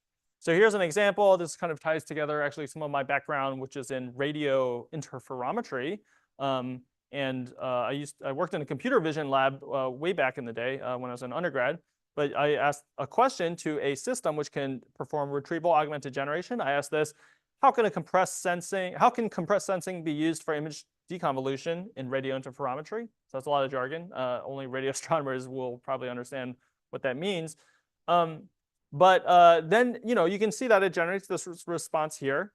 So here's an example. This kind of ties together actually some of my background, which is in radio interferometry. And I worked in a computer vision lab way back in the day when I was an undergrad. but I asked a question to a system which can perform retrieval augmented generation. I asked this, how can compressed sensing be used for image deconvolution in radio interferometry? So that's a lot of jargon. Only radio astronomers will probably understand what that means. But then, you can see that it generates this response here.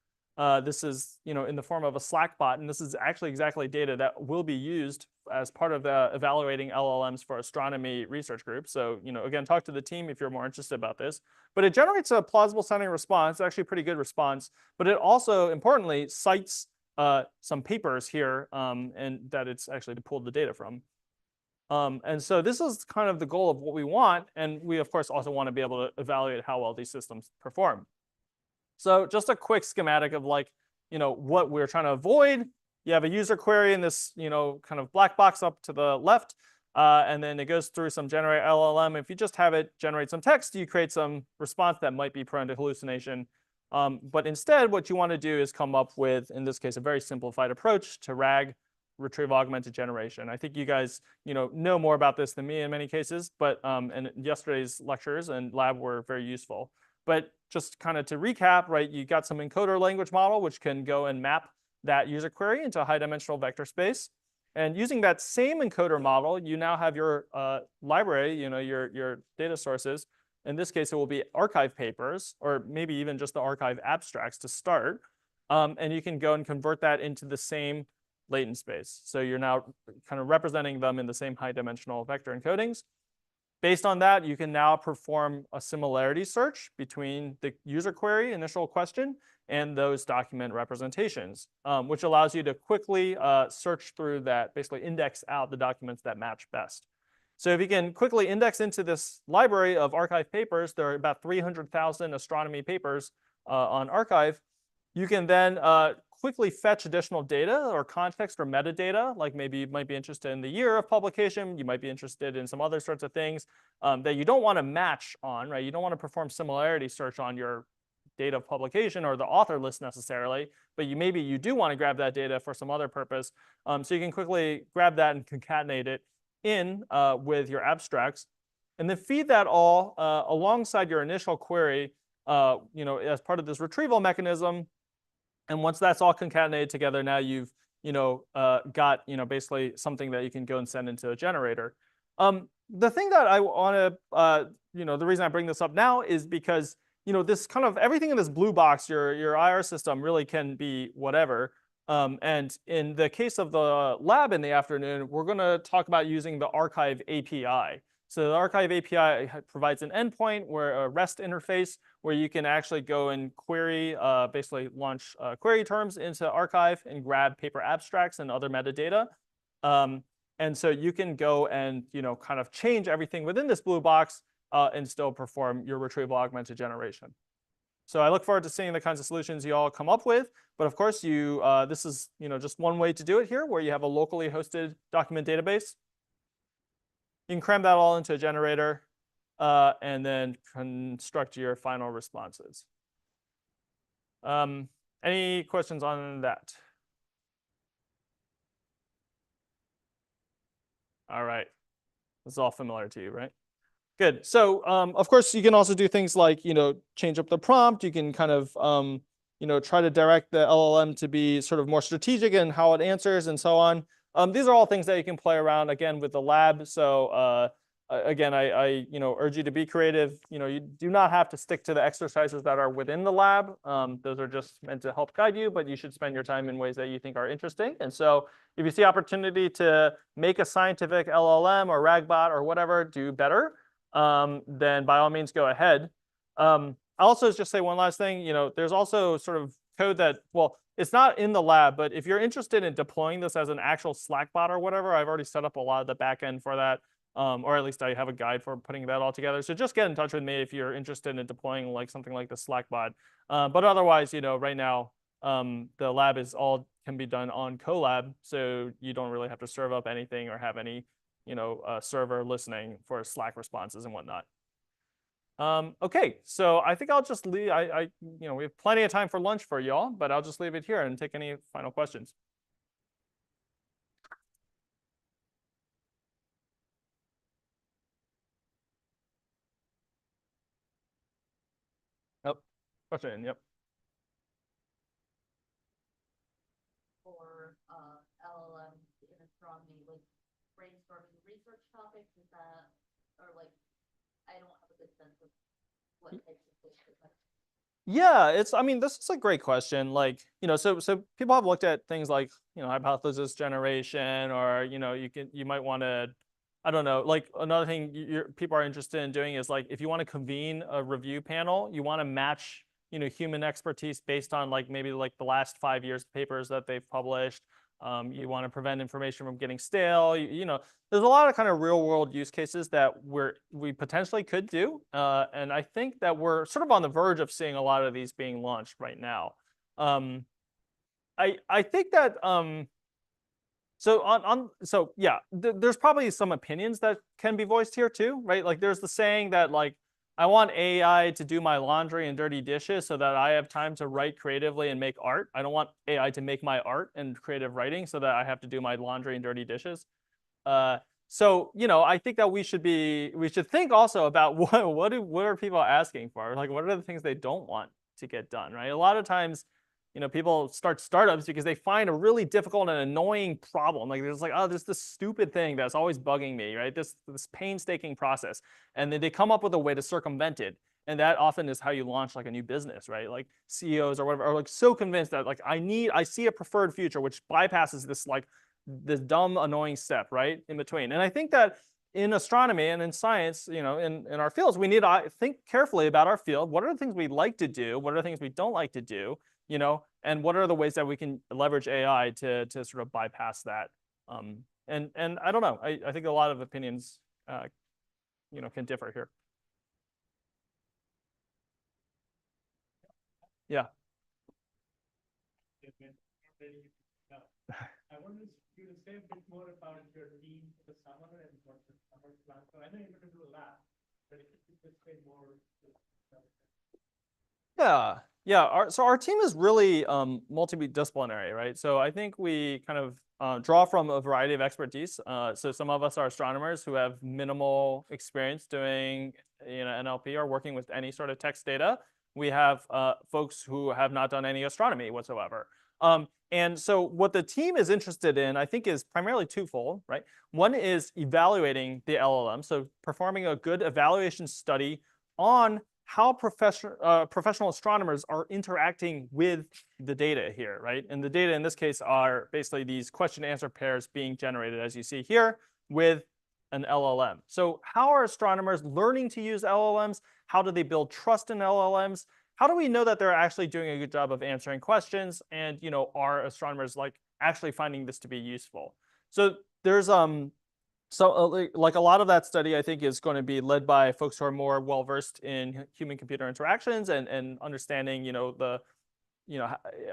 This is, in the form of a Slack bot, and this is actually exactly data that will be used as part of the evaluating LLMs for astronomy research group. So, again, talk to the team if you're more interested about this. But it generates a plausible sounding response, actually a pretty good response. But it also, importantly, cites some papers here and that it's actually pulled the data from. And so this is kind of the goal of what we want. And we, of course, also want to be able to evaluate how well these systems perform. So just a quick schematic of what we're trying to avoid. You have a user query in this, kind of black box up to the left. And then it goes through some generate LLM. If you just have it generate some text, you create some response that might be prone to hallucination. But instead, what you want to do is come up with, in this case, a very simplified approach to RAG, retrieval augmented generation. I think you guys, know more about this than me in many cases, but and yesterday's lectures and lab were very useful. But just kind of to recap, right, you got some encoder language model, which can go and map that user query into a high dimensional vector space. And using that same encoder model, you now have your library, your data sources. In this case, it will be archive papers, or maybe even just the archive abstracts to start. And you can go and convert that into the same latent space. So you're now kind of representing them in the same high dimensional vector encodings. Based on that, you can now perform a similarity search between the user query initial question and those document representations, which allows you to quickly search through that, basically index out the documents that match best. So if you can quickly index into this library of archive papers, there are about 300,000 astronomy papers on archive, you can then quickly fetch additional data or context or metadata, like maybe you might be interested in the year of publication, you might be interested in some other sorts of things that you don't want to match on, right? You don't want to perform similarity search on your date of publication or the author list necessarily, but maybe you do want to grab that data for some other purpose. So you can quickly grab that and concatenate it in with your abstracts, and then feed that all alongside your initial query, as part of this retrieval mechanism. And once that's all concatenated together, now you've got basically something that you can go and send into a generator. The thing that I want to the reason I bring this up now is because this kind of everything in this blue box, your IR system really can be whatever. And in the case of the lab in the afternoon, we're going to talk about using the archive API. So the archive API provides an endpoint where a REST interface where you can actually go and query, basically launch query terms into archive and grab paper abstracts and other metadata. And so you can go and kind of change everything within this blue box and still perform your retrieval augmented generation. So I look forward to seeing the kinds of solutions you all come up with. But of course, this is just one way to do it here, where you have a locally hosted document database. You can cram that all into a generator and then construct your final responses. Any questions on that? All right. This is all familiar to you, right? Good. So of course, you can also do things like change up the prompt. You can kind of try to direct the LLM to be sort of more strategic in how it answers and so on. These are all things that you can play around again with the lab. So again, I urge you to be creative. You do not have to stick to the exercises that are within the lab. Those are just meant to help guide you, but you should spend your time in ways that you think are interesting. And so if you see opportunity to make a scientific LLM or RAGBot or whatever do better, then by all means go ahead. I'll also just say one last thing. There's also sort of code that, well, it's not in the lab, but if you're interested in deploying this as an actual Slack bot or whatever, I've already set up a lot of the backend for that, or at least I have a guide for putting that all together. So just get in touch with me if you're interested in deploying like something like the Slack bot. But otherwise, right now, the lab can be done on Colab, so you don't really have to serve up anything or have any server listening for Slack responses and whatnot. Okay, so I think I'll just leave. We have plenty of time for lunch for y'all, but I'll just leave it here and take any final questions. Yep. Question. Yep. For LLM in astronomy, like brainstorming research topics, is that, or like, I don't have a good sense of what types of things. Yeah, I mean, this is a great question. Like, so people have looked at things like, hypothesis generation, or, you might want to, I don't know, like another thing people are interested in doing is like, if you want to convene a review panel, you want to match, human expertise based on like maybe like the last 5 years papers that they've published. You want to prevent information from getting stale. There's a lot of kind of real world use cases that we potentially could do. And I think that we're sort of on the verge of seeing a lot of these being launched right now. I think that so yeah, there's probably some opinions that can be voiced here too, right? Like there's the saying that like I want AI to do my laundry and dirty dishes so that I have time to write creatively and make art. I don't want AI to make my art and creative writing so that I have to do my laundry and dirty dishes. So I think that we should think also about what are people asking for? Like what are the things they don't want to get done, right? A lot of times, people start startups because they find a really difficult and annoying problem. Like there's this stupid thing that's always bugging me, right? This painstaking process, and then they come up with a way to circumvent it. And that often is how you launch like a new business, right? Like CEOs or whatever are like so convinced that like I see a preferred future which bypasses this dumb annoying step, right, in between. And I think that in astronomy and in science, in our fields, we need to think carefully about our field. What are the things we like to do? What are the things we don't like to do? And what are the ways that we can leverage AI to sort of bypass that? And I don't know. I think a lot of opinions, can differ here. Yeah. I wanted you to say a bit more about your team for the summer and what the summer plan. So I know you're going to do a lab, but if you could just say more. Yeah. So our team is really multidisciplinary, right? So I think we kind of draw from a variety of expertise. So some of us are astronomers who have minimal experience doing NLP or working with any sort of text data. We have folks who have not done any astronomy whatsoever. And so what the team is interested in, I think, is primarily twofold, right? One is evaluating the LLM, so performing a good evaluation study on how professional astronomers are interacting with the data here, right? And the data in this case are basically these question-answer pairs being generated, as you see here, with an LLM. So how are astronomers learning to use LLMs? How do they build trust in LLMs? How do we know that they're actually doing a good job of answering questions? And are astronomers like actually finding this to be useful? So there's like a lot of that study, I think, is going to be led by folks who are more well versed in human-computer interactions and understanding,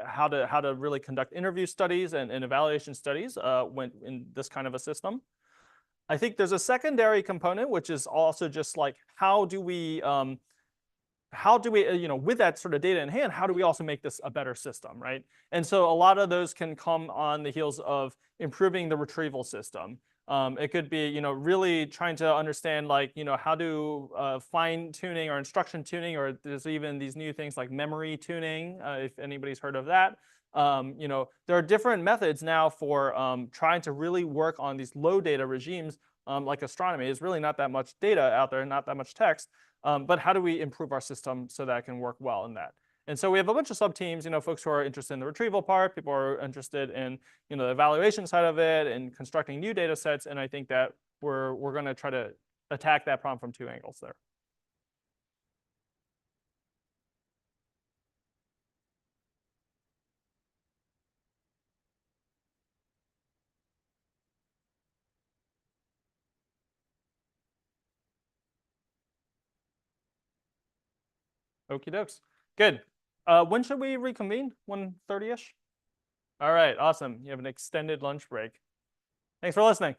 how to really conduct interview studies and evaluation studies when in this kind of a system. I think there's a secondary component, which is also just like how do we with that sort of data in hand, how do we also make this a better system, right? And so a lot of those can come on the heels of improving the retrieval system. It could be, really trying to understand like, how do fine tuning or instruction tuning, or there's even these new things like memory tuning, if anybody's heard of that. There are different methods now for trying to really work on these low data regimes, like astronomy. There's really not that much data out there, not that much text. But how do we improve our system so that it can work well in that? And so we have a bunch of sub-teams, folks who are interested in the retrieval part, people are interested in, the evaluation side of it and constructing new data sets. And I think that we're going to try to attack that problem from two angles there. Okie dokes. Good. When should we reconvene? 1:30-ish? All right, awesome. You have an extended lunch break. Thanks for listening.